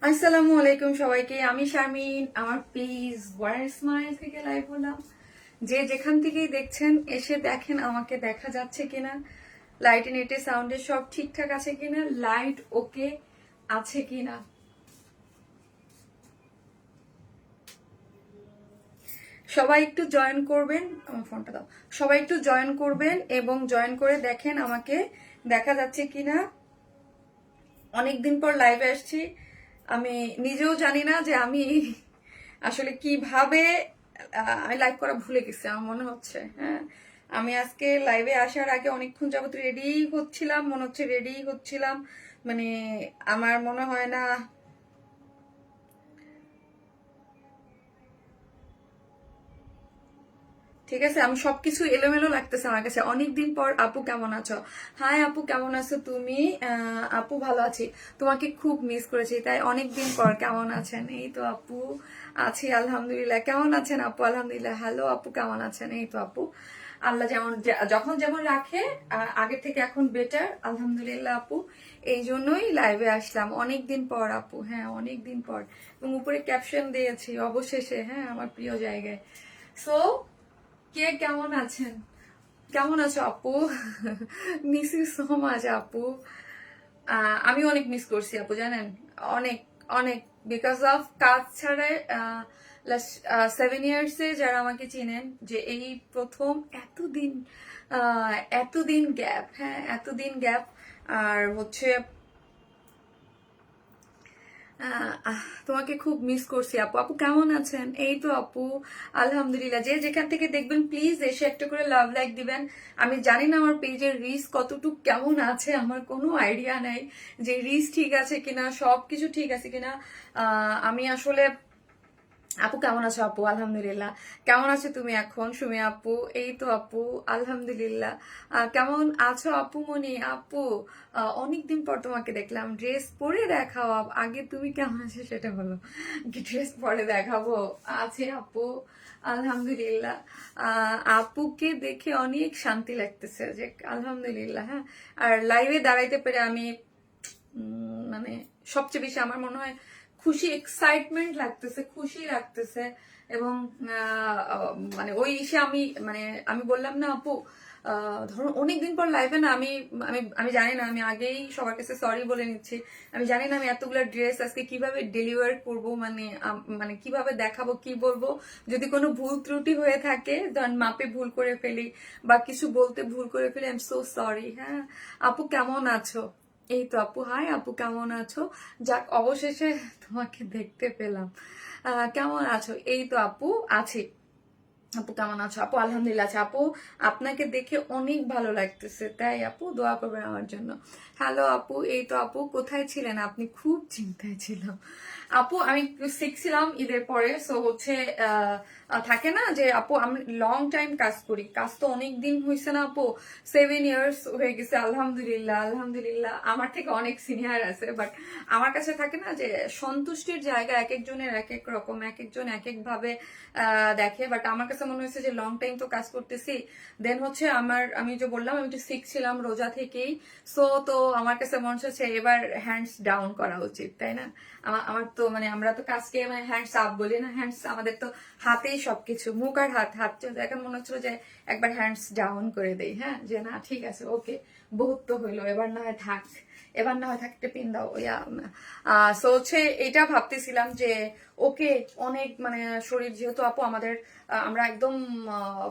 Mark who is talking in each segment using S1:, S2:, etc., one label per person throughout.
S1: আসসালামু আলাইকুম সবাইকে। আমি শারমিন, আমার পেজ ওয়ার স্মাইল থেকে লাইভ হলাম। যে যেখান থেকেই দেখছেন এসে দেখেন আমাকে দেখা যাচ্ছে কিনা, লাইট নেটে সাউন্ডে সব ঠিকঠাক আছে কিনা, লাইট ওকে আছে কিনা। সবাই একটু জয়েন করবেন, আমার ফোনটা দাও। সবাই একটু জয়েন করবেন এবং জয়েন করে দেখেন আমাকে দেখা যাচ্ছে কিনা। অনেকদিন পর লাইভে আসছি। আমি নিজেও জানি না যে আমি আসলে কিভাবে আমি লাইভ করা ভুলে গেছি আমার মনে হচ্ছে। হ্যাঁ, আমি আজকে লাইভে আসার আগে অনেকক্ষণ যাবত রেডি হচ্ছিলাম, মনে হচ্ছে রেডি হচ্ছিলাম, মানে আমার মনে হয় না। ঠিক আছে, আমি সবকিছু এলোমেলো লাগতেছে আমার কাছে। অনেকদিন পর আপু কেমন আছো? হাই আপু, কেমন আছো তুমি? আপু ভালো আছি, তোমাকে খুব মিস করেছি, তাই অনেকদিন পর। কেমন আছেন? এই তো আপু আছি আলহামদুলিল্লাহ। কেমন আছেন আপু? আলহামদুলিল্লাহ। হ্যালো আপু, কেমন আছেন? এই তো আপু, আল্লাহ যেমন যখন যেমন রাখে, আগের থেকে এখন বেটার আলহামদুলিল্লাহ আপু। এই জন্যই লাইভে আসলাম অনেকদিন পর আপু। হ্যাঁ, অনেকদিন পর। এবং উপরে ক্যাপশন দিয়েছি অবশেষে, হ্যাঁ, আমার প্রিয় জায়গায়। সো কে কেমন আছেন? কেমন আছো আপু? মিস ইউ সো মাচ আপু। আমি অনেক মিস করছি আপু, জানেন? অনেক অনেক, বিকজ অফ কাজ ছাড়া। লাস্ট 7 ইয়ার্সে যারা আমাকে চিনেন, যে এই প্রথম এতদিন, এতদিন গ্যাপ, হ্যাঁ এতদিন গ্যাপ। আর হচ্ছে তোমাকে খুব মিস করছি আপু। আপু কেমন আছেন? এই তো আপু আলহামদুলিল্লাহ। যে যেখান থেকে দেখবেন প্লিজ এসে একটা করে লাভ লাইক দিবেন। আমি জানি না আমার পেজের রিচ কতটুকু কেমন আছে, আমার কোনো আইডিয়া নাই যে রিচ ঠিক আছে কিনা, সবকিছু ঠিক আছে কিনা। আমি আসলে, আপু কেমন আছো আপু? আলহামদুলিল্লাহ। কেমন আছো তুমি এখন সুমি আপু? এই তো আপু আলহামদুলিল্লাহ। কেমন আছো আপু মনি আপু? অনেকদিন পর তোমাকে দেখলাম, ড্রেস পরে দেখাও। আগে তুমি কেমন আছো সেটা বলো, কি ড্রেস পরে দেখাবো? আছে আপু আলহামদুলিল্লাহ। আপুকে দেখে অনেক শান্তি লাগতেছে, যে আলহামদুলিল্লাহ। হ্যাঁ, আর লাইভে দাঁড়াইতে পেরে আমি মানে সবচেয়ে বেশি আমার মনে হয় খুশি, এক্সাইটমেন্ট লাগতেছে, খুশি লাগতেছে। এবং মানে ওই ইসে আমি, মানে আমি বললাম না আপু, ধরুন অনেকদিন পর লাইভে না, আমি আমি আমি জানি না, আমি আগেই সবার কাছে সরি বলে নিচ্ছি। আমি জানি না আমি এতগুলো ড্রেস আজকে কিভাবে ডেলিভার করব, মানে মানে কিভাবে দেখাবো, কি বলবো। যদি কোনো ভুল ত্রুটি হয়ে থাকে, ধরেন মাপে ভুল করে ফেলি বা কিছু বলতে ভুল করে ফেলি, আই এম সো সরি। হ্যাঁ আপু, কেমন আছো? এই তো আপু, হাই আপু, কেমন আছো? যাক, অবশেষে তোমাকে দেখতে পেলাম। কেমন আছো? এই তো আপু আছি। আপু কেমন আছো? আপু আলহামদুলিল্লাহ আছে আপু। আপনাকে দেখে অনেক ভালো লাগতেছে, তাই আপু দোয়া করবেন আমার জন্য। হ্যালো আপু, এই তো আপু, কোথায় ছিলেন আপনি? খুব চিন্তায় ছিলাম আপু। আমি শিখছিলাম ঈদের পরে, সো হচ্ছে থাকে না যে আপু, আমি লং টাইম কাজ করি, কাজ তো অনেক দিন হয়েছে না আপু, 7 ইয়ার্স হয়ে গেছে আলহামদুলিল্লাহ। আলহামদুলিল্লাহ, আমার থেকে অনেক সিনিয়র আছে, বাট আমার কাছে থাকে না যে সন্তুষ্টির জায়গা এক একজনের এক এক রকম, এক একজন এক এক ভাবে দেখে। বাট আমার কাছে মনে হয়েছে যে লং টাইম তো কাজ করতেছি, দেন হচ্ছে আমি যে বললাম আমি একটু শিখছিলাম রোজা থেকেই। সো তো আমার কাছে মনে হচ্ছে এবার হ্যান্ডস ডাউন করা উচিত, তাই না? আমার তো মানে আমরা তো কাজকে মানে হ্যান্ডস আপ বলি না, হ্যান্ডস আমাদের তো হাতেই সবকিছু, মুখ আর হাত, হাত এখন মনে হচ্ছিল যে একবার হ্যান্ডস ডাউন করে দেই। হ্যাঁ, যে না ঠিক আছে, ওকে, বহুত তো হইলো, এবার না হয় থাক, এবার না হয় থাকতে পিন দাও ইয়া। সো হচ্ছে এটা ভাবতেছিলাম যে ওকে, অনেক মানে শরীর যেহেতু আপু আমাদের, আমরা একদম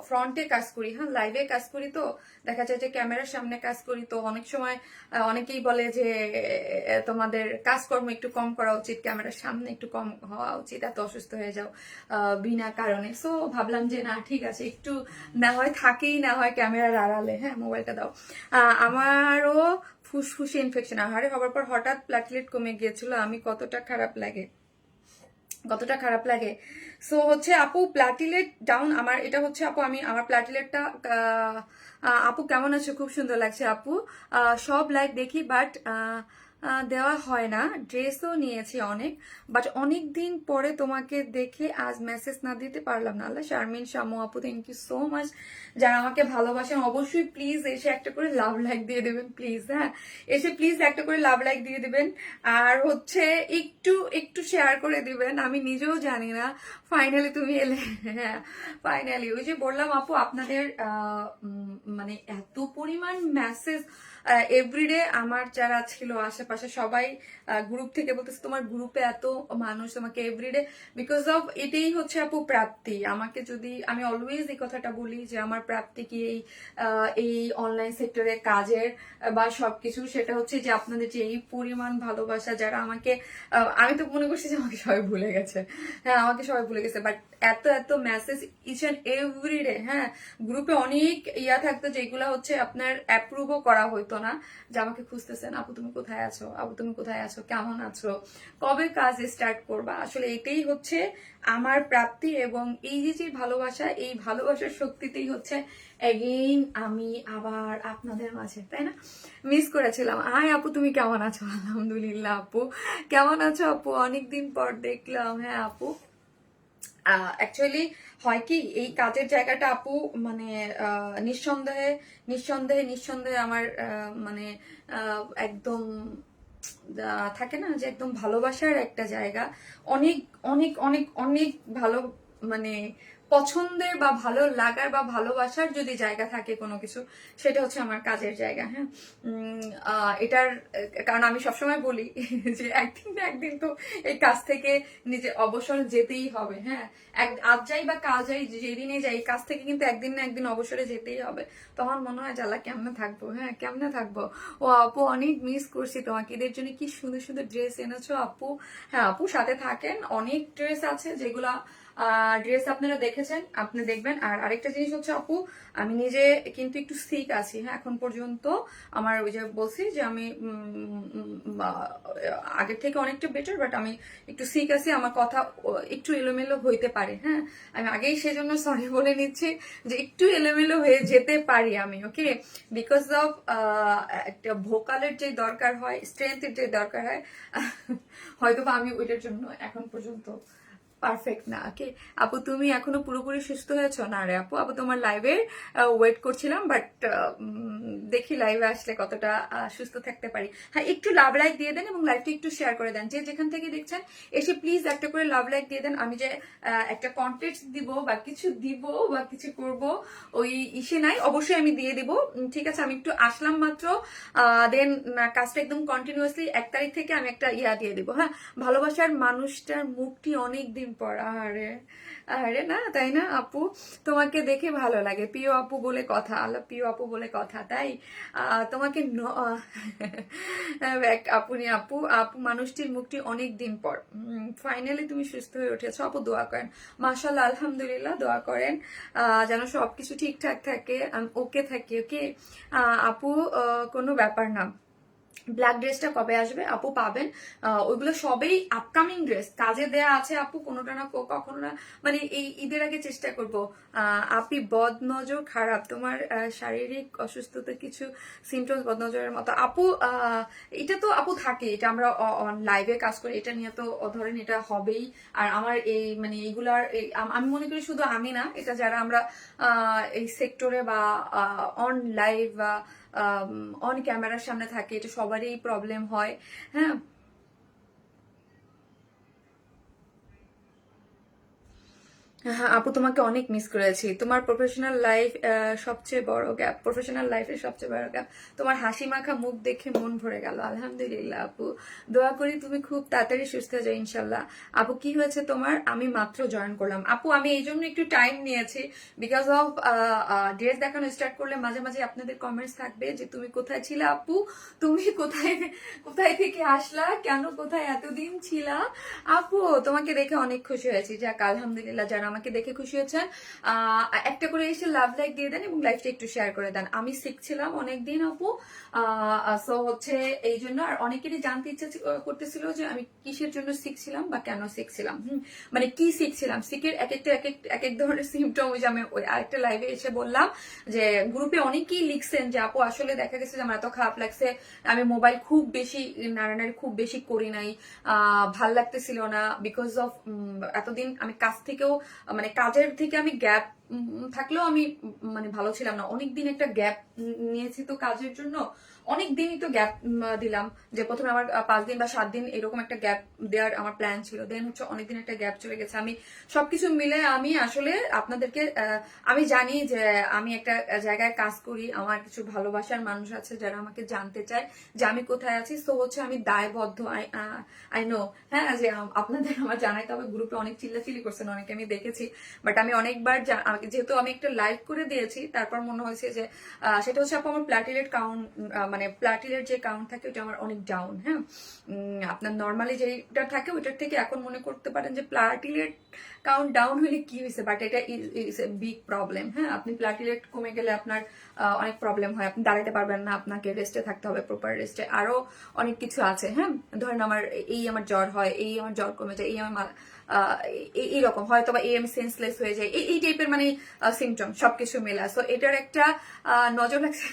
S1: ফ্রন্টে কাজ করি, হ্যাঁ লাইভে কাজ করি, তো দেখা যায় যে ক্যামেরার সামনে কাজ করি, তো অনেক সময় অনেকেই বলে যে তোমাদের কাজকর্ম একটু কম করা উচিত, ক্যামেরার সামনে একটু কম হওয়া উচিত, এত অসুস্থ হয়ে যাও বিনা কারণে। সো ভাবলাম যে না ঠিক আছে, একটু না হয় থাকেই, না হয় ক্যামেরার আড়ালে। হ্যাঁ, মোবাইলটা দাও। আমারও ফুসফুসে ইনফেকশন, আহারে হবার পর হঠাৎ প্ল্যাটলেট কমে গিয়েছিল, আমি কতটা খারাপ লাগে, কতটা খারাপ লাগে। সো হচ্ছে আপু প্ল্যাটিলেট ডাউন আমার, এটা হচ্ছে আপু আমি আমার প্ল্যাটিলেটটা, আপু কেমন আছো? খুব সুন্দর লাগছে আপু। সব লাইভ দেখি, বাট দেওয়া হয় না, ড্রেসও নিয়েছি অনেক, বাট অনেক দিন পরে তোমাকে দেখে আজ মেসেজ না দিতে পারলাম না। আল্লাহ, শারমিন শামু আপু, থ্যাংক ইউ সো মাচ। যারা আমাকে ভালোবাসেন অবশ্যই প্লিজ এসে একটা করে লাভ লাইক দিয়ে দেবেন প্লিজ। হ্যাঁ, এসে প্লিজ একটা করে লাভ লাইক দিয়ে দিবেন, আর হচ্ছে একটু একটু শেয়ার করে দিবেন। আমি নিজেও জানি না ফাইনালি তুমি এলে। হ্যাঁ, ফাইনালি ওই যে বললাম আপু, আপনাদের মানে এত পরিমাণ মেসেজ এভরিডে, আমার যারা ছিল আশেপাশে সবাই গ্রুপ থেকে বলতেছে তোমার গ্রুপে এত মানুষ তোমাকে এভরিডে, বিকজ অফ এটাই হচ্ছে আপু প্রাপ্তি। আমাকে যদি, আমি অলওয়েজ এই কথাটা বলি যে আমার প্রাপ্তি কি এই অনলাইন সেক্টরে কাজের বা সবকিছু, সেটা হচ্ছে যে আপনাদের যে এই পরিমাণ ভালোবাসা, যারা আমাকে আমি তো মনে করছি যে আমাকে সবাই ভুলে গেছে। হ্যাঁ, আমাকে সবাই ভুলে গেছে, বাট এত এত মেসেজ ইচ অ্যান্ড এভরিডে। হ্যাঁ, গ্রুপে অনেক ইয়া থাকতো যেগুলো হচ্ছে আপনার অ্যাপ্রুভও করা হইতো না, যে আমাকে খুঁজতেছেন, আপু তুমি কোথায় আছো, আপু তুমি কোথায় আছো, কেমন আছো, কবে কাজ স্টার্ট করবা। আসলে এটাই হচ্ছে আমার প্রাপ্তি, এবং এই যে ভালোবাসা, এই ভালোবাসার শক্তিতেই হচ্ছে এগেইন আমি আবার আপনাদের মাঝে, তাই না? মিস করেছিলাম। হাই আপু, তুমি কেমন আছো? আলহামদুলিল্লাহ আপু, কেমন আছো আপু? অনেকদিন পর দেখলাম। হ্যাঁ আপু, অ্যাকচুয়ালি হয় কি, এই কাজের জায়গাটা আপু মানে নিঃসন্দেহে নিঃসন্দেহে নিঃসন্দেহে আমার মানে একদম থাকে না যে একদম ভালোবাসার একটা জায়গা, অনেক অনেক অনেক অনেক ভালো, মানে পছন্দের বা ভালো লাগার বা ভালোবাসার যদি জায়গা থাকে কোনো কিছু, সেটা হচ্ছে আমার কাজের জায়গা। হ্যাঁ, এটার কারণ আমি সবসময় বলি যে একদিন না একদিন তো এই কাজ থেকে নিজে অবসর যেতেই হবে। হ্যাঁ, আজ যাই বা কাজ যাই, যেদিনে যাই, কাজ থেকে কিন্তু একদিন না একদিন অবসরে যেতেই হবে। তখন মনে হয় জ্বালা কেমনে থাকবো। হ্যাঁ, কেমনে থাকবো। ও আপু, অনেক মিস করছি তোমাকে। এদের জন্য কি সুন্দর সুন্দর ড্রেস এনেছো আপু। হ্যাঁ আপু, সাথে থাকেন, অনেক ড্রেস আছে যেগুলা ড্রেস আপনারা দেখেছেন, আপনি দেখবেন। আর আরেকটা জিনিস হচ্ছে আপু, আমি নিজে কিন্তু একটু সিক আছি। হ্যাঁ, এখন পর্যন্ত আমার ওই যে বলছি যে আমি আগের থেকে অনেকটা বেটার, বাট আমি একটু সিক আছি, আমার কথা একটু এলোমেলো হইতে পারে। হ্যাঁ, আমি আগেই সেজন্য সরি বলে নিচ্ছি যে একটু এলোমেলো হয়ে যেতে পারি আমি। ওকে, বিকজ অফ একটা ভোকালের যে দরকার হয়, স্ট্রেংথের যে দরকার হয়, হয়তো বা আমি ওইটার জন্য এখন পর্যন্ত পারফেক্ট না। ওকে আপু, তুমি এখনো পুরোপুরি সুস্থ হয়েছো? না রে আপু, আপু তোমার লাইভে ওয়েট করছিলাম, বাট দেখি লাইভে আসলে কতটা সুস্থ থাকতে পারি। হ্যাঁ, একটু লাভ লাইক দিয়ে দেন এবং লাইভটা একটু শেয়ার করে দেন। যে যেখান থেকে দেখছেন এসে প্লিজ একটা করে লাভ লাইক দিয়ে দেন। আমি যে একটা কন্টেন্ট দিব বা কিছু দিব বা কিছু করব ওই ইসে নাই, অবশ্যই আমি দিয়ে দিব। ঠিক আছে, আমি একটু আসলাম মাত্র, দেন কাজটা একদম কন্টিনিউয়াসলি 1 তারিখ থেকে আমি একটা ইয়া দিয়ে দিব। হ্যাঁ, ভালোবাসার মানুষটার মুখটি অনেক দিন পর, আরে আরে না, তাই না আপু? তোমাকে দেখে ভালো লাগে, প্রিয় আপু বলে কথা। আল্লাহ, প্রিয় আপু বলে কথা, তাই তোমাকে আপনি আপু, আপু মানুষটির মুখটি অনেক দিন পর। ফাইনালি তুমি সুস্থ হয়ে উঠেছো আপু, দোয়া করেন। মাশাআল্লাহ, আলহামদুলিল্লাহ, দোয়া করেন যেন সবকিছু ঠিকঠাক থাকে, ওকে থাকি। ওকে আপু, কোনো ব্যাপার না। ব্ল্যাক ড্রেসটা কবে আসবে আপু? পাবেন, ওইগুলো সবেই আপকামিং ড্রেস, কাজে দেয়া আছে আপু, কোনোটা না কখনো না, মানে এই ঈদের আগে চেষ্টা করব। আপি, বদ নজর খারাপ, তোমার শারীরিক অসুস্থতা কিছু সিমটমস বদ নজরের মতো আপু। এটা তো আপু থাকে, এটা আমরা লাইভে কাজ করি, এটা নিয়ে তো ধরেন এটা হবেই। আর আমার এই মানে এইগুলার আমি মনে করি শুধু আমি না, এটা যারা আমরা এই সেক্টরে বা অন লাইভ বা অন ক্যামেরার সামনে থাকে, এটা সবারই প্রবলেম হয়। হ্যাঁ, হ্যাঁ আপু, তোমাকে অনেক মিস করেছি। তোমার প্রফেশনাল লাইফ সবচেয়ে বড় গ্যাপ, প্রফেশনাল লাইফের সবচেয়ে বড় গ্যাপ। তোমার হাসি মাখা মুখ দেখে মন ভরে গেল। আলহামদুলিল্লাহ আপু, দোয়া করি তুমি খুব তাড়াতাড়ি সুস্থ হয়ে যাও ইনশাল্লাহ। আপু, কি হয়েছে তোমার? আমি মাত্র জয়েন করলাম আপু, আমি এই জন্য একটু টাইম নিয়েছি, বিকজ অফ ড্রেস দেখানো স্টার্ট করলে মাঝে মাঝে আপনাদের কমেন্টস থাকবে যে তুমি কোথায় ছিলা আপু, তুমি কোথায় কোথায় থেকে আসলা, কেন কোথায় এতদিন ছিলা। আপু, তোমাকে দেখে অনেক খুশি হয়েছি। যাক আলহামদুলিল্লাহ, যারা আমাকে দেখে খুশি হয়েছেন একটা করে এসে লাভ লাইক দিয়ে দেন এবং লাইভটা একটু শেয়ার করে দেন। আমি শিখছিলাম অনেকদিন আপু, সো হচ্ছে এই জন্য। আর অনেকেরই জানতে ইচ্ছা করতেছিল যে আমি কিসের জন্য শিখছিলাম বা কেন শিখছিলাম, মানে কি শিখছিলাম। শিখের এক এক ধরনের সিমটম, ওই যে আমি ওই আরেকটা লাইভে এসে বললাম যে গ্রুপে অনেকেই লিখছেন যে আপু আসলে দেখা গেছে যে আমার এত খারাপ লাগছে, আমি মোবাইল খুব বেশি নাড়ানাড়ি খুব বেশি করি নাই, ভাল লাগতেছিল না বিকজ অফ এতদিন আমি কাজ থেকেও মানে কাজের থেকে আমি গ্যাপ থাকলেও আমি মানে ভালো ছিলাম না। অনেকদিন একটা গ্যাপ নিয়েছি তো কাজের জন্য, অনেক দিনই তো গ্যাপ দিলাম, যে প্রথমে আমার 5 দিন বা 7 দিন এরকম একটা গ্যাপ দেওয়ার আমার প্ল্যান ছিল, দেন হচ্ছে অনেকদিন একটা গ্যাপ চলে গেছে। আমি সবকিছু মিলে আমি আসলে আপনাদেরকে আমি জানি যে আমি একটা জায়গায় কাজ করি, আমার কিছু ভালোবাসার মানুষ আছে যারা আমাকে জানতে চায় যে আমি কোথায় আছি। সো হচ্ছে আমি দায়বদ্ধ, আই নো, হ্যাঁ, যে আপনাদের আমার জানাইতে হবে। গ্রুপে অনেক চিল্লাচিল্লি করছেন অনেকে, আমি দেখেছি, বাট আমি অনেকবার যেহেতু আমি একটা লাইভ করে দিয়েছি, তারপর মনে হয়েছে যে সেটা হচ্ছে আপু আমার প্ল্যাটিলেট কাউন্ট, মানে প্ল্যাটিলেট যে কাউন্ট থাকে ওটা আমার অনেক ডাউন। হ্যাঁ, আপনার নর্মালি যেটা থাকে ওইটার থেকে এখন মনে করতে পারেন যে প্ল্যাটিলেট কাউন্ট ডাউন হলে কি হয়েছে, বাট এটা ইজ এ বিগ প্রবলেম। হ্যাঁ, আপনি প্ল্যাটিলেট কমে গেলে আপনার অনেক প্রবলেম হয়, আপনি দাঁড়াতে পারবেন না, আপনাকে রেস্টে থাকতে হবে, প্রপার রেস্টে। আরো অনেক কিছু আছে। হ্যাঁ, ধরেন আমার জ্বর হয়, এই আমার জ্বর কমে যায়, এই আমার এইরকম হয়তো বা এই আমি সেন্সলেস হয়ে যাই, এই টাইপের মানে সিমটম সবকিছু মেলা। সো এটার একটা নজর লাগছে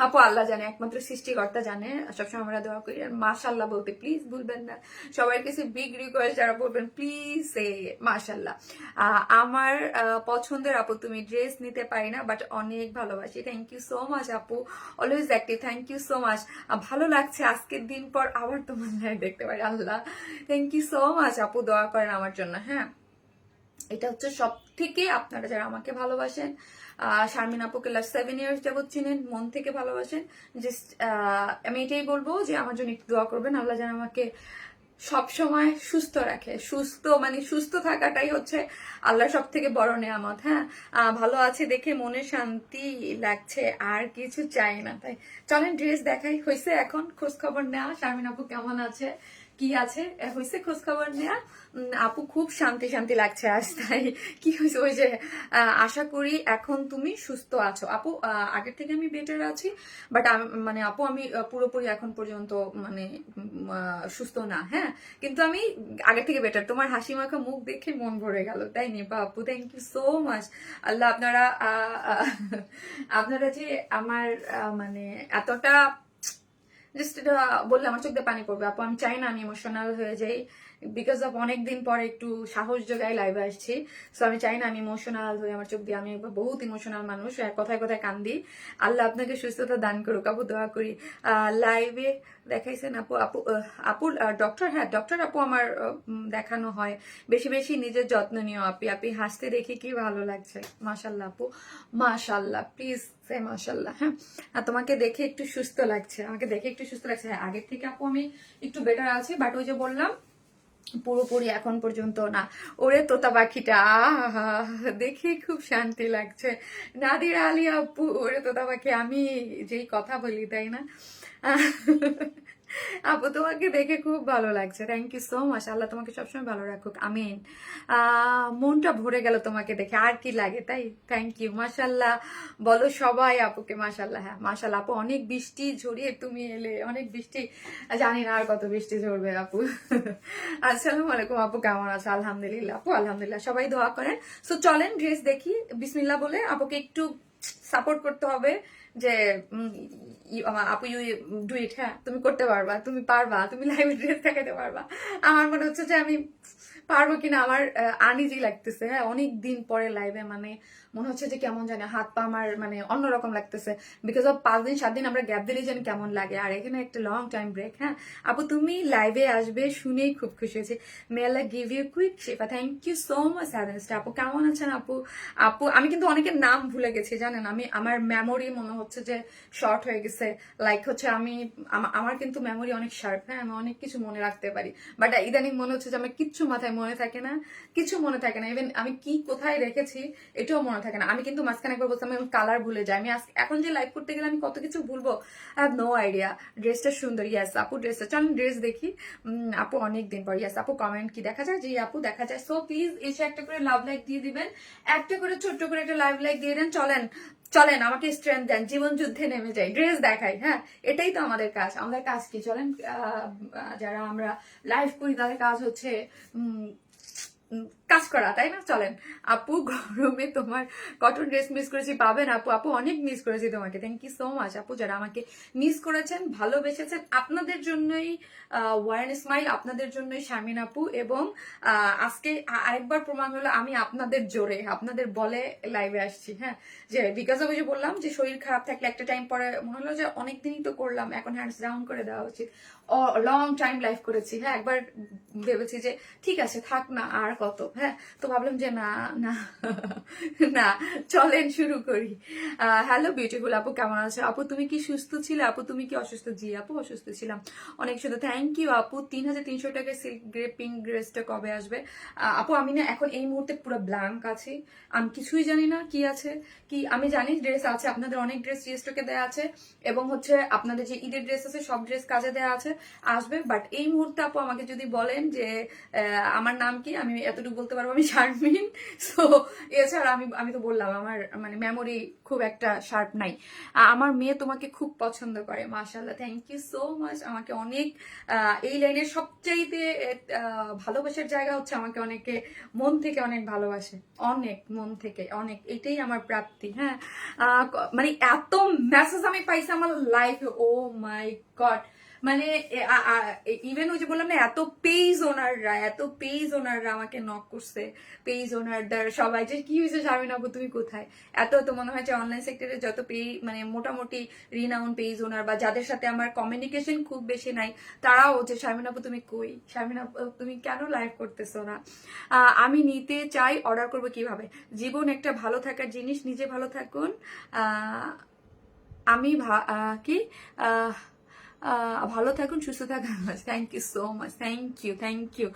S1: আপু আল্লাহ জানে, একমাত্র সৃষ্টিকর্তা জানে। সবসময় আমরা দোয়া করি। আর মাশাল্লাহ বলতে প্লিজ ভুলবেন না। সবার কাছে বিগ রিকোয়েস্ট, যারা বলবেন প্লিজ সে মাশাল্লাহ। আমার পছন্দের আপু, তুমি ড্রেস নিতে পারি না বাট অনেক ভালোবাসি। থ্যাংক ইউ সো মাচ আপু, always active, thank you so much. ভালো লাগছে আজকের দিন পর আবার তোমার লাইভ দেখতে পারি, আল্লাহ থ্যাংক ইউ সো মাচ আপু, দোয়া করেন আমার জন্য। হ্যাঁ, এটা হচ্ছে সব থেকে আপনারা যারা আমাকে ভালোবাসেন, শারমিন আপুকে লাস্ট 7 ইয়ার্স যাবত চিনেন, মন থেকে ভালোবাসেন, জাস্ট আমি এটাই বলবো যে আমার জন্য একটু দোয়া করবেন। আল্লাহ যেন আমাকে সব সময় সুস্থ রাখে। সুস্থ থাকাটাই হচ্ছে আল্লাহর সব থেকে বড় নেয়ামত। হ্যাঁ, ভালো আছে দেখে মনে শান্তি লাগছে, আর কিছু চাই না। তাই চলেন ড্রেস দেখাই। হয়েছে এখন খোঁজ খবর নেওয়া, শারমিন আপু কেমন আছে কি আছে, হয়েছে খোঁজ খবর নেওয়া। আপু খুব শান্তি শান্তি লাগছে আজ, তাই কি হয়েছে ওই যে আশা করি এখন তুমি সুস্থ আছো। আপু আগের থেকে আমি বেটার আছি, বাট মানে আপু আমি পুরোপুরি এখন পর্যন্ত মানে সুস্থ না। হ্যাঁ, কিন্তু আমি আগের থেকে বেটার। তোমার হাসি মাখা মুখ দেখে মন ভরে গেল, তাই নিপা আপু, থ্যাংক ইউ সো মাচ। আল্লাহ আপনারা যে আমার মানে এতটা জাস্ট এটা বললে আমার চোখ দিয়ে পানি পড়বে আপু। আমি চাই না আমি ইমোশনাল হয়ে যাই, বিকজ অফ অনেকদিন পরে একটু সাহস যোগাই লাইভে আসছি। সো আমি চাই না আমি ইমোশনাল হয়ে আমার চোখ দিয়ে, আমি বহুত ইমোশনাল মানুষ, কথায় কথায় কান্দি। আল্লাহ আপনাকে সুস্থতা দান করুক আপু, দোয়া করি। লাইভে দেখাইছেন আপু, আপুর ডক্টর, হ্যাঁ ডক্টর আপু আমার দেখানো হয়। বেশি বেশি নিজের যত্ন নিও আপি হাসতে দেখে কি ভালো লাগছে। মাশাল্লাহ আপু, মাশাল্লাহ, প্লিজ সে মাশাল্লাহ। হ্যাঁ, আর তোমাকে দেখে একটু সুস্থ লাগছে, আমাকে দেখে একটু সুস্থ লাগছে। হ্যাঁ, আগের থেকে আপু আমি একটু বেটার আছি, বাট ওই যে বললাম পুরোপুরি এখন পর্যন্ত না। ওরে তোতা পাখিটা দেখে খুব শান্তি লাগছে। নাদিরা আলী আপু, ওরে তোতা পাখি, আমি যেই কথা বলি তাই না আপু, তোমাকে দেখে খুব ভালো লাগছে, থ্যাংক ইউ সো মাচ। আল্লাহ তোমাকে সবসময় ভালো রাখুক, আমিন। মনটা ভরে গেল তোমাকে দেখে, আর কি লাগে, তাই থ্যাংক ইউ। মাশাল্লাহ বলো সবাই আপুকে মাশাল্লাহ। হ্যাঁ মাশাল্লাহ আপু, অনেক বৃষ্টি ঝরিয়ে তুমি এলে, অনেক বৃষ্টি, জানি না আর কত বৃষ্টি ঝরবে আপু আসসালামু আলাইকুম আপু, কেমন আছো? আলহামদুলিল্লাহ আপু, আলহামদুলিল্লাহ, সবাই দোয়া করেন। সো চলেন ড্রেস দেখি, বিসমিল্লাহ বলে আপুকে একটু সাপোর্ট করতে হবে যে আপু ইউ ডু ইট। হ্যাঁ, তুমি করতে পারবা, তুমি পারবা, তুমি লাইভে ড্রেস দেখাতে পারবা। আমার মনে হচ্ছে যে আমি পারবো কিনা, আমার আনইজি লাগতেছে। হ্যাঁ, অনেক দিন পরে লাইভে, মানে মনে হচ্ছে যে কেমন জানি হাত পা আমার মানে অন্যরকম লাগতেছে, বিকজ অফ 5 দিন 7 দিন আমরা গ্যাপ দিলে যেন কেমন লাগে, আর এখানে একটা লং টাইম ব্রেক। হ্যাঁ আপু, তুমি লাইভে আসবে শুনেই খুব খুশি হয়েছি। মে আল্লাহ give you quick Shifa, thank you so much. আপু কেমন আছেন আপু? আপু আমি কিন্তু অনেকের নাম ভুলে গেছি জানেন, আমার মেমোরি মনে হচ্ছে যে শর্ট হয়ে গেছে, লাইক হচ্ছে আমি আমার কিন্তু মেমোরি অনেক শার্প, হ্যাঁ আমি অনেক কিছু মনে রাখতে পারি, বাট ইদানিং মনে হচ্ছে যে আমার কিচ্ছু মাথায় মনে থাকে না, কিছু মনে থাকে না, ইভেন আমি কি কোথায় রেখেছি এটাও মনে থাকে না। আমি কিন্তু মাঝখানে একবার বলতাম আমি কালার ভুলে যাই, আমি এখন যে লাইভ করতে গেলে আমি কত কিছু ভুলবো, আই হ্যাভ নো আইডিয়া। ড্রেসটা সুন্দর, ইয়াস আপু ড্রেসটা, চলেন ড্রেস দেখি। আপু অনেক দিন পর, ইয়াস আপু কমেন্ট কি দেখা যায়, যে আপু দেখা যায়। সো প্লিজ এসে একটা করে লাভ লাইক দিয়ে দিবেন, একটা করে ছোট্ট করে একটা লাভ লাইক দিয়ে দেন। চলেন চলেন আমাকে স্ট্রেংথ দেন, জীবন যুদ্ধে নেমে যাই, ড্রেস দেখাই, হ্যাঁ এটাই তো আমাদের কাজ। আমাদের কাজ কি, চলেন যারা আমরা লাইভ করি তাদের কাজ হচ্ছে কাজ করা, তাই না? চলেন আপু, গরমে তোমার কটন ড্রেস মিস করেছি, পাবেন আপু, আপু অনেক মিস করেছি তোমাকে, থ্যাংক ইউ সো মাচ আপু, যারা আমাকে মিস করেছেন, ভালোবেসেছেন, আপনাদের জন্যই ওয়ার্ন স্মাইল, আপনাদের জন্যই শারমিন আপু। এবং আজকে আরেকবার প্রমাণ হলো আমি আপনাদের জোরে, আপনাদের বলে লাইভে আসছি, হ্যাঁ যে বিকজ অফ যে বললাম যে শরীর খারাপ থাকলে একটা টাইম পরে মনে হলো যে অনেকদিনই তো করলাম, এখন হ্যান্ডস ডাউন করে দেওয়া উচিত, লং টাইম লাইভ করেছি, হ্যাঁ একবার ভেবেছি যে ঠিক আছে থাক না আর কত, হ্যাঁ তো ভাবলাম যে না না না, চলেন শুরু করি। হ্যালো বিউটিফুল আপু, কেমন আছো আপু? তুমি কি সুস্থ ছিলে আপু? তুমি কি অসুস্থ? জি আপু অসুস্থ ছিলাম, অনেক সুন্দর, থ্যাংক ইউ আপু। 3300 টাকার সিল্ক গ্রে পিঙ্ক ড্রেসটা কবে আসবে? আপু আমি না এখন এই মুহূর্তে পুরো ব্ল্যাঙ্ক আছি, আমি কিছুই জানি না কি আছে কি। আমি জানি ড্রেস আছে, আপনাদের অনেক ড্রেস জিএসটোকে দেওয়া আছে, এবং হচ্ছে আপনাদের যে ঈদের ড্রেস আছে সব ড্রেস কাজে দেওয়া আছে, আসবে। বাট এই মুহূর্তে আপু আমাকে যদি বলেন যে আমার নাম কি, আমি এতটুকু বলতে পারবো আমি শারমিন। সো এছাড়া আমি তো বললাম আমার মানে মেমোরি খুব একটা শার্প নাই। আমার মেয়ে তোমাকে খুব পছন্দ করে, মাশাআল্লাহ, থ্যাংক ইউ সো মাচ। আমাকে অনেক এই লাইনের সবচাইতে ভালোবাসার জায়গা হচ্ছে আমাকে অনেকে মন থেকে অনেক ভালোবাসে, অনেক মন থেকে অনেক, এটাই আমার প্রাপ্তি, হ্যাঁ মানে এত মেসেজ আমি পাইছি আমার লাইফে, ও মাই গড। মানে ইভেন ওই যে বললাম না, এত পেজ ওনাররা আমাকে নক করছে, পেজ ওনারদের সবাই, যে কি হয়েছে শারমিন আপু তুমি কোথায়, এত মনে হয় যে অনলাইন সেক্টরে যত মানে মোটামুটি রিনাউন পেজ ওনার বা যাদের সাথে আমার কমিউনিকেশন খুব বেশি নাই, তারাও যে শারমিন আপু তুমি কই, শারমিন আপু তুমি কেন লাইভ করতেছো না? আমি নিতে চাই, অর্ডার করবো কিভাবে? জীবন একটা ভালো থাকার জিনিস, নিজে ভালো থাকুন। আমি কি ভালো থাকুন, সুস্থ থাকুন, thank you so much, thank you.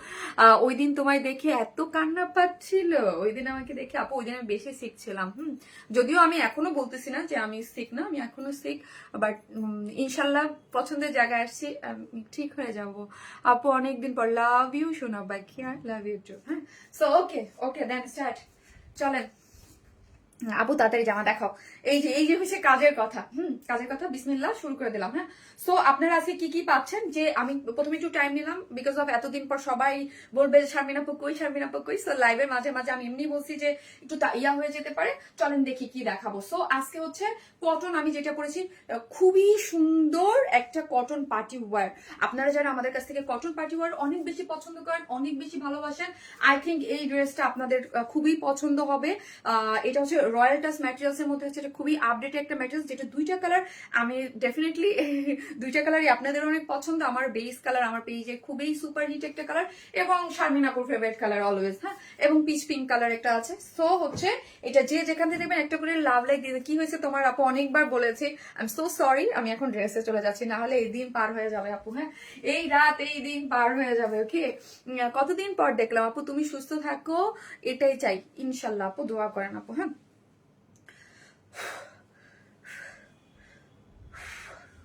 S1: ওই দিন তোমায় দেখে এত কান্না পাচ্ছিল, ওই দিন আমাকে দেখে আপু, ওই দিন আমি বেশি সিক ছিলাম, যদিও আমি এখনো বলতেছি না যে আমি সিক না, আমি এখনো সিক, বাট ইনশাল্লাহ পছন্দের জায়গায় আসছি, ঠিক হয়ে যাব আপু। অনেকদিন পর, লাভ ইউ শোনা বাকি, লাভ ইউ টু, হ্যাঁ সো ওকে দেন স্টার্ট, চলেন আপু তাড়াতাড়ি জামা দেখাও। এই যে হচ্ছে কাজের কথা, কাজের কথা, বিসমিল্লাহ শুরু করে দিলাম, হ্যাঁ। সো আপনারা আজকে কি কি পাচ্ছেন, যে আমি প্রথমে একটু টাইম নিলাম বিকজ অফ এতদিন পর সবাই বলবে শারমিন আপু কই। সো লাইভের মাঝে মাঝে আমি এমনি বলছি যে একটু ইয়া হয়ে যেতে পারে, চলেন দেখি কি দেখাবো। সো আজকে হচ্ছে কটন, আমি যেটা পরেছি খুবই সুন্দর একটা কটন পার্টি ওয়্যার। আপনারা যারা আমাদের কাছ থেকে কটন পার্টি ওয়্যার অনেক বেশি পছন্দ করেন, অনেক বেশি ভালোবাসেন, আই থিঙ্ক এই ড্রেসটা আপনাদের খুবই পছন্দ হবে। এটা হচ্ছে রয়্যাল টাচ ম্যাটেরিয়ালস এর মধ্যে হচ্ছে, এটা খুবই আপডেটেড একটা ম্যাটেরিয়ালস, যেটা দুইটা কালার, আমি ডেফিনেটলি দুইটা কালারই আপনাদের অনেক পছন্দ। আমার বেস কালার আমার পেজে খুবই সুপার হিট একটা কালার, এবং শারমিন আপুর ফেভারিট কালার অলওয়েজ, হ্যাঁ, এবং পিচ পিঙ্ক কালার একটা আছে। সো হচ্ছে এটা যে যেখান থেকে দেখবেন একটা করে লাভ লাইক দিয়ে। কি হয়েছে তোমার আপু, অনেকবার বলেছি, আই এম সো সরি, আমি এখন ড্রেসে চলে যাচ্ছি, না হলে এই দিন পার হয়ে যাবে আপু, হ্যাঁ এই রাত এই দিন পার হয়ে যাবে, ওকে। কতদিন পর দেখলাম আপু, তুমি সুস্থ থাকো এটাই চাই, ইনশাল্লাহ আপু, দোয়া করেন আপু, হ্যাঁ।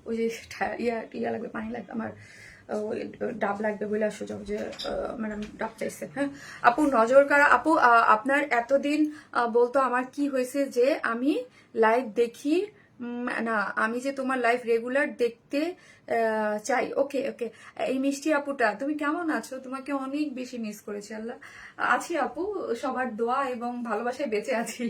S1: ওই যে ইয়া লাগবে, পানি লাগবে আমার, ডাব লাগবে বলে সুযোগ, যে ম্যাডাম ডাব চাইছে, হ্যাঁ আপু। নজর কারা আপু, আপনার এতদিন বলতো আমার কি হয়েছে, যে আমি লাইভ দেখি না, আমি যে তোমার লাইভ রেগুলার দেখতে চাই, ওকে। এই মিষ্টি আপুটা তুমি কেমন আছো? তোমাকে অনেক বেশি মিস করেছি, আল্লাহ আছি আপু, সবার দোয়া এবং ভালোবাসায় বেঁচে আছি,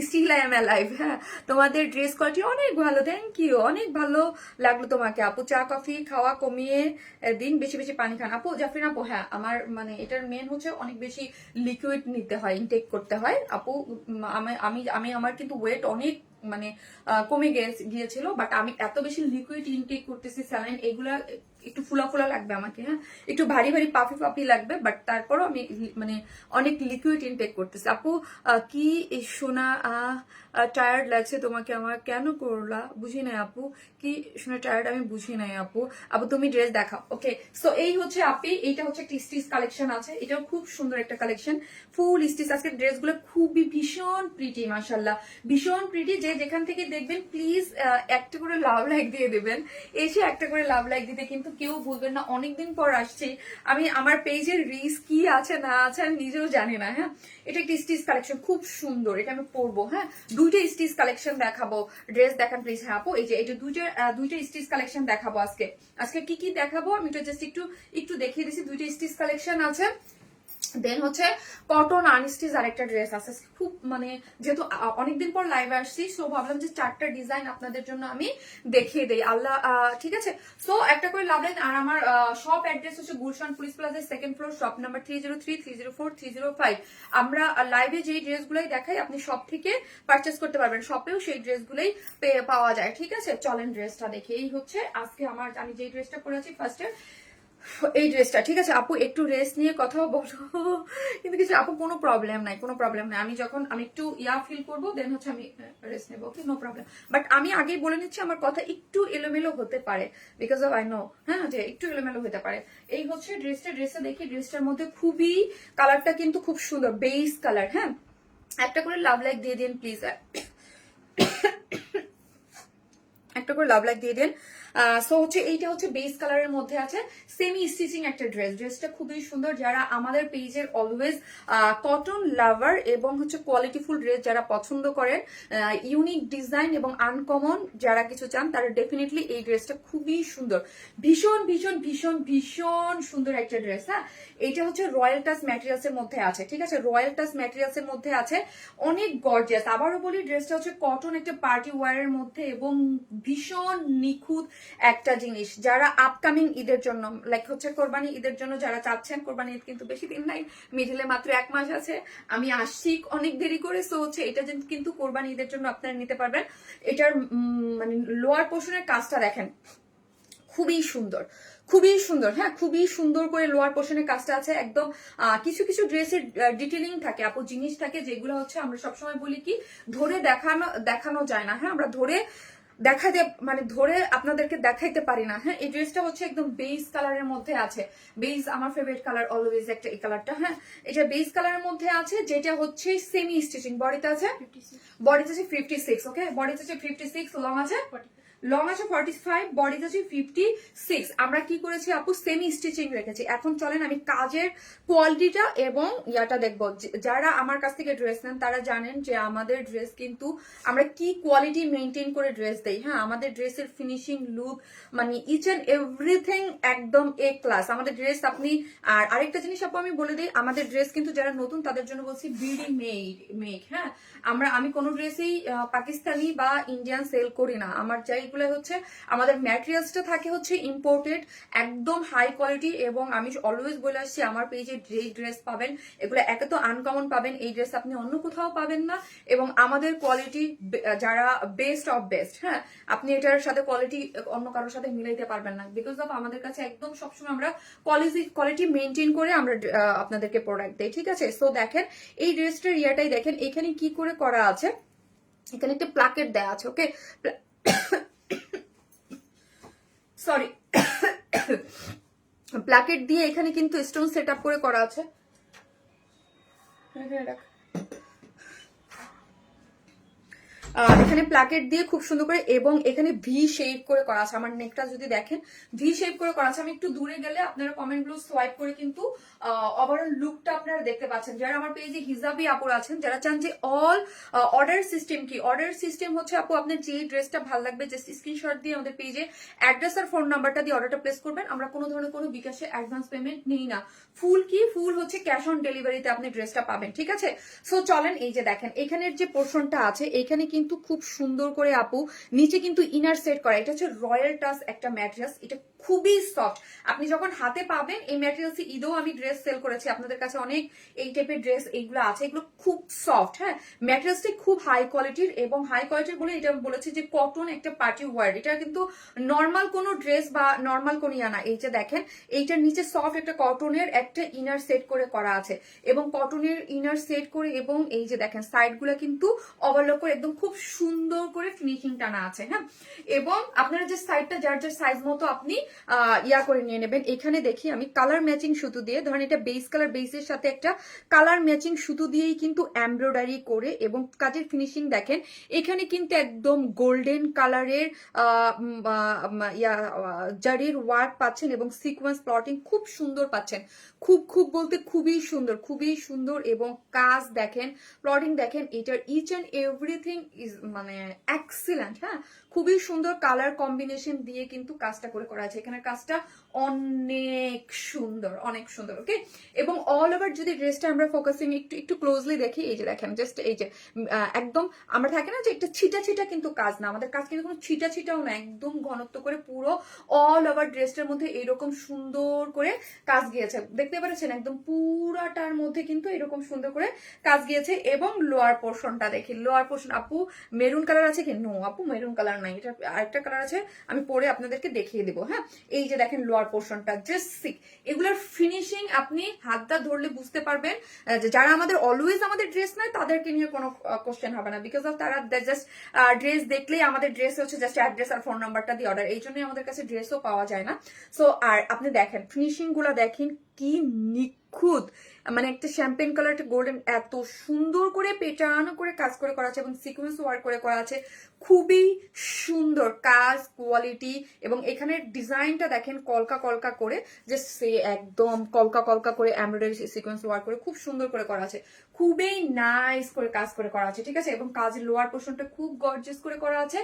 S1: স্টিল আই এম অ্যালাইভ, হ্যাঁ। তোমাদের ড্রেস কোয়ালিটি অনেক ভালো, থ্যাংক ইউ, অনেক ভালো লাগলো তোমাকে আপু। চা কফি খাওয়া কমিয়ে দিন, বেশি বেশি পানি খান আপু। জাফরিন আপু, হ্যাঁ আমার মানে এটার মেন হচ্ছে অনেক বেশি লিকুইড নিতে হয়, ইনটেক করতে হয় আপু। আমি আমার কিন্তু ওয়েট অনেক মানে কমে গিয়েছিল, বাট আমি এত বেশি লিকুইড ইনটেক করতেছি, স্যালাইন এগুলা একটু ফুলা ফুলা লাগবে আমাকে, হ্যাঁ একটু ভারী ভারী পাফি পাফি লাগবে, বাট তারপরও আমি মানে অনেক লিকুইড ইনটেক করতেছি। আপু কি শোনা টায়ার্ড লাগছে তোমাকে, আমার কেন করলা বুঝি নাই আপু, কি শোনা টায়ার্ড আমি বুঝি নাই আপু। আপু তুমি ড্রেস দেখাও। ওকে, সো এই হচ্ছে আপি, এইটা হচ্ছে একটা স্টিচ কালেকশন আছে, এটাও খুব সুন্দর একটা কালেকশন, ফুল স্টিচ। আজকে ড্রেসগুলো খুবই ভীষণ প্রিটি, মাশাল্লাহ ভীষণ প্রিটি। যে যেখান থেকে দেখবেন প্লিজ একটা করে লাভ লাইক দিয়ে দেবেন, এসে একটা করে লাভ লাইক দিতে কিন্তু কেউ ভুলবেন না। অনেকদিন পর আসছি আমি, আমার পেজের রিস কি আছে না আছে আমি নিজেও জানি না। হ্যাঁ, এটা একটা স্টিচ কালেকশন, খুব সুন্দর, এটা আমি পরবো। হ্যাঁ, দুইটা স্টিচ কালেকশন দেখাবো, ড্রেস দেখান প্লিজ। হ্যাঁ আপু, এই যে এটা দুইটা স্টিচ কালেকশন দেখাবো আজকে। আজকে কি কি দেখাবো আমি এটা জাস্ট একটু দেখিয়ে দিচ্ছি। দুইটা স্টিচ কালেকশন আছে, দেন হচ্ছে কটন আনস্টিচ আরেকটা ড্রেস আছে। খুব মানে যেহেতু অনেকদিন পর লাইভে আসছি, সো ভাবলাম যে 4টা ডিজাইন আপনাদের জন্য আমি দেখিয়ে দেই। আল্লাহ ঠিক আছে, সো একটা করে লাভ লাইন। আর আমার শপ অ্যাড্রেস হচ্ছে গুলশান পুলিশ প্লাজার 2nd ফ্লোর, শপ নাম্বার 303, 304, 305। আমরা লাইভে যেই ড্রেসগুলোই দেখাই আপনি শপ থেকে পারচেস করতে পারবেন, শপেও সেই ড্রেসগুলোই পাওয়া যায়। ঠিক আছে, চলেন ড্রেসটা দেখি। এই হচ্ছে আজকে আমি যেই ড্রেসটা পরেছি ফার্স্টে, এই ড্রেসটা। ঠিক আছে আপু, একটু রেস্ট নিয়ে কথা বলো, কিন্তু কিছু আপু কোনো প্রবলেম নাই, কোনো প্রবলেম নাই। আমি যখন আমি একটু ফিল করবো দেন হচ্ছে আমি রেস্ট নেবো, ওকে নো প্রবলেম। বাট আমি আগেই বলে নিচ্ছি আমার কথা একটু এলোমেলো হতে পারে, বিকজ অফ আই নো, হ্যাঁ যে একটু এলোমেলো হতে পারে। এই হচ্ছে ড্রেসটা দেখি। ড্রেসটার মধ্যে খুবই কালারটা কিন্তু খুব সুন্দর, বেস কালার। হ্যাঁ, একটা করে লাভ লাইক দিয়ে দিন প্লিজ, একটা করে লাভ লাইক দিয়ে দেন। সো হচ্ছে এইটা হচ্ছে বেস কালারের মধ্যে আছে, সেমি স্টিচিং একটা ড্রেস। ড্রেসটা খুবই সুন্দর। যারা আমাদের পেজের অলওয়েজ কটন লাভার এবং হচ্ছে কোয়ালিটিফুল ড্রেস যারা পছন্দ করেন, ইউনিক ডিজাইন এবং আনকমন যারা কিছু চান, তারা ডেফিনেটলি এই ড্রেসটা খুবই সুন্দর, ভীষণ ভীষণ ভীষণ ভীষণ সুন্দর একটা ড্রেস। হ্যাঁ, এইটা হচ্ছে রয়্যাল টাচ ম্যাটেরিয়ালস এর মধ্যে আছে। ঠিক আছে, রয়্যাল টাচ ম্যাটেরিয়ালস এর মধ্যে আছে, অনেক গর্জিয়াস। আবারও বলি ড্রেসটা হচ্ছে কটন একটা পার্টি ওয়্যারের মধ্যে এবং ভীষণ নিখুঁত একটা জিনিস। যারা আপকামিং ঈদের জন্য লাইক হচ্ছে কোরবানি ঈদের জন্য যারা চাচ্ছেন, কোরবানি ঈদ কিন্তু বেশি দিন নাই, মিডিলে মাত্র 1 মাস আছে, আমি আসছি অনেক দেরি করে। সো হচ্ছে এটা কিন্তু কোরবানি ঈদের জন্য আপনারা নিতে পারবেন। এটার মানে লোয়ার পোর্শনের কাজটা দেখেন, খুবই সুন্দর, খুবই সুন্দর। হ্যাঁ, খুবই সুন্দর করে লোয়ার পোর্শনের কাজটা আছে একদম। কিছু কিছু ড্রেসের ডিটেলিং থাকে আপু, জিনিস থাকে যেগুলো হচ্ছে আমরা সবসময় বলি কি ধরে দেখানো যায় না। হ্যাঁ, আমরা ধরে ধরে আপনাদেরকে দেখাইতে পারি না। হ্যাঁ, এই ড্রেসটা হচ্ছে একদম বেস কালারের মধ্যে আছে। বেস আমার ফেভারিট কালার অলওয়েজ একটা, এই কালারটা। হ্যাঁ, এটা বেস কালারের মধ্যে আছে, যেটা হচ্ছে সেমি স্টিচিং। বডিতে আছে 56। ওকে, বডিতে আছে 56, লং আছে 45, বডিতে আছে 56। আমরা কি করেছি আপু, সেমি স্টিচিং রেখেছি। এখন চলেন আমি কাজের কোয়ালিটিটা এবং ইয়াটা দেখবো। যারা আমার কাছ থেকে ড্রেস নেন তারা জানেন যে আমাদের ড্রেস কিন্তু আমরা কি কোয়ালিটি মেনটেন করে ড্রেস দেই। হ্যাঁ, আমাদের ড্রেসের ফিনিশিং, লুক, মানে ইচ অ্যান্ড এভরিথিং একদম এ ক্লাস আমাদের ড্রেস। আপনি আর আরেকটা জিনিস আপু আমি বলে দিই, আমাদের ড্রেস কিন্তু যারা নতুন তাদের জন্য বলছি বিডি মেক। হ্যাঁ, আমি কোনো ড্রেসই পাকিস্তানি বা ইন্ডিয়ান সেল করি না। আমার যাইগুলো হচ্ছে আমাদের ম্যাটেরিয়ালসটা থাকে হচ্ছে ইম্পোর্টেড, একদম হাই কোয়ালিটি। এবং আমি অলওয়েজ বলে আসছি আমার পেজে যেই ড্রেস পাবেন এগুলো একে তো আনকমন পাবেন, এই ড্রেস আপনি অন্য কোথাও পাবেন না। এবং আমাদের কোয়ালিটি যারা বেস্ট অফ বেস্ট। হ্যাঁ, আপনি এটার সাথে কোয়ালিটি অন্য কারোর সাথে মিলাইতে পারবেন না, বিকজ অফ আমাদের কাছে একদম সবসময় আমরা কোয়ালিটি মেনটেন করে আমরা আপনাদেরকে প্রোডাক্ট দেই। ঠিক আছে, সো দেখেন এই ড্রেসটার ইয়াটাই দেখেন, এখানে কি করে করা আছে, এখানে একটা প্লাকেট দেওয়া আছে। ওকে, সরি, প্লাকেট দিয়ে এখানে কিন্তু স্টোন সেট আপ করে করা আছে। এখানে প্লাকেট দিয়ে খুব সুন্দর করে এবং এখানে ভি শেপ করে করা আছে। আমার নেকটা যদি দেখেন ভি শেপ করে করা আছে। আমি একটু দূরে গেলে আপনারা কমেন্টগুলো সোয়াইপ করে কিন্তু ওভারঅল লুকটা আপনারা দেখতে পাচ্ছেন। যারা আমার পেজে হিজাবি আপুর আছেন, যারা চান যে অল অর্ডার সিস্টেম কি, অর্ডার সিস্টেম হচ্ছে আপু আপনার যে ড্রেসটা ভালো লাগবে জাস্ট স্ক্রিনশট দিয়ে আমাদের পেজে অ্যাড্রেস আর ফোন নাম্বারটা দিয়ে অর্ডারটা প্লেস করবেন। আমরা কোনো ধরনের কোনো বিকাশে অ্যাডভান্স পেমেন্ট নেই না। ফুল হচ্ছে ক্যাশ অন ডেলিভারিতে আপনি ড্রেসটা পাবেন। ঠিক আছে, সো চলেন এই যে দেখেন এখানের যে পোর্শনটা আছে এখানে কিন্তু খুব সুন্দর করে আপু নিচে কিন্তু ইনার সেট করা। এটা হচ্ছে রয়্যাল টাচ একটা ম্যাটেরিয়ালস, এটা খুবই সফট। আপনি যখন হাতে পাবেন এই ম্যাটেরিয়ালস, ঈদেও আমি ড্রেস সেল করেছি আপনাদের কাছে, অনেক এই টাইপের ড্রেস এইগুলো আছে, এগুলো খুব সফট। হ্যাঁ, ম্যাটেরিয়ালসটা খুব হাই কোয়ালিটির, এবং হাই কোয়ালিটির বলে এটা বলেছি যে কটন একটা পার্টি ওয়ার, এটা কিন্তু নর্মাল কোনো ড্রেস বা নর্মাল কোনো ইয়া না। এই যে দেখেন এইটার নিচে সফট একটা কটনের একটা ইনার সেট করে করা আছে, এবং কটনের ইনার সেট করে, এবং এই যে দেখেন সাইড গুলা কিন্তু ওভারলক করে একদম খুব সুন্দর করে ফিনিশিং টানা আছে। হ্যাঁ, এবং আপনারা যে সাইডটা যার যার সাইজ মতো আপনি ইয়া করে নিয়ে নেবেন। এখানে দেখি আমি কালার ম্যাচিং সুতো দিয়ে, ধরেন এটা বেস কালার, বেসের সাথে একটা কালার ম্যাচিং সুতো দিয়েই কিন্তু এমব্রয়ডারি করে, এবং কাজের ফিনিশিং দেখেন এখানে কিন্তু একদম গোল্ডেন কালারের জারির ওয়ার্ক পাচ্ছেন, এবং সিকোয়েন্স প্লটিং খুব সুন্দর পাচ্ছেন। খুব খুব বলতে খুবই সুন্দর, খুবই সুন্দর। এবং কাজ দেখেন, প্লটিং দেখেন, এটার ইচ অ্যান্ড এভরিথিং ইজ মানে এক্সিলেন্ট। হ্যাঁ, খুবই সুন্দর কালার কম্বিনেশন দিয়ে কিন্তু কাজটা করে করা আছে। এখানে কাজটা অনেক সুন্দর, অনেক সুন্দর। ওকে, এবং অল ওভার যদি ড্রেসটা আমরা ফোকাসিং একটু একটু ক্লোজলি দেখি, এই যে দেখেন জাস্ট এই যে একদম আমরা থাকে না যে একটা ছিটা ছিটা কিন্তু কাজ না, আমাদের কাজ কিন্তু কোনো ছিটা ছিটাও না, একদম ঘনত্ব করে পুরো অল ওভার ড্রেসটার মধ্যে এরকম সুন্দর করে কাজ গিয়েছে। দেখতে পাচ্ছেন একদম পুরাটার মধ্যে কিন্তু এরকম সুন্দর করে কাজ গিয়েছে। এবং লোয়ার পোর্শনটা দেখি, লোয়ার পোর্শন আপু মেরুন কালার আছে কি? নো আপু, মেরুন কালার নাই, এটা আরেকটা কালার আছে, আমি পরে আপনাদেরকে দেখিয়ে দেবো। হ্যাঁ, এই যে দেখেন লোয়ার পোর্শনটা জাস্ট সিক, এগুলোর ফিনিশিং আপনি হাতটা ধরলে বুঝতে পারবেন। যারা আমাদের অলওয়েজ আমাদের ড্রেস নেয় তাদেরকে নিয়ে কোনো কোশ্চেন হবে না, বিকজ অফ তারা জাস্ট ড্রেস দেখলেই, আমাদের ড্রেস হচ্ছে জাস্ট অ্যাড্রেস আর ফোন নাম্বারটা দিয়ে অর্ডার, এই জন্যই আমাদের কাছে ড্রেসও পাওয়া যায় না। সো আর আপনি দেখেন ফিনিশিং গুলা দেখেন কি নিখুঁত, মানে একটা শ্যাম্পেন কালার, একটা গোল্ডেন, এত সুন্দর করে পেটানো করে কাজ করে করা আছে, এবং সিকোয়েন্স ওয়ার্ক করে করা আছে। খুবই সুন্দর কাজ, কোয়ালিটি, এবং এখানের ডিজাইনটা দেখেন কলকা কলকা করে, যে সে একদম কলকা কলকা করে এমব্রয়ডারি সিকোয়েন্স ওয়ার্ক করে খুব সুন্দর করে করা আছে, খুবই নাইস করে কাজ করে করা আছে। ঠিক আছে, এবং কাজের লোয়ার পোর্শনটা খুব গর্জিয়াস করে করা আছে,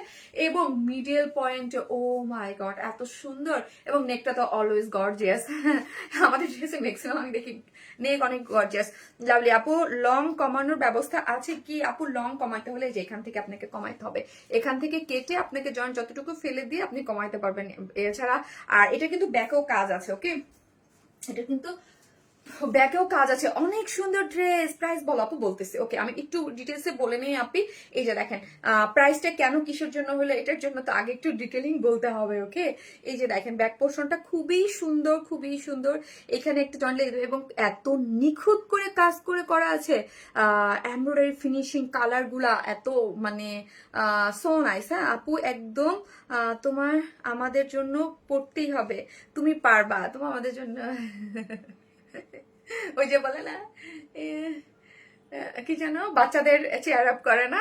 S1: এবং মিডল পয়েন্ট, ও মাই গড এত সুন্দর, এবং নেকটা তো অলওয়েজ গর্জিয়াস। আমাদের ড্রেসে ম্যাক্সিমাম আমি দেখি নেক অনেক গর্জিয়াস। লাভলি আপু, লং কমানোর ব্যবস্থা আছে কি? আপু লং কমাতে হলে যে এখান থেকে আপনাকে কমাইতে হবে, এখান থেকে কেটে আপনাকে জয়েন্ট যতটুকু ফেলে দিয়ে আপনি কমাইতে পারবেন, এছাড়া। আর এটা কিন্তু ব্যাকেও কাজ আছে। ওকে, এটা কিন্তু ব্যাকেও কাজ আছে, অনেক সুন্দর ড্রেস। প্রাইস বলো আপু? বলতেছি। ওকে, আমি একটু ডিটেলসে বলে নিই আপনি। এই যে দেখেন প্রাইসটা কেন কিসের জন্য হলো, এটার জন্য তো আগে একটু ডিটেলিং বলতে হবে। ওকে, এই যে দেখেন ব্যাক পোর্শনটা খুবই সুন্দর, খুবই সুন্দর। এখানে একটা জয়েন্ট লেগে, এবং এত নিখুঁত করে কাজ করে করা আছে, এমব্রয়ডারি ফিনিশিং, কালার গুলা এত মানে সো নাইস। হ্যাঁ আপু, একদম তোমার আমাদের জন্য পড়তেই হবে, তুমি পারবা, তোমার আমাদের জন্য। ওই যে বলে না কি যেন, বাচ্চাদের চেয়ার আপ করে না,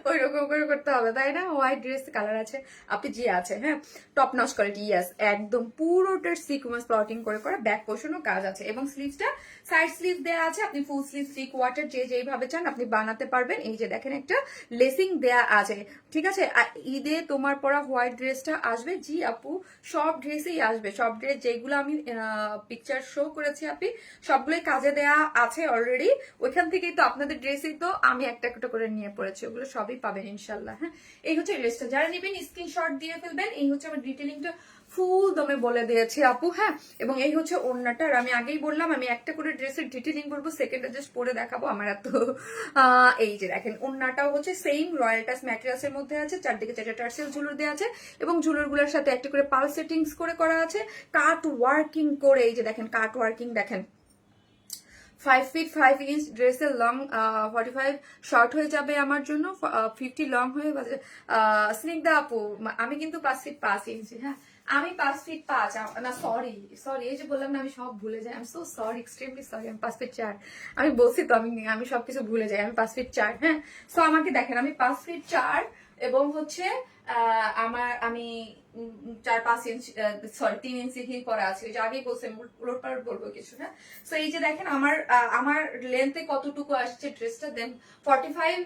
S1: ওই রকম করে করতে হবে, তাই না? হোয়াইট ড্রেস কালার আছে আপনি, জি আছে। হ্যাঁ, টপ নচ কোয়ালিটি, ইয়াস, একদম পুরোটার সিকোয়েন্স প্লটিং করে করা, ব্যাক পোর্শনও কাজ আছে, এবং স্লিভসটা সাইড স্লিভ দেয়া আছে, আপনি ফুল স্লিভ 3/4 যে যেইভাবে চান আপনি বানাতে পারবেন। এই যে দেখেন একটা লেসিং দেয়া আছে। ঠিক আছে, ঈদে তোমার পরা হোয়াইট ড্রেসটা আসবে? জি আপু, সব ড্রেসেই আসবে, সব ড্রেস যেগুলো আমি পিকচার শো করেছি আপনি সবগুলোই কাজে দেয়া আছে অলরেডি, ওইখান থেকেই তো আপনাদের ড্রেসই তো আমি একটা একটা করে নিয়ে পড়েছি, ওগুলো সবই পাবেন ইনশাল্লাহ। হ্যাঁ, এই হচ্ছে ড্রেসটা, যারা নেবেন স্ক্রিনশট দিয়ে ফেলবেন। এই হচ্ছে আমার ডিটেলিংটা ফুল দমে বলে দিয়েছি আপু। হ্যাঁ, এবং এই হচ্ছে ওড়নাটা, আর আমি আগেই বললাম আমি একটা করে ড্রেসের ডিটেলিং করবো, সেকেন্ডটা জাস্ট পরে দেখাবো, আমার এত এই যে দেখেন ওড়নাটাও হচ্ছে সেম রয়্যাল টাচ ম্যাটেরিয়ালস এর মধ্যে আছে, চারদিকে 4টা টার্সেল ঝুলুর দেওয়া আছে, এবং ঝুলুরগুলোর সাথে একটা করে পাল সেটিংস করে করা আছে, কাট ওয়ার্কিং করে। এই যে দেখেন কাট ওয়ার্কিং দেখেন, 5 feet 5 inch ড্রেসের লং 45 শর্ট হয়ে যাবে আমার জন্য, 50 লং হয়ে স্নিগ্ধা আপু, আমি কিন্তু 5 feet 5 inch। হ্যাঁ, আমি 5 feet 5 না, সরি সরি, এই যে বললাম না আমি সব ভুলে যাই, I am so sorry, extremely sorry. আমি 5 feet 4, আমি বলছি তো আমি সবকিছু ভুলে যাই, আমি 5 feet 4। হ্যাঁ, সো আমাকে দেখেন আমি 5 feet 4, এবং হচ্ছে আমি 4-5 ইঞ্চ, সরি 3 ইঞ্চি হিল পরা আছে, যে আগেই বলছেন উলট পালট বলবো কিছু। হ্যাঁ, সো এই যে দেখেন আমার লেন্থে কতটুকু আসছে ড্রেসটা, দেন 45,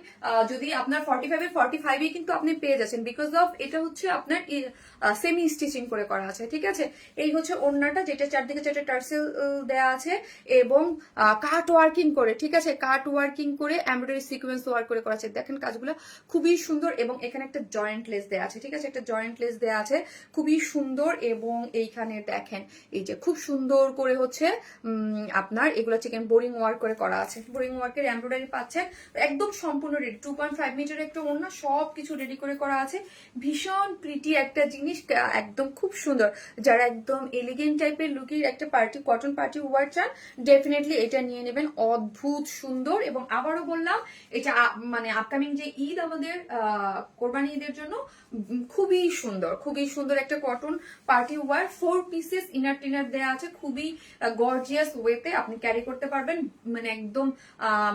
S1: যদি আপনার 45 এর 45ই কিন্তু আপনি পেয়ে যাচ্ছেন, বিকজ অফ এটা হচ্ছে আপনার সেমি স্টিচিং করে করা আছে। ঠিক আছে, এই হচ্ছে ওড়নাটা, যেটা চারদিকে 4টা টার্সেল দেয়া আছে, এবং কাট ওয়ার্কিং করে। ঠিক আছে, কাট ওয়ার্কিং করে এমব্রয়ডারি সিকোয়েন্স ওয়ার্ক করে করা আছে। দেখেন কাজগুলো খুবই সুন্দর, এবং এখানে একটা জয়েন্ট লেস দেয়া আছে। ঠিক আছে, একটা জয়েন্ট লেস দেয়া আছে, খুবই সুন্দর। এবং এইখানে দেখেন এই যে খুব সুন্দর করে হচ্ছে আপনার এগুলো চিকেন বোরিং ওয়ার্ক করে করা আছে, বোরিং ওয়ার্কের এমব্রয়ডারি পাচ্ছেন, একদম সম্পূর্ণ রেডি। 2.5 মিটার একটা ওড়না, সব কিছু রেডি করে করা আছে, ভীষণ প্রিটি একটা জিনিস, একদম খুব সুন্দর। যারা একদম এলিগেন্ট টাইপের লুকের একটা পার্টি কটন পার্টি ওয়ার চান, ডেফিনেটলি এটা নিয়ে নেবেন, অদ্ভুত সুন্দর। এবং আবারও বললাম, এটা মানে আপকামিং যে ঈদ আমাদের কোরবানি ঈদের জন্য খুবই সুন্দর, খুবই সুন্দর একটা cotton party war. 4 pieces inner টিনার দেওয়া আছে, খুবই গর্জিয়াস ওয়েতে আপনি ক্যারি করতে পারবেন। মানে একদম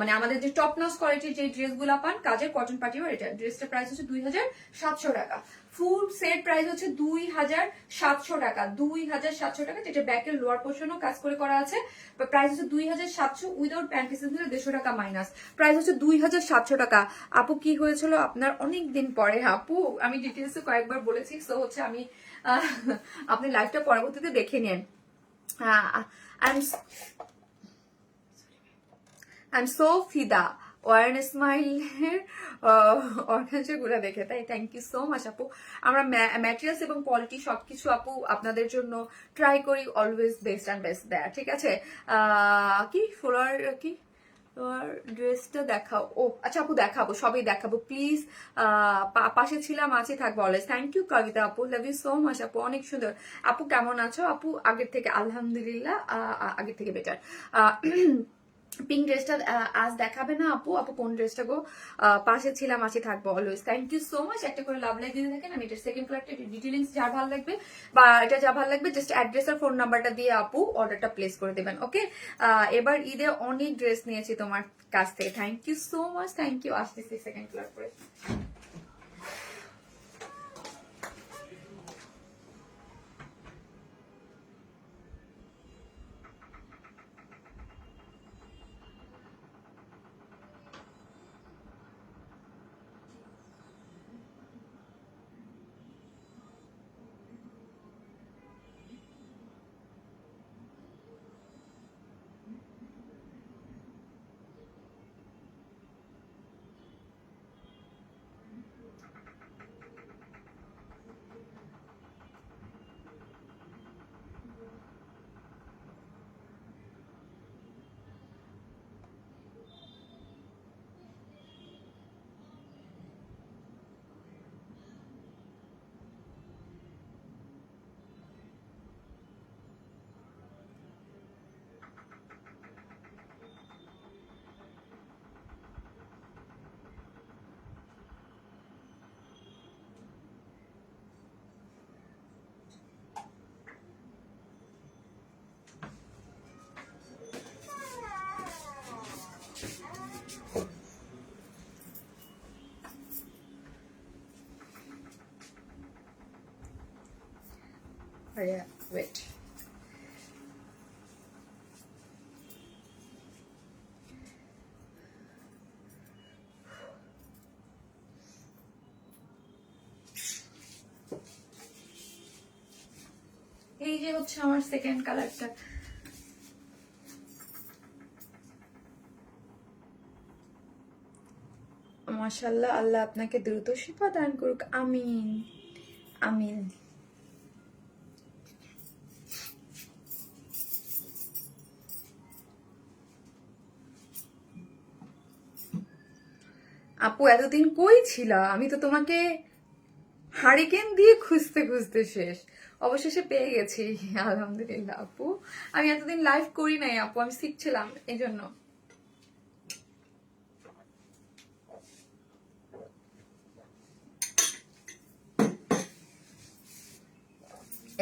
S1: মানে আমাদের যে টপ নচ কোয়ালিটির যে ড্রেসগুলো পান কাজের কটন পার্টি ওয়ার, এটা ড্রেসটার প্রাইস হচ্ছে 2700 টাকা। ফুল সেট প্রাইস হচ্ছে 2700 টাকা, 2700 টাকা, যেটা ব্যাকের লোয়ার পোর্শনও কাজ করে করা আছে। প্রাইস হচ্ছে 2700, উইদাউট প্যান্ট পিসেস দিলে 150 টাকা মাইনাস, প্রাইস হচ্ছে 2700 টাকা। আপু কি হয়েছিল আপনার অনেক দিন পরে? আপু আমি ডিটেলসে কয়েকবার বলেছি, সো হচ্ছে আমি আপনি লাইভটা পরবর্তীতে দেখে নেন। I'm so ফিদা ওয়ার্ন স্মাইলের অর্গানজার গুলা দেখে, তাই থ্যাংক ইউ সো মাচ আপু। আমরা ম্যাটেরিয়ালস এবং কোয়ালিটি সবকিছু আপু আপনাদের জন্য ট্রাই করি, অলওয়েজ বেস্ট অ্যান্ড বেস্ট দেয়ার, ঠিক আছে? কি ফ্লোয়ার কি তোমার ড্রেসটা দেখাও? ও আচ্ছা আপু দেখাবো, সবই দেখাবো প্লিজ। পাশে ছিলাম, আছি, থাকবো অলওয়েজ। থ্যাংক ইউ কবিতা আপু, লাভ ইউ সো মাচ আপু, অনেক সুন্দর। আপু কেমন আছো? আপু আগের থেকে আলহামদুলিল্লাহ, আগের থেকে বেটার। পিঙ্ক ড্রেসটা আজ দেখাবে না আপু? আপু কোন ড্রেসটা গো? পাশে ছিলাম, আছি, থাকবো always. Thank you so much. একটা করে লাভ লাইক দিতে থাকেন। আমি এটা সেকেন্ড কালারটা ডিটেইলিংস যা ভালো লাগবে বা এটা যা ভালো লাগবে জাস্ট অ্যাড্রেস আর ফোন নাম্বারটা দিয়ে আপু অর্ডারটা প্লেস করে দেবেন, ওকে? এবার ঈদে অনেক ড্রেস নিয়েছি তোমার কাছ থেকে, thank you so much, thank you. আসতেছি সেকেন্ড কালার করে। ওয়েট, এই যে হচ্ছে আমার সেকেন্ড কালারটা। মাশাআল্লাহ, আল্লাহ আপনাকে দ্রুত শিফা দান করুক, আমিন আমিন। আপু এতদিন কই ছিলা? আমি তো তোমাকে হারিকেন দিয়ে খুঁজতে খুঁজতে শেষ, অবশেষে পেয়ে গেছি, আলহামদুলিল্লাহ। আপু আমি এতদিন লাইভ করি নাই আপু, আমি শিখছিলাম এই জন্য।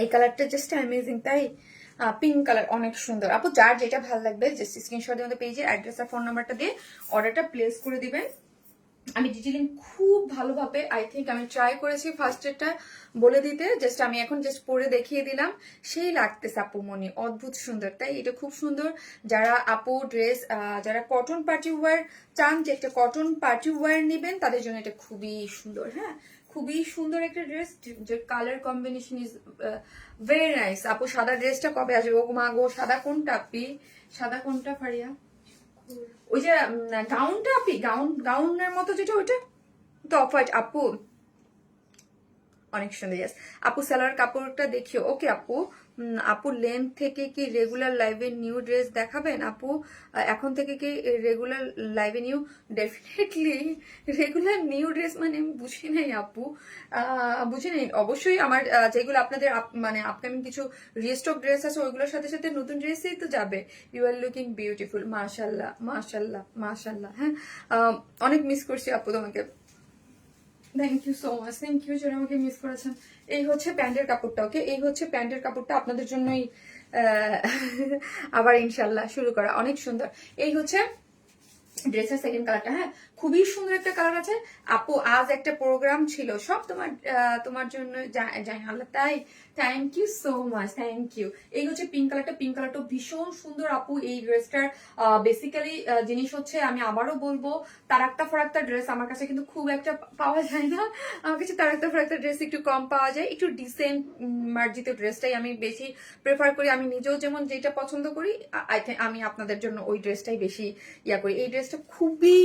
S1: এই কালারটা জাস্ট অ্যামেজিং, তাই? পিঙ্ক কালার অনেক সুন্দর আপু, যার যেটা ভালো লাগবে জাস্ট স্ক্রিনশট দিয়ে পেজের অ্যাড্রেস আর ফোন নাম্বারটা দিয়ে অর্ডারটা প্লেস করে দিবেন। আমি ডিটেইলিং খুব ভালোভাবে আই থিঙ্ক আমি ট্রাই করেছি ফার্স্ট এটা বলে দিতে, জাস্ট আমি এখন জাস্ট পরে দেখিয়ে দিলাম, সেই লাগতেছে আপু মনি, অদ্ভুত সুন্দর, তাই? এটা খুব সুন্দর। যারা আপু ড্রেস যারা কটন পার্টি ওয়্যার চান, যে একটা কটন পার্টি ওয়্যার নেবেন, তাদের জন্য এটা খুবই সুন্দর। হ্যাঁ, খুবই সুন্দর একটা ড্রেস, যে colour combination is very nice. আপু সাদা ড্রেসটা কবে আসবে? ও মা গো, সাদা কোনটা আপি? সাদা কোনটা ফারিয়া? ওই যে গাউনটা আপি, গাউনের মতো যেটা, ওইটা তো অফ হোয়াইট আপু। অনেক সুন্দর। ইয়াস আপু সালোয়ার কাপড়টা দেখিও। ওকে আপু, আপু লেন্থ থেকে কি রেগুলার লাইভে নিউ ড্রেস দেখাবেন আপু? এখন থেকে কি রেগুলার লাইভে new? Definitely regular new dress মানে আমি বুঝি নাই আপু, বুঝি নাই। অবশ্যই আমার যেগুলো আপনাদের মানে আপকামিং কিছু রিস্টক ড্রেস আছে ওইগুলোর সাথে সাথে নতুন ড্রেসই তো যাবে। ইউ আর লুকিং বিউটিফুল, মাশাল্লাহ মাশাল্লাহ মাশাল্লাহ। হ্যাঁ অনেক মিস করছি আপু তোমাকে, thank you so much, thank you যারা আমাকে মিস করেছেন। এই হচ্ছে প্যান্টের কাপড়টা, ওকে এই হচ্ছে প্যান্টের কাপড়টা আপনাদের জন্যই আবার ইনশাল্লাহ শুরু করা, অনেক সুন্দর। এই হচ্ছে ড্রেসের সেকেন্ড কালারটা। হ্যাঁ খুবই সুন্দর একটা কালার আছে আপু। আজ একটা প্রোগ্রাম ছিল সব তোমার তোমার জন্য জানি আল্লাহ, তাই thank you so much, thank you. এই হচ্ছে পিঙ্ক কালারটা, পিঙ্ক কালারটা ভীষণ সুন্দর আপু। এই ড্রেসটার বেসিক্যালি জিনিস হচ্ছে, আমি আবারও বলবো, তারাক্তা ফরাক্তা ড্রেস আমার কাছে কিন্তু খুব একটা পাওয়া যায় না। আমার কাছে তারাক্তা ফরাক্তা ড্রেস একটু কম পাওয়া যায়, একটু ডিসেন্ট মার্জিত ড্রেসটাই আমি বেশি প্রেফার করি। আমি নিজেও যেমন যেটা পছন্দ করি, আমি আপনাদের জন্য ওই ড্রেসটাই বেশি ইয়া করি। এই ড্রেসটা খুবই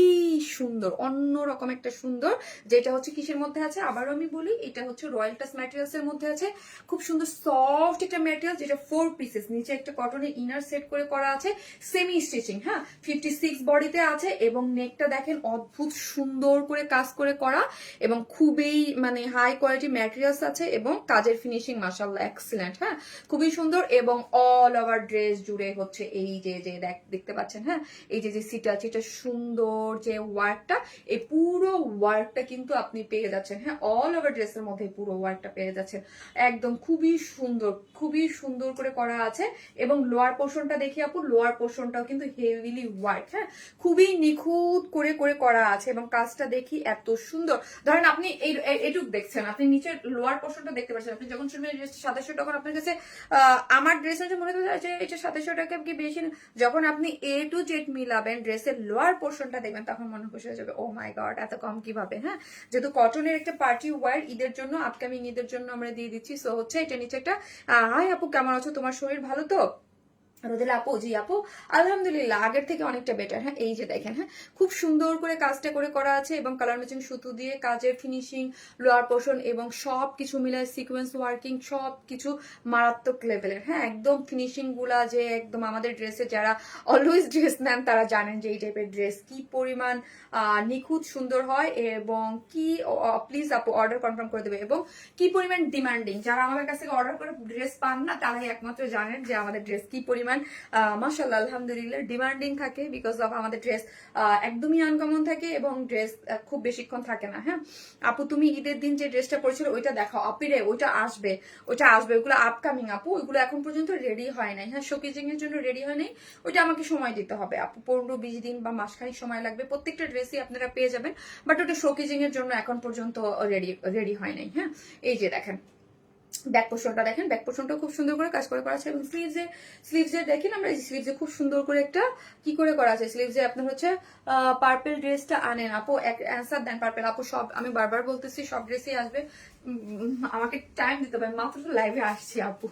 S1: সুন্দর, অন্যরকম একটা সুন্দর, যেটা হচ্ছে কিসের মধ্যে আছে আবারও আমি বলি, এটা হচ্ছে রয়্যাল টাচ ম্যাটেরিয়ালস এর মধ্যে আছে। খুব সুন্দর সফট একটা ম্যাটেরিয়াল, যেটা 4 পিসেস, নিচে একটা কটনের ইনার সেট করে করা আছে, সেমি স্টিচিং। হ্যাঁ 56 বডিতে আছে, এবং নেকটা দেখেন অদ্ভুত সুন্দর করে কাজ করে করা, এবং খুবই মানে হাই কোয়ালিটি ম্যাটেরিয়ালস আছে, এবং কাজের ফিনিশিং মাশাআল্লাহ এক্সিলেন্ট। হ্যাঁ খুবই সুন্দর, এবং অল ওভার ড্রেস জুড়ে হচ্ছে এই যে দেখতে পাচ্ছেন। হ্যাঁ এই যে সিটা আছে, এটা সুন্দর যে ওয়ার্কটা, এই পুরো ওয়ার্কটা কিন্তু আপনি পেয়ে যাচ্ছেন। হ্যাঁ অল ওভার ড্রেসের মধ্যে পুরো ওয়ার্কটা পেয়ে যাচ্ছেন, একদম খুবই সুন্দর, খুবই সুন্দর করে করা আছে। এবং লোয়ার পোর্শনটা দেখি আপু, লোয়ার পোর্শনটাও কিন্তু হেভিলি ওয়ার্ক। হ্যাঁ খুবই নিখুঁত করে করে করা আছে, এবং কাজটা দেখি এত সুন্দর। ধরেন আপনি এইটুক দেখছেন, আপনি নিচের লোয়ার পোর্শনটা দেখতে পাচ্ছেন, আপনি যখন শুনবেন 2700, তখন আপনার কাছে আমার ড্রেস আছে মনে হচ্ছে যে এটা 2700 টাকা কি বেশি। যখন আপনি A to Z মিলাবেন, ড্রেসের লোয়ার পোর্শনটা দেখবেন, তখন মনে খুশি হয়ে যাবে, ও মাই গড এত কম কিভাবে। হ্যাঁ যেহেতু কটনের একটা পার্টি ওয়্যার, ঈদের জন্য, আপকামিং ঈদের জন্য আমরা দিয়ে দিচ্ছি। সো হচ্ছে এটা নিচে একটা হাই আপু কেমন আছো, তোমার শরীর ভালো তো? রোদেলা আপু, জি আপু আলহামদুলিল্লাহ আগের থেকে অনেকটা বেটার। হ্যাঁ এই যে দেখেন, হ্যাঁ খুব সুন্দর করে কাজটা করে করা আছে, এবং কালার ম্যাচিং সুতো দিয়ে কাজের ফিনিশিং, লোয়ার পোর্শন এবং সব কিছু মিলায় সিকোয়েন্স ওয়ার্কিং সব কিছু মারাত্মক লেভেলের। হ্যাঁ একদম ফিনিশিং গুলা যে একদম আমাদের ড্রেসে যারা অলওয়েজ ড্রেস নেন তারা জানেন যে এই টাইপের ড্রেস কি পরিমাণ নিখুঁত সুন্দর হয়, এবং কি প্লিজ আপু অর্ডার কনফার্ম করে দেবে, এবং কি পরিমাণ ডিমান্ডিং। যারা আমাদের কাছ থেকে অর্ডার করে ড্রেস পান না, তারাই একমাত্র জানেন যে আমাদের ড্রেস কি পরিমাণ মাশাআল্লাহ আলহামদুলিল্লাহ ডিমান্ডিং থাকে, বিকজ অফ আমাদের ড্রেস একদমই আনকমন থাকে, এবং ড্রেস খুব বেশিক্ষণ থাকে না। হ্যাঁ আপু তুমি ঈদের দিন যে ড্রেসটা পরেছিল ওইটা দেখাও আপিরে, ওইটা আসবে, ওইটা আসবে, ওইগুলো আপকামিং আপু, ওইগুলো এখন পর্যন্ত রেডি হয় নাই। হ্যাঁ শোকেজিং এর জন্য রেডি হয় নাই, ওইটা আমাকে সময় দিতে হবে আপু, 15-20 দিন বা মাসখানিক সময় লাগবে। প্রত্যেকটা ড্রেসই আপনারা পেয়ে যাবেন, বাট ওটা শোকেজিং এর জন্য এখন পর্যন্ত রেডি হয় নাই। হ্যাঁ এই যে দেখেন ব্যাক পোর্শনটা দেখেন, ব্যাক পোর্শনটা খুব সুন্দর করে কাজ করে করা আছে, এবং স্লিভসে দেখেন আমরা স্লিভসে খুব সুন্দর করে একটা কি করে করা আছে। স্লিভসে আপনার হচ্ছে পার্পেল ড্রেসটা আনেন আপু, অ্যান্সার দেন পার্পেল আপু। সব আমি বারবার বলতেছি সব ড্রেসই আসবে, আমাকে টাইম দিতে হবে, মাত্র লাইভে আসছি আপু,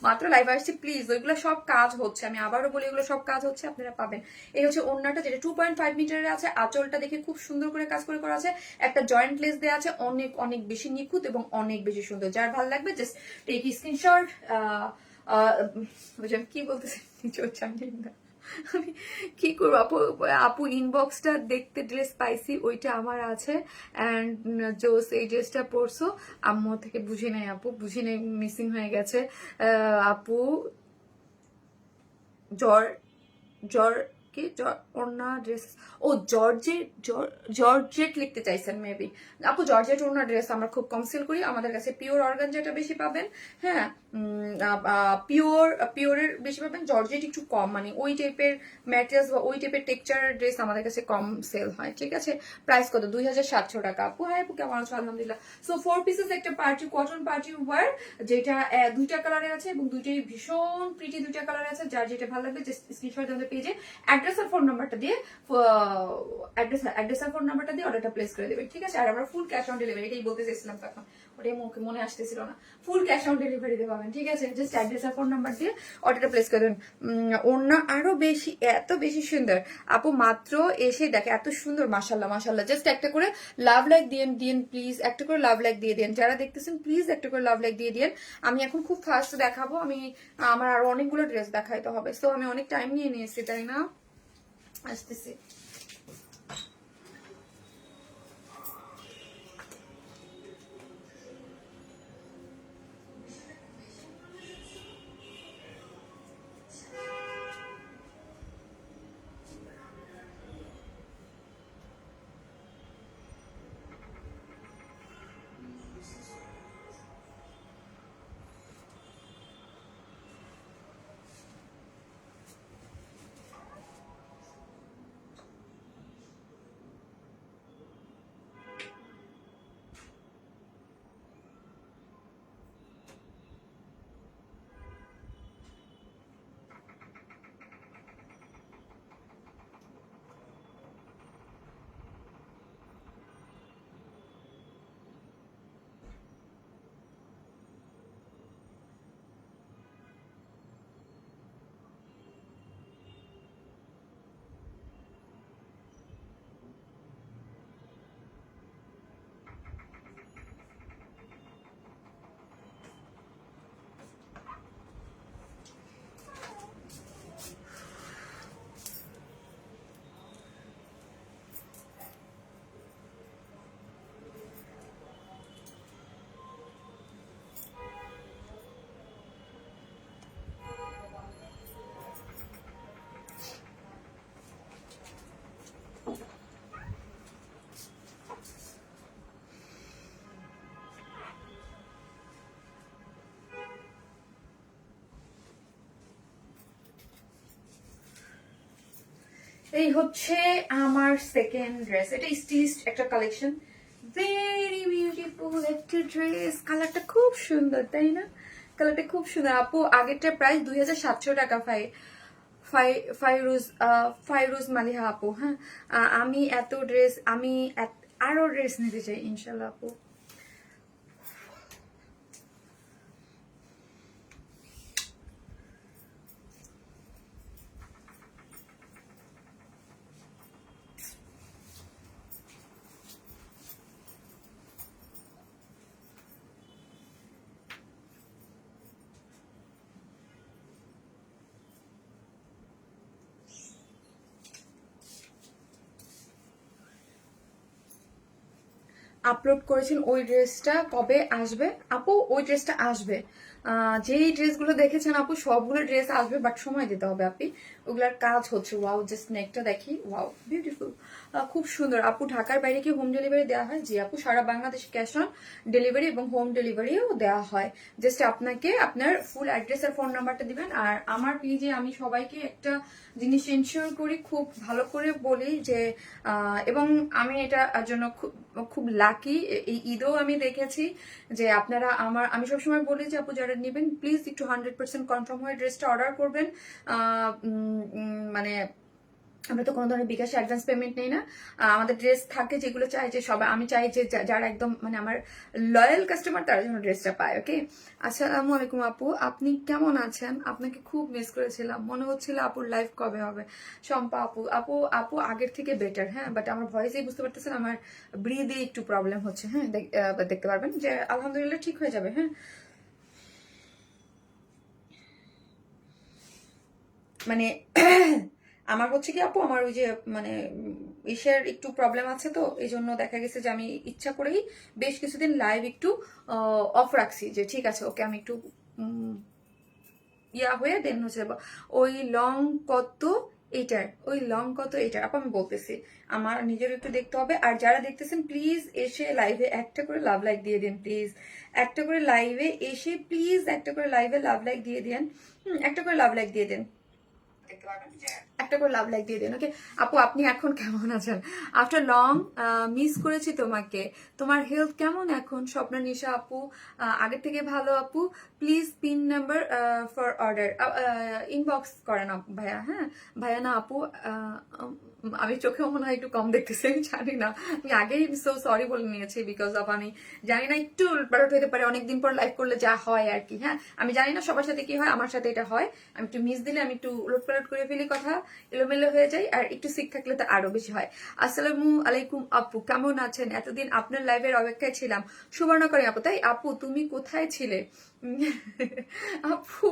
S1: মাত্র লাইভে আসছি, প্লিজ ওইগুলো সব কাজ হচ্ছে, আমি আবারও বলি এগুলো সব কাজ হচ্ছে, আপনারা পাবেন। এই হচ্ছে ওড়নাটা, যেটা 2.5 মিটারের আছে, আঁচলটা দেখে খুব সুন্দর করে কাজ করে করা আছে, একটা জয়েন্ট লেস দেওয়া আছে, অনেক অনেক বেশি নিখুঁত এবং অনেক বেশি সুন্দর। যার ভালো লাগবে জাস্ট টেক স্ক্রিনশট। কি বলতেছে আমি কি করবো আপু, আপু ইনবক্সটা দেখতে ড্রেস পাইছি, ওইটা আমার আছে, অ্যান্ড জোস এই ড্রেসটা পরছো, আম্মু থেকে বুঝি নাই আপু, বুঝি নাই, মিসিং হয়ে গেছে আপু। জ্বর জ্বর কি ওড়না ড্রেস, ও জর্জেট লিখতে চাইছেন মেবি আপু। জর্জেট ওড়না ড্রেস আমরা খুব কম সেল করি, আমাদের কাছে পিওর অর্গানজাটা বেশি পাবেন। হ্যাঁ পিওরের বেশি পাবেন, জর্জেট একটু কম, মানে ওই টাইপের ম্যাটেরিয়ালস বা ওই টাইপের টেক্সচারের ড্রেস আমাদের কাছে কম সেল হয়। ঠিক আছে প্রাইস কত? 2700 টাকা আপু। হ্যাঁ আপু কেমন আছো? আলহামদুলিল্লাহ। সো 4 পিসেস একটা পার্টি কটন পার্টি ওয়্যার, যেটা দুইটা কালারের আছে, এবং দুইটাই ভীষণ প্রিটি, দুইটা কালার আছে, যার যেটা ভালো লাগবে জাস্ট স্ক্রিনশট আমাদের পেজে অ্যাড্রেস আর ফোন নাম্বারটা দিয়ে অ্যাড্রেস আর ফোন নাম্বারটা দিয়ে অর্ডারটা প্লেস করে দেবেন। ঠিক আছে, আর আমরা ফুল ক্যাশ অন ডেলিভারি, এটাই বলতে চাইছিলাম তখন। ওটাই মুখে মনে আসতেছিল না। ফুল ক্যাশ অন ডেলিভারিতে পাবেন, ঠিক আছে? জাস্ট অ্যাড্রেস আর ফোন নাম্বার দিয়ে অর্ডারটা প্লেস করে দেবেন। ওড়না আরো বেশি, এত বেশি সুন্দর আপু, মাত্র এসে দেখে এত সুন্দর, মাশাল্লাহ মাশাল্লাহ। জাস্ট একটা করে লাভ লাইক দিন প্লিজ, একটা করে লাভ লাইক দিয়ে দিন যারা দেখতেছেন, প্লিজ একটা করে লাভ লাইক দিয়ে দিন। আমি এখন খুব ফাস্ট দেখাবো, আমার আরো অনেকগুলো ড্রেস দেখাইতে হবে, তো আমি অনেক টাইম নিয়ে নিয়েছি, তাই না? আসতেছি। এই হচ্ছে আমার সেকেন্ড ড্রেস, এটা স্টিচড একটা কালেকশন, ভেরি বিউটিফুল একটা ড্রেস। কালারটা খুব সুন্দর, তাই না? কালারটা খুব সুন্দর আপু। আগেরটা প্রাইস 2700 টাকা। ফাইরুজ মালিহা আপু। হ্যাঁ, আমি এত ড্রেস, আরো ড্রেস নিতে চাই ইনশাল্লাহ আপু। আপলোড করেছেন ওই ড্রেসটা কবে আসবে আপু? ওই ড্রেসটা আসবে, যেই ড্রেসগুলো দেখেছেন আপু সবগুলো ড্রেস আসবে, বাট সময় দিতে হবে আপনি, ওগুলার কাজ হচ্ছে। ওয়াও, জাস্ট নেকটা দেখি, ওয়াও বিউটিফুল, খুব সুন্দর আপু। ঢাকার বাইরে কি হোম ডেলিভারি দেওয়া হয়? জি আপু, সারা বাংলাদেশে ক্যাশ অন ডেলিভারি এবং হোম ডেলিভারিও দেওয়া হয়। জাস্ট আপনাকে আপনার ফুল অ্যাড্রেস আর ফোন নাম্বারটা দিবেন। আর আমার পেজে আমি সবাইকে একটা জিনিস এনশিওর করি, খুব ভালো করে বলি যে, এবং আমি এটার জন্য খুব লাকি, এই ঈদেও আমি দেখেছি যে আপনারা আমি সবসময় বলি যে আপু যারা নেবেন প্লিজ একটু 100% কনফার্ম হয়ে ড্রেসটা অর্ডার করবেন। মানে আমরা তো কোনো ধরনের বিকাশে অ্যাডভান্স পেমেন্ট নেই না। আমাদের ড্রেস থাকে যেগুলো চাই যে সবাই, আমি চাই যে যারা একদম মানে আমার লয়াল কাস্টমার তারা যেন ড্রেসটা পায়। ওকে, আসসালামু আলাইকুম আপু, আপনি কেমন আছেন? আপনাকে খুব মিস করেছিলাম, মনে হচ্ছিল আপুর লাইফ কবে হবে। শম্পা আপু, আপু আগের থেকে বেটার। হ্যাঁ, বাট আমার ভয়েসেই বুঝতে পারতেছেন আমার ব্রিদে একটু প্রবলেম হচ্ছে। হ্যাঁ, দেখতে পারবেন যে আলহামদুলিল্লাহ ঠিক হয়ে যাবে। হ্যাঁ, মানে আমার হচ্ছে কি আপু, আমার ওই যে মানে ইসের একটু প্রবলেম আছে, তো এই জন্য দেখা গেছে যে আমি ইচ্ছা করেই বেশ কিছুদিন লাইভ একটু অফ রাখছি, যে ঠিক আছে ওকে আমি একটু ইয়া হয়ে দেন হচ্ছে ওই লং কত এটার আপু আমি বলতেছি, আমার নিজের একটু দেখতে হবে। আর যারা দেখতেছেন প্লিজ এসে লাইভে একটা করে লাভ লাইক দিয়ে দিন প্লিজ, একটা করে লাইভে এসে প্লিজ একটা করে লাইভে লাভ লাইক দিয়ে দিন, একটা করে লাভ লাইক দিয়ে দিন, একটা করে লাভ লাইক দিয়ে দিন। ওকে আপু, আপনি এখন কেমন আছেন? আফটার লং মিস করেছি তোমাকে। তোমার হেলথ কেমন এখন? স্বপ্না নিশা আপু, আগের থেকে ভালো আপু। Please pin number for order inbox করে না ভাইয়া, হ্যাঁ ভাইয়া না আপু, আমি চোখেও মনে হয় একটু কম দেখতেছি, আমি জানি না, আমি আগেই সো সরি বলে নিয়েছি বিকজ অফ আমি জানি না, একটু উল্টপালট হতে পারে অনেকদিন পর লাইভ করলে যা হয় আর কি। হ্যাঁ আমি জানি না সবার সাথে কি হয়, আমার সাথে এটা হয়, আমি একটু মিস দিলে আমি একটু উলটপালট করে ফেলি, কথা এলোমেলো হয়ে যায়, আর একটু সিক থাকলে তো আরো বেশি হয়। আসসালামু আলাইকুম আপু, কেমন আছেন? এতদিন আপনার লাইভের অপেক্ষায় ছিলাম। সুবর্ণকরী আপু, তাই আপু তুমি কোথায় ছিলে? আপু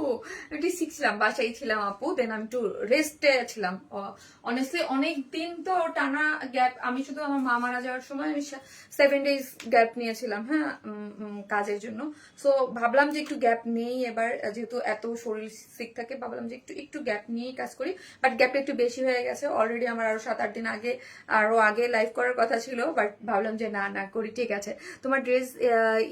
S1: একটু শিখছিলাম, বাসায় ছিলাম আপু, দেন আমি একটু রেস্টে ছিলাম। অনেস্টলি অনেক দিন তো টানা গ্যাপ, আমি শুধু আমার মা মারা যাওয়ার সময় আমি 7 days গ্যাপ নিয়েছিলাম, হ্যাঁ কাজের জন্য। সো ভাবলাম যে একটু গ্যাপ নেই এবার, যেহেতু এত শরীর সিক থাকে, ভাবলাম যে একটু একটু গ্যাপ নিয়েই কাজ করি, বাট গ্যাপটা একটু বেশি হয়ে গেছে অলরেডি। আমার আরো 7-8 দিন আগে আরো আগে লাইভ করার কথা ছিল, বাট ভাবলাম যে না না করি, ঠিক আছে। তোমার ড্রেস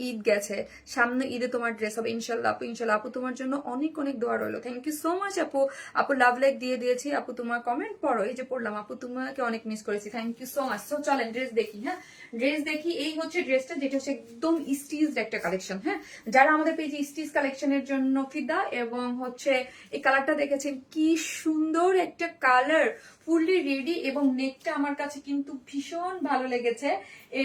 S1: ঈদ গেছে, সামনে ঈদে তোমার ড্রেস হবে ইনশাল্লাহ আপু, ইনশাল্লাহ আপু, তোমার জন্য অনেক অনেক দোয়া রইলো। থ্যাংক ইউ সো মাচ আপু। আপু লাভ লাইক দিয়ে দিয়েছি আপু, তোমার কমেন্ট পড়ো, এই যে পড়লাম আপু, তোমাকে অনেক মিস করেছি, থ্যাংক ইউ সো মাচ। তো চলেন ড্রেস দেখি, হ্যাঁ ড্রেস দেখি। এই হচ্ছে ড্রেসটা, যেটা হচ্ছে একদম স্টিচড একটা কালেকশন। হ্যাঁ যারা আমাদের পেজে স্টিচ কালেকশনের জন্য ফিদা, এবং হচ্ছে এই কালারটা দেখেছেন কি সুন্দর একটা কালার, ফুললি রেডি, এবং নেকটা আমার কাছে কিন্তু ভীষণ ভালো লেগেছে।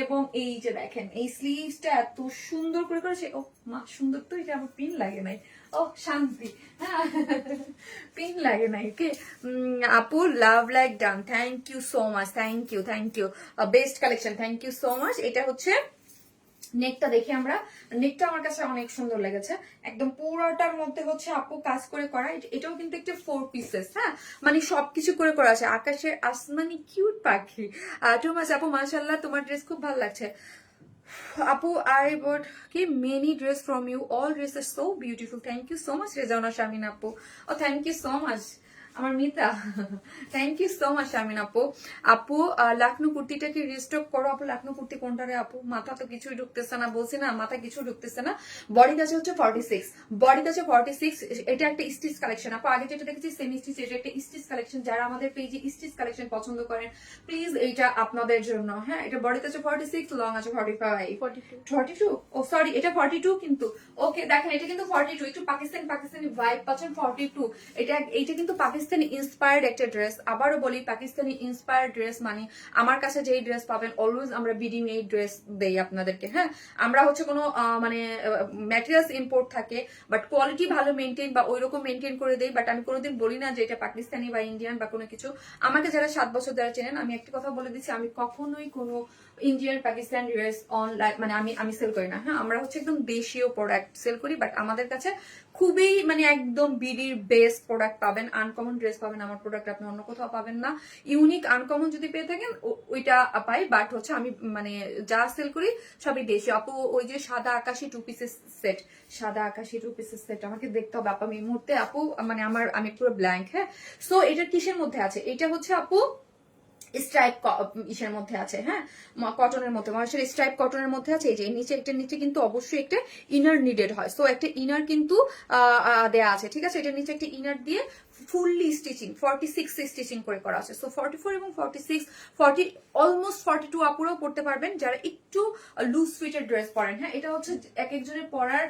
S1: এবং এই যে দেখেন এই স্লিভসটা এত সুন্দর করে করেছে, ও মা সুন্দর তো, এটা আমার পিন লাগে নাই, ও শান্তি, হ্যাঁ পিন লাগে নাই। ওকে আপু love like done, thank you so much, thank you, thank you, best collection, thank you so much. এটা হচ্ছে নেকটা দেখি আমরা, নেকটা আমার কাছে অনেক সুন্দর লেগেছে, একদম পুরোটার মধ্যে হচ্ছে আপু কাজ করে করা। এটাও কিন্তু একটা 4 pieces, হ্যাঁ মানে সবকিছু করে করা আছে, আকাশের আসমানি কিউট পাখি। টু মাচ আপু, মাশাআল্লাহ তোমার ড্রেস খুব ভালো লাগছে আপু। আই বট কি many dress from you, all dress are so beautiful, thank you so much Rezauna Sharmin আপু, ও থ্যাংক ইউ সো মাচ আমার Mita, thank you so much Sharmin আপু। আপু লাখনৌ কুর্তিটাকে রিস্টক করো আপু, লাখনৌ কুর্তি কোনটা রে আপু, মাথা তো কিছুই ঢুকতেছে না, বলছি না মাথা কিছু ঢুকতেছে না। বডি কাছে হচ্ছে 46, বডি কাছে 46, এটা একটা স্টিচ কালেকশন আপু, আগে যেটা দেখেছি সেমি স্টিচ, এটা একটা স্টিচ কালেকশন। যারা আমাদের পেজে স্টিচ কালেকশন পছন্দ করেন প্লিজ এইটা আপনাদের জন্য। হ্যাঁ এটা বডি কাছে 46, লং আছে 45, 42, ও সরি এটা 42 কিন্তু, ওকে দেখেন এটা কিন্তু 42, একটু পাকিস্তানি ভাইব পাচ্ছেন 42। এটা কিন্তু পাকিস্তানি ইন্সপায়ার্ড একটা ড্রেস। আবারও বলি পাকিস্তানি ইন্সপায়ার্ড ড্রেস মানে আমার কাছে যেই ড্রেস পাবেন অলওয়েজ আমরা বিডিং এই ড্রেস দেই আপনাদেরকে। হ্যাঁ আমরা হচ্ছে কোনো মানে ম্যাটেরিয়ালস ইম্পোর্ট থাকে, বাট কোয়ালিটি ভালো মেনটেন বা ওইরকম মেনটেন করে দেই, বাট আমি কোনোদিন বলি না যে এটা পাকিস্তানি বা ইন্ডিয়ান বা কোনো কিছু। আমাকে যারা 7 বছর ধরে চেনেন, আমি একটা কথা বলে দিচ্ছি, আমি কখনোই কোনো ইন্ডিয়ান পাকিস্তান ড্রেস অনলাইন মানে আমি সেল করি না। হ্যাঁ আমরা হচ্ছে একদম দেশীয় প্রোডাক্ট সেল করি, বাট আমাদের কাছে খুবই মানে একদম বিডির বেস্ট প্রোডাক্ট পাবেন, আনকমন ড্রেস পাবেন, আমার প্রোডাক্ট আপনি অন্য কোথাও পাবেন না। ইউনিক আনকমন যদি পেয়ে থাকেন ওইটা পাই, বাট হচ্ছে আমি মানে যা সেল করি সবই দেশি আপু। ওই যে সাদা আকাশি 2 পিসের সেট, সাদা আকাশি 2 পিসের সেট আমাকে দেখতে হবে আপু, আমি এই মুহূর্তে আপু মানে আমি পুরো ব্ল্যাঙ্ক। হ্যাঁ সো এটা কিসের মধ্যে আছে, এটা হচ্ছে আপু স্ট্রাইপ ইসের মধ্যে আছে, হ্যাঁ কটনের মধ্যে, মানুষের স্ট্রাইপ কটনের মধ্যে আছে। এই যে নিচে একটা নিচে কিন্তু অবশ্যই একটা ইনার নিডেড হয়, সো একটা ইনার কিন্তু দেয়া আছে, ঠিক আছে। এটার নিচে একটা ইনার দিয়ে ফুললি স্টিচিং 46 স্টিচিং করে করা আছে। সো 44 এবং 46 40 অলমোস্ট 42 আপুরাও পড়তে পারবেন যারা একটু লুজ ফিটের ড্রেস পরেন। হ্যাঁ এটা হচ্ছে এক একজনের পরার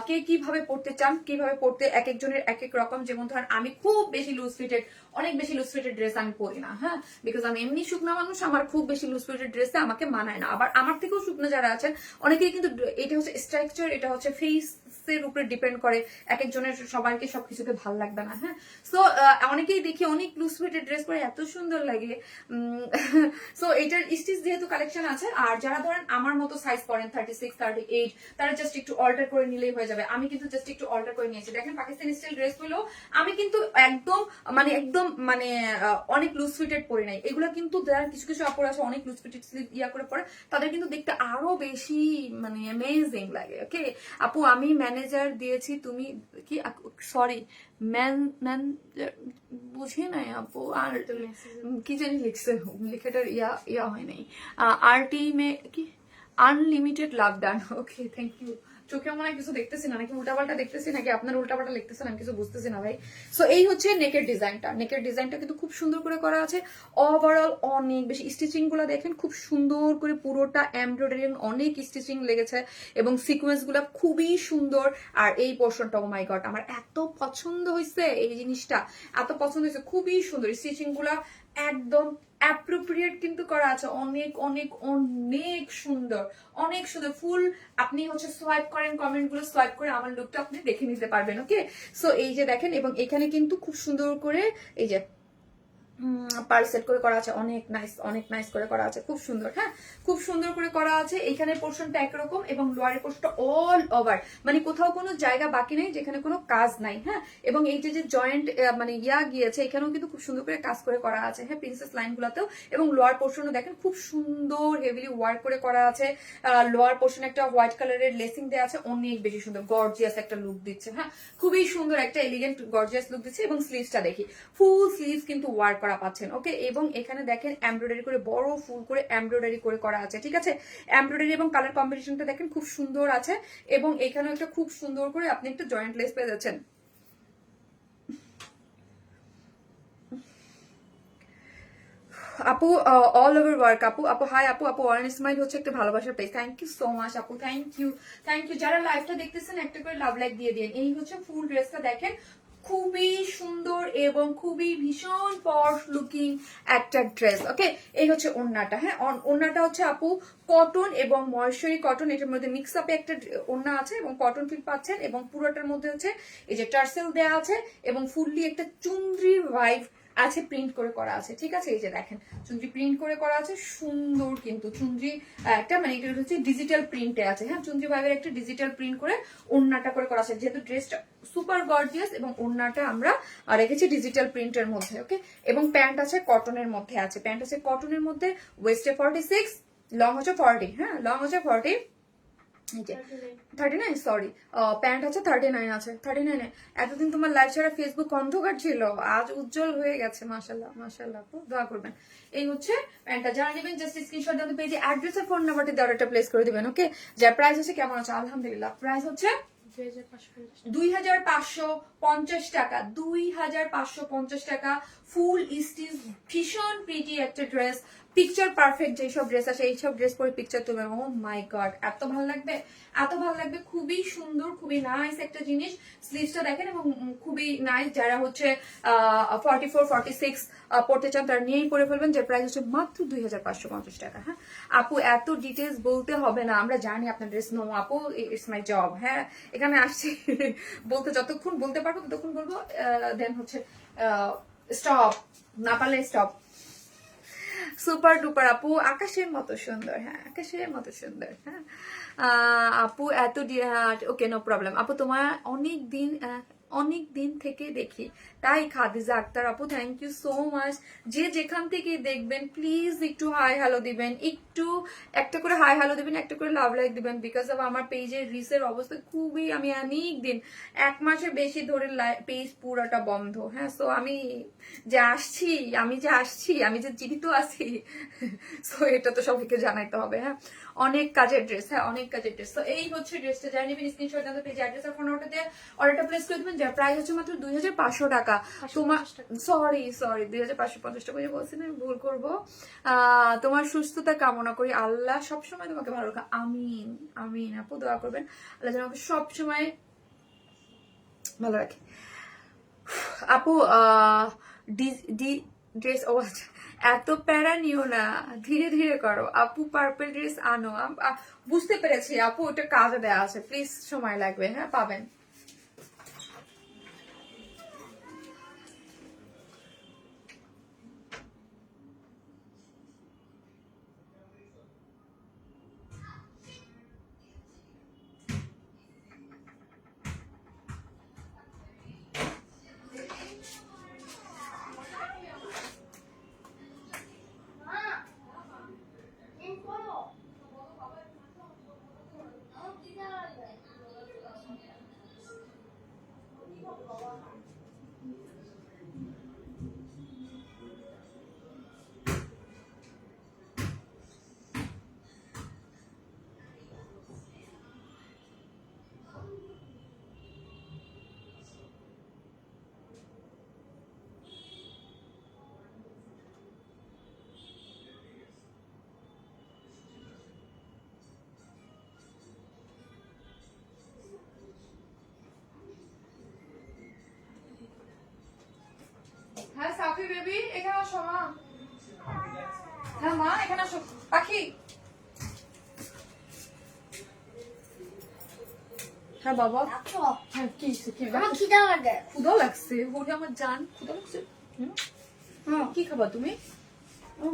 S1: কে কিভাবে পড়তে চান, কিভাবে পড়তে এক একজনের এক এক রকম। যেমন ধরেন আমি খুব বেশি লুজ ফিটেড, অনেক বেশি লুজ ফিটেড ড্রেস আমি পরি না, হ্যাঁ বিকজ আমি এমনি শুকনা মানুষ, আমার খুব বেশি লুজ ফিটেড ড্রেসে আমাকে মানায় না। আবার আমার থেকেও শুকনো যারা আছেন অনেকেই কিন্তু, এটা হচ্ছে স্ট্রাকচার, এটা হচ্ছে ফেস এর উপরে ডিপেন্ড করে, এক একজনের সবাইকে সবকিছুতে ভালো লাগবে না। হ্যাঁ সো অনেকেই দেখি অনেক লুজ ফিটেড ড্রেস পরে এত সুন্দর লাগে। সো এটার স্টিচ যেহেতু কালেকশন আছে, আর যারা ধরেন আমার মতো সাইজ পরেন 36 38, তারা জাস্ট একটু অল্টার করে নিলেই হয়ে যাবে। আমি কিন্তু জাস্ট একটু অল্টার করে নিয়েছি। দেখেন পাকিস্তানি স্টাইল ড্রেস গুলো আমি কিন্তু একদম মানে অনেক লুজ ফিটেড পরি নাই। এগুলো কিন্তু যারা কিছু কিছু আপুর আছে অনেক লুজ ফিটেড ইয়া করে পরে, তাদের কিন্তু দেখতে আরো বেশি মানে অ্যামেজিং লাগে। ওকে আপু আমি ম্যানেজার দিয়েছি, তুমি কি সরি ম্যান বুঝি নাই আপু, আর কি জানি লিখছে, লেখাটার ইয়া হয় নাই। আরটি মে কি unlimited love done, okay thank you চোখে মনে হয় কিছু দেখতেছি না, নাকি উল্টাপাল্টা দেখতেছি, নাকি আপনার উল্টাপাল্টা লিখতেছেন, আমি কিছু বুঝতেছি না ভাই। সো এই হচ্ছে নেকের ডিজাইনটা। নেকের ডিজাইনটা কিন্তু খুব সুন্দর করে করা আছে। ওভারঅল অনেক বেশি স্টিচিং গুলা দেখেন, খুব সুন্দর করে পুরোটা এমব্রয়ডারি, অনেক স্টিচিং লেগেছে এবং সিকোয়েন্স গুলা খুবই সুন্দর। আর এই পোর্শনটা, ও মাই গড, আমার এত পছন্দ হয়েছে এই জিনিসটা, এত পছন্দ হয়েছে, খুবই সুন্দর স্টিচিং গুলা, একদম অ্যাপ্রোপ্রিয়েট কিন্তু করা আছে, অনেক অনেক অনেক সুন্দর, অনেক সুন্দর। ফুল আপনি হচ্ছে সোয়াইপ করেন, কমেন্ট গুলো সোয়াইপ করে আমার লুকটা আপনি দেখে নিতে পারবেন। ওকে, সো এই যে দেখেন, এবং এখানে কিন্তু খুব সুন্দর করে এই যে পার সেট করে করা আছে, অনেক নাইস, অনেক নাইস করে করা আছে, খুব সুন্দর। হ্যাঁ, খুব সুন্দর করে করা আছে। এইখানে পোর্শনটা একরকম এবং লোয়ারের পোর্শনটা অল ওভার, মানে কোথাও কোনো জায়গা বাকি নেই যেখানে কোনো কাজ নাই। হ্যাঁ, এবং এই যে জয়েন্ট মানে গিয়েছে, এখানেও কিন্তু খুব সুন্দর করে কাজ করে করা আছে। হ্যাঁ, প্রিন্সেস লাইন গুলাতেও। এবং লোয়ার পোর্শনও দেখেন খুব সুন্দর হেভিলি ওয়ার্ক করে করা আছে। লোয়ার পোর্শনে একটা হোয়াইট কালারের লেসিং দেওয়া আছে, অনেক বেশি সুন্দর গর্জিয়াস একটা লুক দিচ্ছে। হ্যাঁ, খুবই সুন্দর একটা এলিগেন্ট গর্জিয়াস লুক দিচ্ছে। এবং স্লিভসটা দেখি, ফুল স্লিভস কিন্তু ওয়ার্ক করা পাচ্ছেন। ওকে, এবং এখানে দেখেন এমব্রয়ডারি করে, বড় ফুল করে এমব্রয়ডারি করে করা আছে। ঠিক আছে, এমব্রয়ডারি এবং কালার কম্বিনেশনটা দেখেন খুব সুন্দর আছে। এবং এখানেও একটা খুব সুন্দর করে আপনি একটা জয়েন্ট লেস পেয়ে যাচ্ছেন। আপু অল ওভার ওয়ার্ক। আপু হাই আপু ওয়ান স্মাইল হচ্ছে একটা ভালোবাসার page. Thank you so much আপু, থ্যাংক ইউ, থ্যাংক ইউ। যারা লাইভটা দেখতেছেন একটা করে লাভ লাইক দিয়ে দিন। এই হচ্ছে ফুল ড্রেসটা দেখেন, খুবই সুন্দর এবং খুবই ভীষণ পশ লুকিং একটা ড্রেস। ওকে, এই হচ্ছে ওড়নাটা। হ্যাঁ, ওড়নাটা হচ্ছে আপু কটন এবং ময়শ্চারি কটন, এটার মধ্যে মিক্স আপে একটা ওড়না আছে এবং কটন ফিল পাচ্ছেন। এবং পুরোটার মধ্যে হচ্ছে এই যে টার্সেল দেওয়া আছে এবং ফুললি একটা চুনরি ভাইব আছে, প্রিন্ট করে করা আছে। ঠিক আছে, এই যে দেখেন চুনরি প্রিন্ট করে করা আছে, সুন্দর কিন্তু চুনরি একটা, মানে এটা হচ্ছে ডিজিটাল প্রিন্টে আছে। হ্যাঁ, চুনরি ভাইবের একটা ডিজিটাল প্রিন্ট করে ওড়নাটা করে করা আছে, যেহেতু ড্রেসটা সুপার গর্জিয়াস এবং ওড়নাটা আমরা রেখেছি ডিজিটাল প্রিন্টের মধ্যে। ওকে, এবং প্যান্ট আছে কটনের মধ্যে আছে, প্যান্ট আছে কটনের মধ্যে, ওয়েস্টে 46, লং হচ্ছে 40। হ্যাঁ, লং হচ্ছে 40, 39, সরি, প্যান্ট আছে 39 আছে, 39। এতদিন তোমার লাইভ ছাড়া ফেসবুক অন্ধকার ছিল, আজ উজ্জ্বল হয়ে গেছে, মাশাআল্লাহ মাশাআল্লাহ, দোয়া করবেন। এই হচ্ছে প্যান্টটা, যারা নেবেন জাস্ট স্ক্রিনশট দিয়ে পেজে অ্যাড্রেস আর ফোন নাম্বারটি দিয়ে অর্ডারটা প্লেস করে দিবেন। ওকে, যার প্রাইস হচ্ছে, কেমন আছে? আলহামদুলিল্লাহ, প্রাইস হচ্ছে 2550 টাকা, 2550 টাকা। ফুল স্টিচ, ভীষণ প্রিটি একটা ড্রেস, পিকচার পারফেক্ট যেসব ড্রেস আছে এইসব ড্রেস পরে পিকচার তুলবেন। ও মাই গড, এত ভালো লাগবে, এত ভালো লাগবে, খুবই সুন্দর, খুবই নাইস একটা জিনিস। স্লিভসটা দেখেন এবং খুবই নাইস। যারা হচ্ছে 44, 46 পড়তে চান তারা নিয়েই পরে ফেলবেন, যে প্রাইস হচ্ছে মাত্র 2550 টাকা। হ্যাঁ আপু, এত ডিটেলস বলতে হবে না, আমরা জানি আপনার ড্রেস। নো আপু, ইটস মাই জব। হ্যাঁ, এখানে আসছি বলতে, যতক্ষণ বলতে পারবো ততক্ষণ বলবো, দেন হচ্ছে স্টপ, না পারলে স্টপ। সুপার ডুপার আপু, আকাশের মতো সুন্দর। হ্যাঁ, আকাশের মতো সুন্দর। হ্যাঁ আপু, এত ওকে, নো প্রবলেম আপু, তোমার অনেক দিন থেকে দেখি, তাই খাদিজা আক্তার আপু, থ্যাংক ইউ সো মাচ। যে যেখান থেকে দেখবেন প্লিজ একটু হাই হ্যালো দিবেন, একটু একটা করে হাই হ্যালো দিবেন, একটা করে লাভ লাইক দিবেন, বিকজ অফ আমার পেজের রিসের অবস্থা খুবই, আমি অনেক দিন, 1 মাসের বেশি ধরে পেজ পুরাটা বন্ধ। হ্যাঁ, সো আমি যে আসছি, আমি যে জীবিত আছি, সো এটা তো সবাইকে জানাইতে হবে। হ্যাঁ, অনেক কাজের ড্রেস। হ্যাঁ, অনেক কাজের ড্রেস। তো এই হচ্ছে ড্রেসটা, যারা নেবেন স্ক্রিনশট দিয়ে পেজ অ্যাড্রেস আর ফোন নাম্বারতে অর্ডারটা প্লেস করে দেবেন, যার প্রাইস হচ্ছে মাত্র 2500 টাকা। তোমার সরি 2550 টাকা বলছি না, ভুল করবো। তোমার সুস্থতা কামনা করি, আল্লাহ সবসময় তোমাকে ভালো রাখা। আমিন আমিন আপু, দোয়া করবেন আল্লাহ যেন আমাকে সবসময় ভালো রাখে। আপু ড্রেস, ও আচ্ছা, এত প্যারা নিও না, ধীরে ধীরে করো আপু, পার্পল ড্রেস আনো। বুঝতে পেরেছি আপু, ওটা কাজে দেওয়া আছে, প্লিজ সময় লাগবে। হ্যাঁ, পাবেন। পাখি বেবি এখানে আসো মা। হ্যাঁ মা এখানে আসো পাখি। হ্যাঁ বাবা। হ্যাঁ কি
S2: খিদা লাগে।
S1: ক্ষুধা লাগছে ওরে আমার জান, ক্ষুধা লাগছে। কি খাবা তুমি?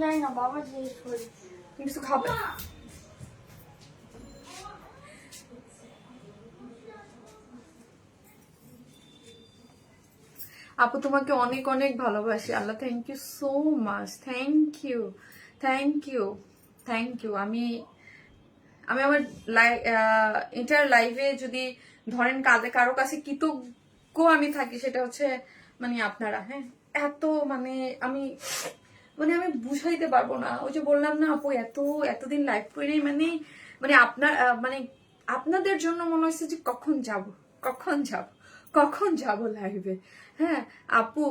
S2: জানি না, বাবা জিজ্ঞেস করি।
S1: তুমি কিছু খাবে? আপু তোমাকে অনেক অনেক ভালোবাসি। আল্লাহ thank you so much, thank you thank you thank you. আমি আমি আমার ইন্টার লাইফে যদি ধরেন কারো কাছে কৃতজ্ঞ আমি থাকি সেটা হচ্ছে মানে আপনারা। হ্যাঁ এত মানে আমি মানে আমি বুঝাইতে পারবো না। ওই যে বললাম না আপু এতদিন লাইভ করে মানে মানে আপনার মানে আপনাদের জন্য মনে হচ্ছে যে কখন যাব কখন যাব কখন যাব লাইভে। হ্যাঁ আপু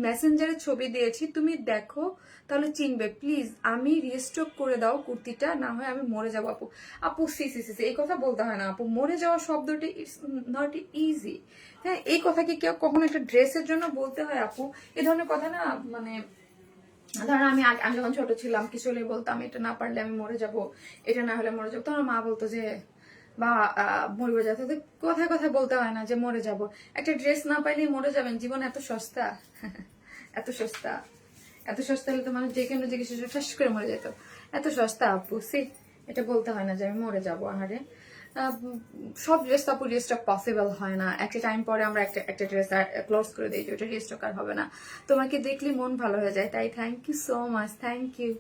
S1: মেসেঞ্জারে ছবি দিয়েছি, তুমি দেখো তাহলে চিনবে প্লিজ। আমি রিস্টক করে দাও কুর্তিটা, না হয় আমি মরে যাবো। আপু আপু সি সি সি এই কথা বলতে হয় না আপু, মরে যাওয়া শব্দটি ইটস নট ইজি। হ্যাঁ এই কথা কি কেউ কখনো একটা ড্রেসের জন্য বলতে হয় আপু? এই ধরনের কথা না মানে ধরো আমি যখন ছোট ছিলাম কিছু হলে বলতাম এটা না পারলে আমি মরে যাব, এটা না হলে মরে যাবো, তখন মা বলতো যে বা মরবে যাতে। কথায় কথায় বলতে হয় না যে মরে যাব। একটা ড্রেস না পাইলেই মরে যাবেন, জীবন এত সস্তা এত সস্তা এত সস্তা হলে তো মানুষ যে কোনো জিনিস ঠাস করে মরে যেত। এত সস্তা আপু সি, এটা বলতে হয় না যে আমি মরে যাবো। আহারে সব ড্রেস আপু রিস্টক পসিবল হয় না। একটা টাইম পরে আমরা একটা ড্রেস ক্লোজ করে দিই, ওটা রিস্টক আর হবে না। তোমাকে দেখলে মন ভালো হয়ে যায়, তাই thank you so much, thank you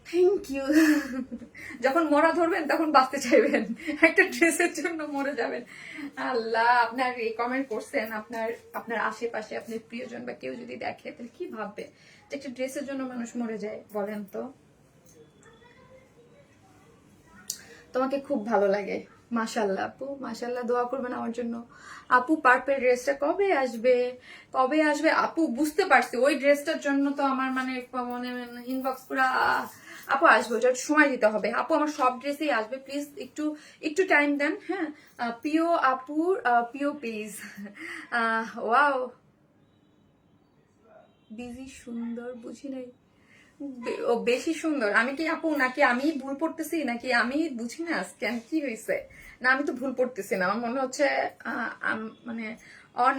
S1: thank you. যখন মরা ধরবেন তখন বাঁচতে চাইবেন, একটা ড্রেসের জন্য মরে যাবেন। আল্লাহ, আপনার এই কমেন্ট করছেন আপনার আশেপাশে আপনার প্রিয়জন বা কেউ যদি দেখে তাহলে কি ভাববে যে একটা ড্রেসের জন্য মানুষ মরে যায় বলেন তো? তোমাকে খুব ভালো লাগে, মাশাল্লাহ আপু মাশাল্লাহ। দোয়া করবেন আমার জন্য। আপু পার্পেল ড্রেসটা কবে আসবে কবে আসবে? আপু বুঝতে পারছি, ওই ড্রেসটার জন্য তো আমার মানে ইনবক্স পুরা। আপু আসবে, ওটা সময় দিতে হবে আপু, আমার সব ড্রেসেই আসবে। প্লিজ একটু একটু টাইম দেন। হ্যাঁ প্রিয় আপুর প্রিয় প্লিজ। ওয়াও বিজি সুন্দর বুঝি নাই। ও বেশি সুন্দর আমি কি আপু, নাকি আমি ভুল পড়তেছি, নাকি আমি বুঝি না স্ক্যান কি হয়েছে? না আমি তো ভুল পড়তেছি না, আমার মনে হচ্ছে মানে অন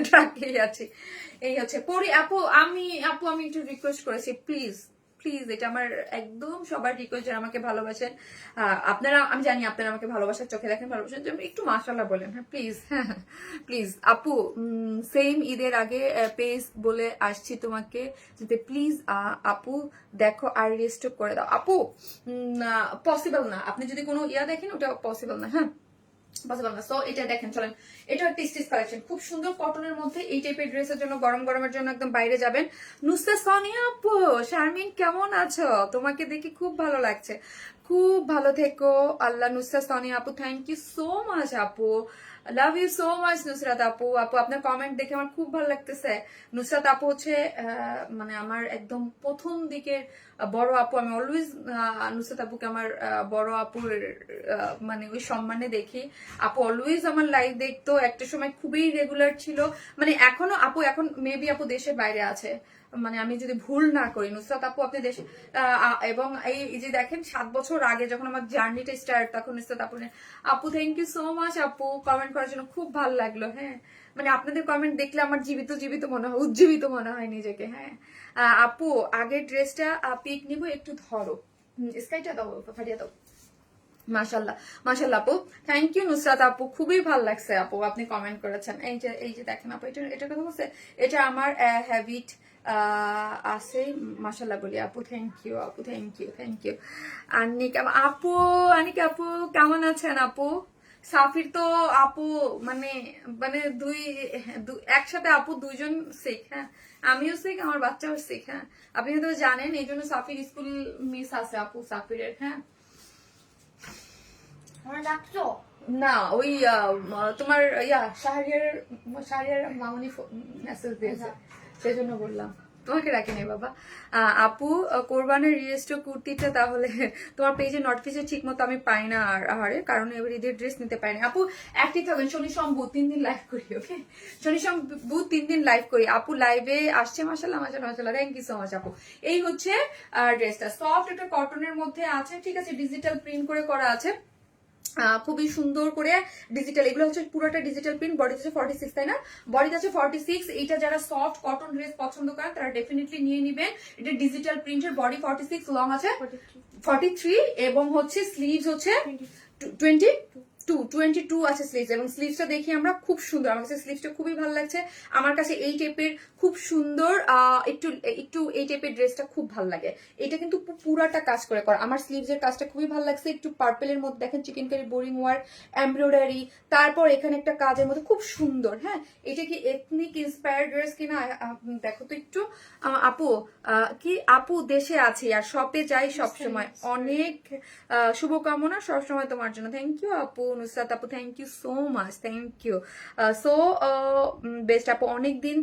S1: ট্র্যাকেই আছি। এই হচ্ছে পরি আপু। আমি একটু রিকোয়েস্ট করেছি প্লিজ প্লিজ, এটা আমার একদম সবার রিকোয়েস্ট যারা আমাকে ভালোবাসেন। আপনারা আমি জানি আপনারা আমাকে ভালোবাসার চোখে দেখেন, ভালোবাসার জন্য একটু মাশাআল্লাহ বলেন। হ্যাঁ প্লিজ প্লিজ আপু। সেম ঈদের আগে পেজ বলে আসছি তোমাকে যদি প্লিজ আপু দেখো আর রেস্টক করে দাও। আপু পসিবল না, আপনি যদি কোনো ইয়া দেখেন ওটা পসিবল না। হ্যাঁ পসিবল না। সো এটা দেখেন চলেন, এটা একটা স্টিচ কালেকশন খুব সুন্দর কটনের মধ্যে। এই টাইপের ড্রেসের জন্য গরমের জন্য একদম বাইরে যাবেন। নুসরাত সানিয়া আপু, শারমিন কেমন আছো? তোমাকে দেখে খুব ভালো লাগছে, খুব ভালো থেকো। আল্লাহ। নুসরাত সানিয়া আপু থ্যাংক ইউ সো মাচ আপু, love you so much Nusrat আপু। আপু আপনার কমেন্ট দেখে আমার খুব ভালো লাগতেছে। নুসরাত আপু হচ্ছে মানে আমার একদম প্রথম দিকের বড় আপু। আমি অলওয়েজ নুসরাত আপুকে আমার বড় আপুর মানে ওই সম্মানে দেখি। আপু অলওয়েজ আমার লাইভ দেখতো, একটা সময় খুবই রেগুলার ছিল। মানে এখনো আপু, এখন মেবি আপু দেশের বাইরে আছে, মানে আমি যদি ভুল না করি। নুসরাত আপু আপনি দেশে এবং এই যে দেখেন 7 বছর আগে যখন আমার জার্নিটা স্টার্ট, তখন নুসরাত আপু থ্যাংক ইউ সো মাচ আপু কমেন্ট করার জন্য, খুব ভালো লাগলো। হ্যাঁ মানে আপনাদের কমেন্ট দেখলে আমার জীবিত জীবিত মনে হয়, উজ্জীবিত মনে হয় নিজেকে। হ্যাঁ আপু আগের ড্রেসটা পিক নিব, একটু ধরো স্কাইটা দাও, ফাটিয়ে দাও। মাশাল্লাহ মাশাল্লাহ আপু থ্যাংক ইউ নুসরাত আপু, খুবই ভালো লাগছে আপু আপনি কমেন্ট করেছেন। এই যে দেখেন আপু, এটা কথা বলছে, এটা আমার হ্যাবিট আছে মাশাল্লাহ বলি আপু। থ্যাংক ইউ আপু, thank you thank you. Anika আপু কেমন আছেন আপু? সাফির তো আপু মানে মানে একসাথে আপু দুইজন শিখ। হ্যাঁ আমিও শিখ, আমার বাচ্চাও শিখ। হ্যাঁ আপনি তো জানেন, এই জন্য সাফির স্কুল মিস আছে আপু সাফিরের। হ্যাঁ না ওই তোমার শাহরিয়ার মামুনি মেসেজ দিয়েছে, সেই জন্য বললাম। তোমাকে রাখি নাই বাবা। আপু কোরবানের রিয়েস্টো কুর্তিটা তাহলে তোমার পেজে নোটিফিকেশন ঠিক মতো আমি পাই না, আর আহারে কারণ এবার ঈদের ড্রেস নিতে পারি না। আপু অ্যাক্টিভ থাকবেন, শনি সোম বুধ 3 দিন লাইভ করি, ওকে? শনি সোম বুধ 3 দিন লাইভ করি। আপু লাইভে আসছে, মাশাআল্লাহ মাশাআল্লাহ মাশাআল্লাহ, থ্যাংক ইউ সো মাচ আপু। এই হচ্ছে ড্রেসটা, সফট একটা কটনের মধ্যে আছে, ঠিক আছে? ডিজিটাল প্রিন্ট করে করা আছে, খুবই সুন্দর করে ডিজিটাল। এগুলো হচ্ছে পুরোটা ডিজিটাল প্রিন্ট। বডি হচ্ছে 46, তাই না? বডি আছে 46। এইটা যারা সফট কটন ড্রেস পছন্দ করেন তারা ডেফিনেটলি নিয়ে নিবেন। এটা ডিজিটাল প্রিন্টের, বডি 46, লং আছে 43, এবং হচ্ছে স্লিভস হচ্ছে 22 আছে স্লিভস, এবং স্লিভসটা দেখি আমরা, খুব সুন্দর। আমার কাছে স্লিভসটা খুবই ভালো লাগছে। আমার কাছে এই টাইপের খুব সুন্দর একটু একটু এই টাইপের ড্রেসটা খুব ভালো লাগে। এটা কিন্তু পুরাটা কাজ করে করা। আমার স্লিভস এর কাজটা খুবই ভালো লাগছে। একটু পার্পেলের মধ্যে দেখেন chikankari boring work, embroidery, তারপর এখানে একটা কাজের মধ্যে খুব সুন্দর। হ্যাঁ, এটা কি এথনিক ইন্সপায়ার্ড ড্রেস কিনা দেখো তো একটু। আপু কি আপু দেশে আছি আর শপে যাই সব সময়, অনেক শুভকামনা সবসময় তোমার জন্য। থ্যাংক ইউ আপু। নুসরাত আপু thank you so much, thank you so best আপু। অনেকদিন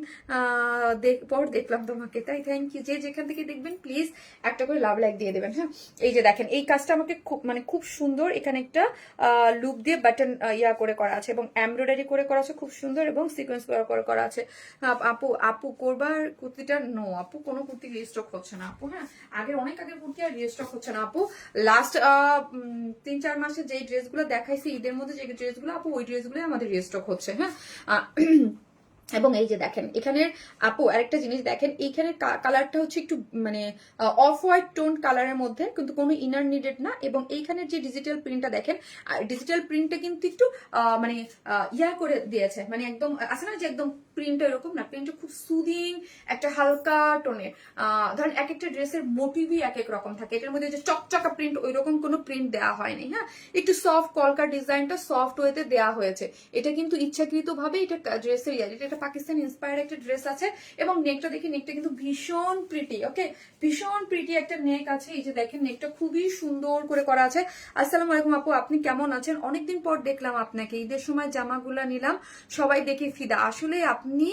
S1: পর দেখলাম তোমাকে, তাই থ্যাংক ইউ। যে যেখান থেকে দেখবেন প্লিজ একটা করে লাভ লাইক দিয়ে দেবেন। হ্যাঁ, এই যে দেখেন এই কাজটা আমাকে খুব মানে খুব সুন্দর। এখানে একটা লুপ দিয়ে বাটন ইয়া করে করা আছে এবং এমব্রয়ডারি করে করা আছে খুব সুন্দর, এবং সিকোয়েন্স করে করা আছে। আপু আপু করবার কুর্তিটা নো আপু, কোনো কুর্তি রিস্টক হচ্ছে না আপু। হ্যাঁ, আগের অনেক আগের কুর্তি আর রিস্টক হচ্ছে না আপু। লাস্ট 3-4 মাসে যে ড্রেসগুলো দেখাইছি ঈদের মধ্যে, যে ড্রেসগুলো আপু, ওই ড্রেসগুলো আমাদের রিস্টক হচ্ছে। হ্যাঁ, এবং এই যে দেখেন এখানের আপু আরেকটা জিনিস দেখেন, এইখানের কালারটা হচ্ছে একটু মানে অফ হোয়াইট টোন কালারের মধ্যে, কিন্তু কোনো ইনার নিডেড না। এবং এইখানের যে ডিজিটাল প্রিন্টটা দেখেন, ডিজিটাল প্রিন্টটা কিন্তু একটু মানে ইয়া করে দিয়েছে, মানে একদম আছে না যে একদম প্রিন্টটা এরকম না, প্রিন্টটা খুব সুদিং একটা হালকা টোনের। ধরেন এক একটা ড্রেসের মোটিভই এক এক রকম থাকে, এটার মধ্যে যে চকচকা প্রিন্ট ওই রকম কোনো প্রিন্ট দেওয়া হয়নি। হ্যাঁ, একটু সফট কলকার ডিজাইনটা সফট ওয়েতে দেওয়া হয়েছে। এটা কিন্তু ইচ্ছাকৃত ভাবে এটা ড্রেসের এটা পাকিস্তান ইন্সপায়ার্ড একটা ড্রেস আছে। এবং নেকটা দেখি, নেকটা কিন্তু ভীষণ প্রিটি, ওকে? ভীষণ প্রিটি একটা নেক আছে। এই যে দেখেন নেকটা খুবই সুন্দর করে করা আছে। আসসালামু আলাইকুম আপু, আপনি কেমন আছেন? অনেকদিন পর দেখলাম আপনাকে, ঈদের সময় জামাগুলা নিলাম, সবাই দেখে ফিদা। আসলে আপনি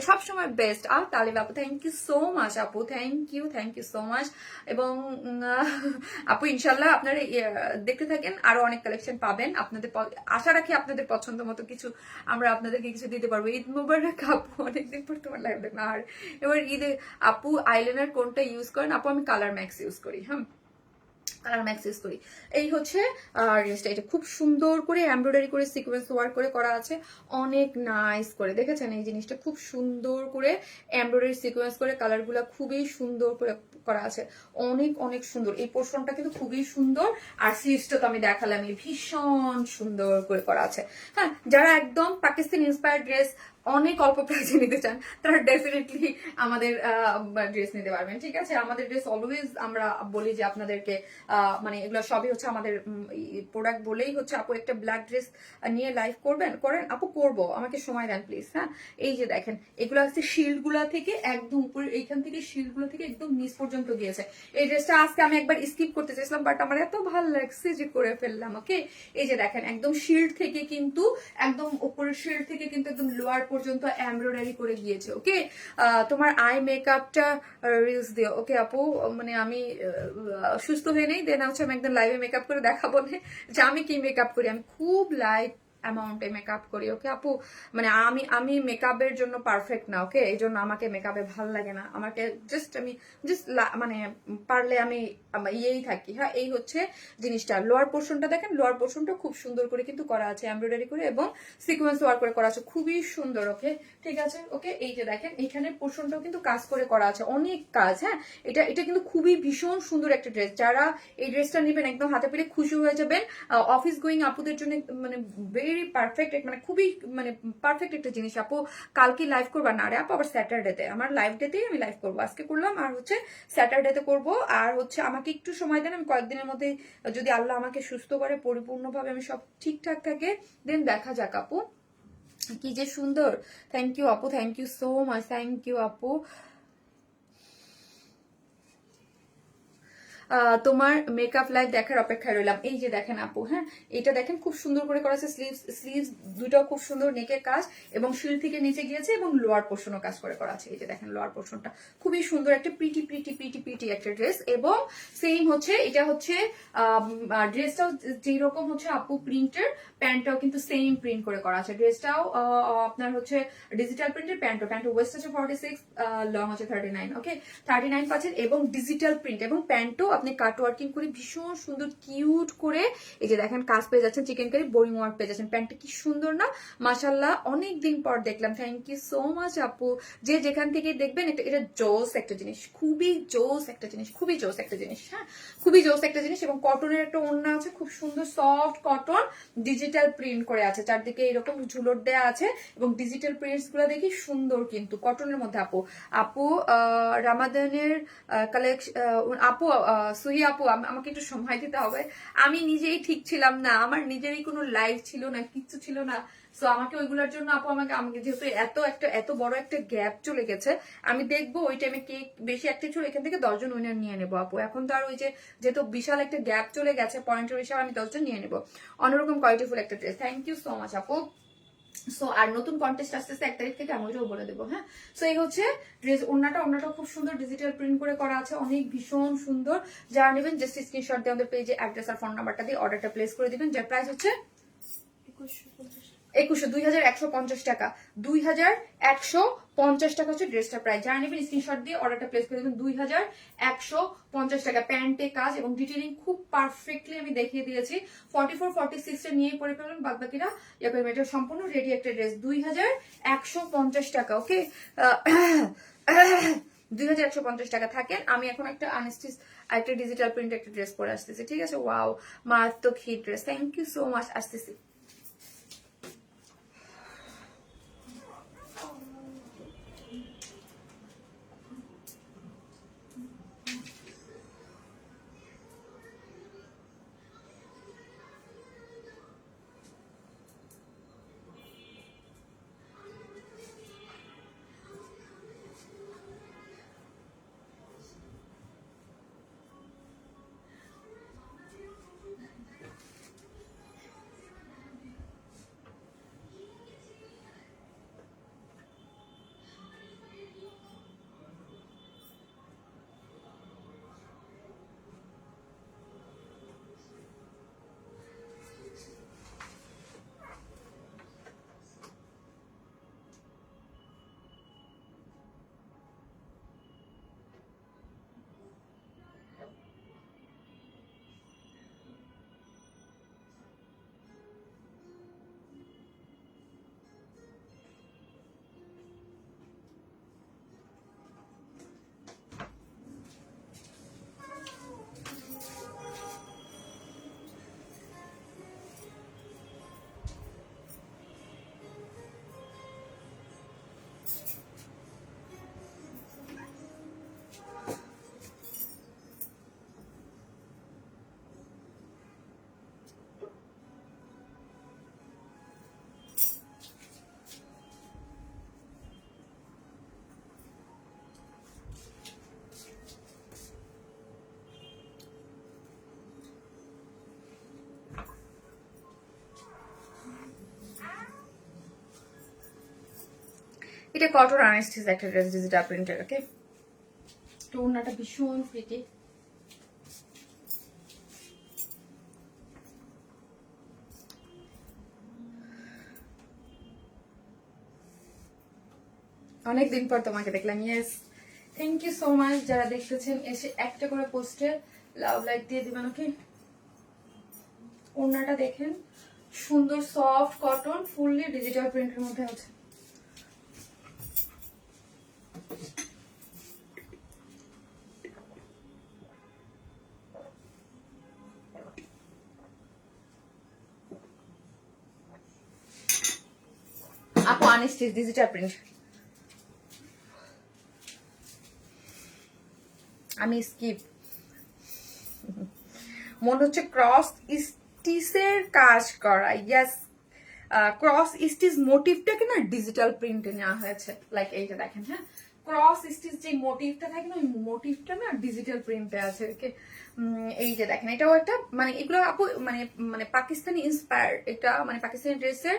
S1: সবসময় বেস্ট। তালিব আপু থ্যাংক ইউ সো মাচ আপু, থ্যাংক ইউ সো মাচ। এবং আপু ইনশাল্লাহ আপনারা দেখতে থাকেন, আরো অনেক কালেকশন পাবেন। আপনাদের আশা রাখি আপনাদের পছন্দ মতো কিছু আমরা আপনাদেরকে কিছু দিতে পারবো। ঈদ মোবারক আপু, অনেকদিন পর তোমার লাইভ দেখলাম। আর এবার ঈদে আপু আইলাইনার কোনটা ইউজ করেন? আপু আমি কালার ম্যাক্স ইউজ করি। হ্যাঁ, কালার ম্যাক্স ইউজ করি। এই হচ্ছে ড্রেসটা, এটা খুব সুন্দর করে এমব্রয়ডারি করে সিকোয়েন্স ওয়ার্ক করে করা আছে, অনেক নাইস করে। দেখেছেন এই জিনিসটা খুব সুন্দর করে এমব্রয়ডারি সিকোয়েন্স করে, কালারগুলো খুবই সুন্দর করে করা আছে, অনেক অনেক সুন্দর। এই পোর্শনটা কিন্তু খুবই সুন্দর। আর স্লিভসটা তো আমি দেখালাম, ভীষণ সুন্দর করে করা আছে। হ্যাঁ, যারা একদম পাকিস্তান ইন্সপায়ার্ড ড্রেস অনেক অল্প প্রাইসে নিতে চান তারা ডেফিনেটলি আমাদের ড্রেস নিতে পারবেন, ঠিক আছে? আমাদের ড্রেস অলওয়েজ আমরা বলি যে আপনাদেরকে মানে এগুলো সবই হচ্ছে আমাদের প্রোডাক্ট বলেই হচ্ছে। আপু একটা ব্ল্যাক ড্রেস নিয়ে লাইভ করেন আপু? করবো, আমাকে সময় দেন প্লিজ। হ্যাঁ, এই যে দেখেন এগুলো হচ্ছে শিল্ড গুলা থেকে একদম উপরে, এইখান থেকে শিল্ড গুলো থেকে একদম নিচ পর্যন্ত গিয়েছে। এই ড্রেসটা আজকে আমি একবার স্কিপ করতে চাইছিলাম, বাট আমার এত ভালো লাগছে যে করে ফেললাম। ওকে, এই যে দেখেন একদম শিল্ড থেকে কিন্তু একদম উপরের শিল্ড থেকে কিন্তু একদম লোয়ার পর্যন্ত এমব্রয়ডারি করে গিয়েছে। ওকে, তোমার আই মেকআপটা রিলস দিও। ওকে আপু, মানে আমি সুস্থ হয়ে নেই, দেন হচ্ছে আমি একদম লাইভে মেকআপ করে দেখাবো না যে আমি কি মেকআপ করি। আমি খুব লাইট অ্যামাউন্টে মেকআপ করি। ওকে আপু, মানে আমি মেকআপের জন্য পারফেক্ট না। ওকে, এই জন্য আমাকে মেকআপে ভালো লাগে না। আমাকে আমি মানে পারলে আমি ইয়েই থাকি। হ্যাঁ, এই হচ্ছে জিনিসটা। লোয়ার পোর্শনটা দেখেন, লোয়ার পোর্শনটা খুব সুন্দর করে কিন্তু করা আছে এমব্রয়ডারি করে এবং সিকোয়েন্স ওয়ার্ক করে করা আছে, খুবই সুন্দর। ওকে, ঠিক আছে। ওকে, এই যে দেখেন এইখানে পোর্শনটাও কিন্তু কাজ করে করা আছে, অনেক কাজ। হ্যাঁ, এটা কিন্তু খুবই ভীষণ সুন্দর একটা ড্রেস। যারা এই ড্রেসটা নেবেন একদম হাতে পেলে খুশি হয়ে যাবেন। অফিস গোয়িং আপুদের জন্য মানে ভেরি পারফেক্ট, মানে খুবই মানে পারফেক্ট একটা জিনিস। আপু কালকে লাইভ করবা? না রে আপু, আবার স্যাটারডেতে, আমার লাইভ ডেতেই আমি লাইভ করবো। আজকে করলাম আর হচ্ছে স্যাটারডেতে করবো। আর হচ্ছে আমাকে একটু সময় দেন, আমি কয়েকদিনের মধ্যে যদি আল্লাহ আমাকে সুস্থ করে পরিপূর্ণভাবে আমি সব ঠিকঠাক থাকে, দেন দেখা যাক আপু। কি যে সুন্দর, থ্যাংক ইউ আপু, thank you so much, thank you আপু। তোমার মেকআপ লাইভ দেখার অপেক্ষায় রইলাম। এই যে দেখেন আপু, হ্যাঁ এটা দেখেন খুব সুন্দর করে করা আছে, স্লিভস দুইটাও খুব সুন্দর নেকের কাজ এবং শিল থেকে নিচে গিয়েছে এবং লোয়ার পোর্শনও কাজ করে করা আছে। এই যে দেখেন লোয়ার পোর্শনটা খুবই সুন্দর একটা প্রিটি একটা ড্রেস। এবং সেম হচ্ছে এটা হচ্ছে ড্রেসটাও যেরকম হচ্ছে আপু প্রিন্টের, প্যান্টটাও কিন্তু সেম প্রিন্ট করে করা আছে। ড্রেসটাও আপনার হচ্ছে ডিজিটাল প্রিন্টের, প্যান্টের ওয়েস্ট আছে 46, লং আছে 39। ওকে 39 পাচ্ছেন এবং ডিজিটাল প্রিন্ট এবং প্যান্টও আপনি কাট ওয়ার্কিং করে ভীষণ সুন্দর কিউট করে এই যে দেখেন কাজ পেয়ে যাচ্ছেন, চিকেন কারি বোরিং ওয়ার্ক পেয়ে যাচ্ছেন। প্যান্টটা কি সুন্দর না মাশাআল্লাহ, অনেক দিন পর দেখলাম। থ্যাংক ইউ সো মাচ আপু, যে যেখান থেকে দেখবেন। এটা জোস একটা জিনিস, খুবই জোস একটা জিনিস, খুবই জোস একটা জিনিস, হ্যাঁ খুবই জোস একটা জিনিস। এবং কটনের একটা ওড়না আছে, খুব সুন্দর সফট কটন, ডিজিটাল প্রিন্ট করে আছে, চারদিকে এরকম ঝুলট দেয়া আছে এবং ডিজিটাল প্রিন্টস গুলো দেখি সুন্দর কিন্তু কটনের মধ্যে। আপু আপু রামাদানের কালেকশন, আপু সুহি আপু আমাকে একটু সময় দিতে হবে, আমি নিজেই ঠিক ছিলাম না, আমার নিজেরই কোনো লাইফ ছিল না, কিচ্ছু ছিল না। সো আমাকে ওইগুলোর জন্য আপু আমাকে যেহেতু এত বড় একটা গ্যাপ চলে গেছে, আমি দেখবো ওই টাইমে কে বেশি অ্যাক্টিভ ছিল এখান থেকে 10 জন উইনার নিয়ে নেবো আপু। এখন তো আর ওই যে যেহেতু বিশাল একটা গ্যাপ চলে গেছে পয়েন্টের হিসাবে, আমি 10 জন নিয়ে নেবো। অন্যরকম কোয়ালিটিফুল একটা dress. Thank you so much আপু। সো আর নতুন কন্টেস্ট আসতেছে 1 তারিখ থেকে, আমি ওইটাও বলে দেবো। হ্যাঁ সো এই হচ্ছে ড্রেস। ওড়নাটা খুব সুন্দর ডিজিটাল প্রিন্ট করে করা আছে, অনেক ভীষণ সুন্দর। যারা নেবেন জাস্ট স্ক্রিনশট দিয়ে আমাদের পেজে অ্যাড্রেস আর ফোন নাম্বারটা দিয়ে অর্ডারটা প্লেস করে দিবেন, যার প্রাইস হচ্ছে 2150 টাকা। 2150 টাকা হচ্ছে ড্রেসটা প্রাইস। যারা নেবেন স্ক্রিনশট দিয়ে অর্ডারটা প্লেস করে দেবেন। 2150 টাকা। প্যান্টে কাজ এবং ডিটেইলিং খুব পারফেক্টলি আমি দেখিয়ে দিয়েছি। 44 46 টা নিয়েই পরে ফেলুন, বাদ বাকিরা ইয়া করবেন। এটা সম্পূর্ণ রেডি একটা ড্রেস। 2150 টাকা। ওকে 2150 টাকা থাকেন। আমি এখন একটা আনস্টিচ একটা ডিজিটাল প্রিন্ট একটা ড্রেস পরে আসতেছি, ঠিক আছে? ওয়াও মারাত্মক hit dress. Thank you so much. আসতেছি। এটা কটন আনস্টিচ একটা ড্রেস ডিজিটাল প্রিন্টের। ওকে ওড়নাটা ভীষণ প্রিটি। অনেকদিন পর তোমাকে দেখলাম। Yes thank you so much. যারা দেখতেছেন এসে একটা করে পোস্টে লাভ লাইক দিয়ে দিবেন। ওকে ওড়নাটা দেখেন সুন্দর সফট কটন ফুললি ডিজিটাল প্রিন্টের মধ্যে আছে। আপু আনস্টিচ ডিজিটাল প্রিন্ট। আমি স্কিপ মনে হচ্ছে ক্রস স্টিচের কাজ করা। ইয়েস ক্রস স্টিচ মোটিভটাকে না ডিজিটাল প্রিন্টে নেওয়া হয়েছে। লাইক এইটা দেখেন, হ্যাঁ ক্রস স্টিচ যে মোটিভটা থাকে না, ওই মোটিভটা না ডিজিটাল প্রিন্টে আছে। ওকে, এই যে দেখেন, এটাও একটা মানে এগুলো আপু মানে মানে পাকিস্তানি ইন্সপায়ার্ড, এটা মানে পাকিস্তানি ড্রেসের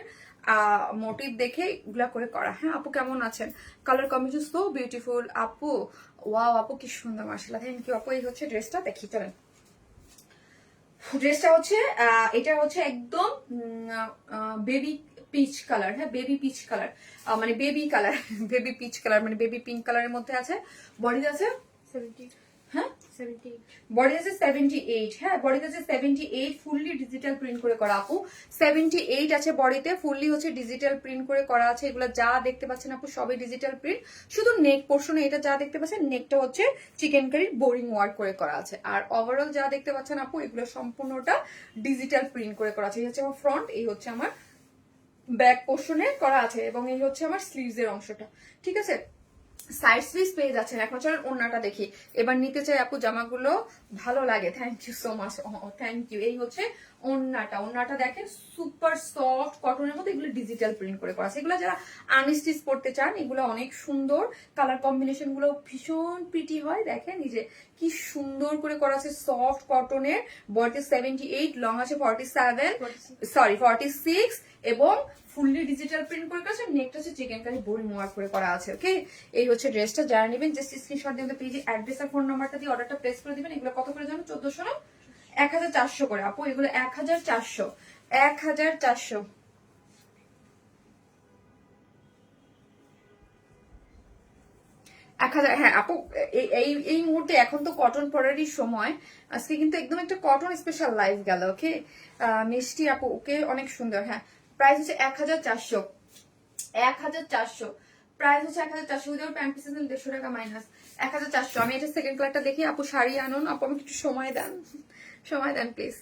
S1: মোটিভ দেখে এগুলা করে করা। হ্যাঁ আপু কেমন আছেন? কালার কম্বিনেশন সো বিউটিফুল আপু। ওয়াও আপু কি সুন্দর, মাশাআল্লাহ, থ্যাংক ইউ আপু। এই হচ্ছে ড্রেসটা, দেখি চলেন। ড্রেসটা হচ্ছে এটা হচ্ছে একদম বেবি পিচ কালার। হ্যাঁ বেবি পিচ কালার, মানে baby colour baby peach colour মানে বেবি পিঙ্ক কালারের মধ্যে আছে। বডি আছে
S2: 70,
S1: হ্যাঁ
S2: 78.
S1: বডি আছে 78। হ্যাঁ বডিতে আছে 78, ফুললি ডিজিটাল প্রিন্ট করে করা আপু। 78 আছে বডিতে, ফুললি হচ্ছে ডিজিটাল প্রিন্ট করে করা আছে। এগুলো যা দেখতে পাচ্ছেন আপু সবই ডিজিটাল প্রিন্ট, শুধু নেক পোর্শনে এটা যা দেখতে পাচ্ছেন নেকটা হচ্ছে চিকেন কারির বোরিং ওয়ার্ক করে করা আছে। আর ওভারঅল যা দেখতে পাচ্ছেন আপু এগুলো সম্পূর্ণটা ডিজিটাল প্রিন্ট করে করা আছে। এই হচ্ছে আমার ফ্রন্ট, এই হচ্ছে আমার ব্যাক পোর্শনে করা আছে, এবং এই হচ্ছে আমার স্লিভস এর অংশটা। ঠিক আছে, সাইড স্লিভস পেয়ে যাচ্ছেন। এখন চলেন ওড়নাটা দেখি। এবার নিতে চাই আপু জামাগুলো, ভালো লাগে। Thank you so much, thank you. এই হচ্ছে ওড়নাটা, ওড়নাটা দেখেন সুপার সফট কটনের মধ্যে, এগুলো ডিজিটাল প্রিন্ট করে করা আছে। এগুলো যারা আনস্টিচ পড়তে চান এগুলো অনেক সুন্দর, কালার কম্বিনেশন গুলো ভীষণ প্রিটি হয়। দেখেন এই যে কি সুন্দর করে করা আছে, সফট কটনের। বডি 78, লং আছে 47, সরি 46, এবং ফুললি ডিজিটাল প্রিন্ট করে করা আছে। নেকটা হচ্ছে চিকেন কারি বোরিং ওয়ার্ক করে করা আছে। ওকে, এই হচ্ছে ড্রেসটা। যারা নেবেন জাস্ট স্ক্রিনশট দিয়ে পেজে অ্যাড্রেস আর ফোন নাম্বারটা দিয়ে অর্ডারটা প্লেস করে দিবেন। এগুলো কত করে জানো? 1400 না 1400 করে আপু। এগুলো 1400, 1400। হ্যাঁ আপু, এই এই মুহূর্তে এখন তো কটন পরারই সময়। আজকে কিন্তু একদম একটা কটন স্পেশাল লাইভ গেল। ওকে, মিষ্টি আপু ওকে অনেক সুন্দর। হ্যাঁ প্রাইস হচ্ছে 1400, 1400 প্রাইস হচ্ছে 1400। উইদাউট প্যান্ট পিসেস 150 টাকা মাইনাস 1400। আমি এটা সেকেন্ড কালারটা দেখি। আপু শাড়ি আনুন, আপু আমাকে একটু সময় দেন, সময় দেন প্লিজ।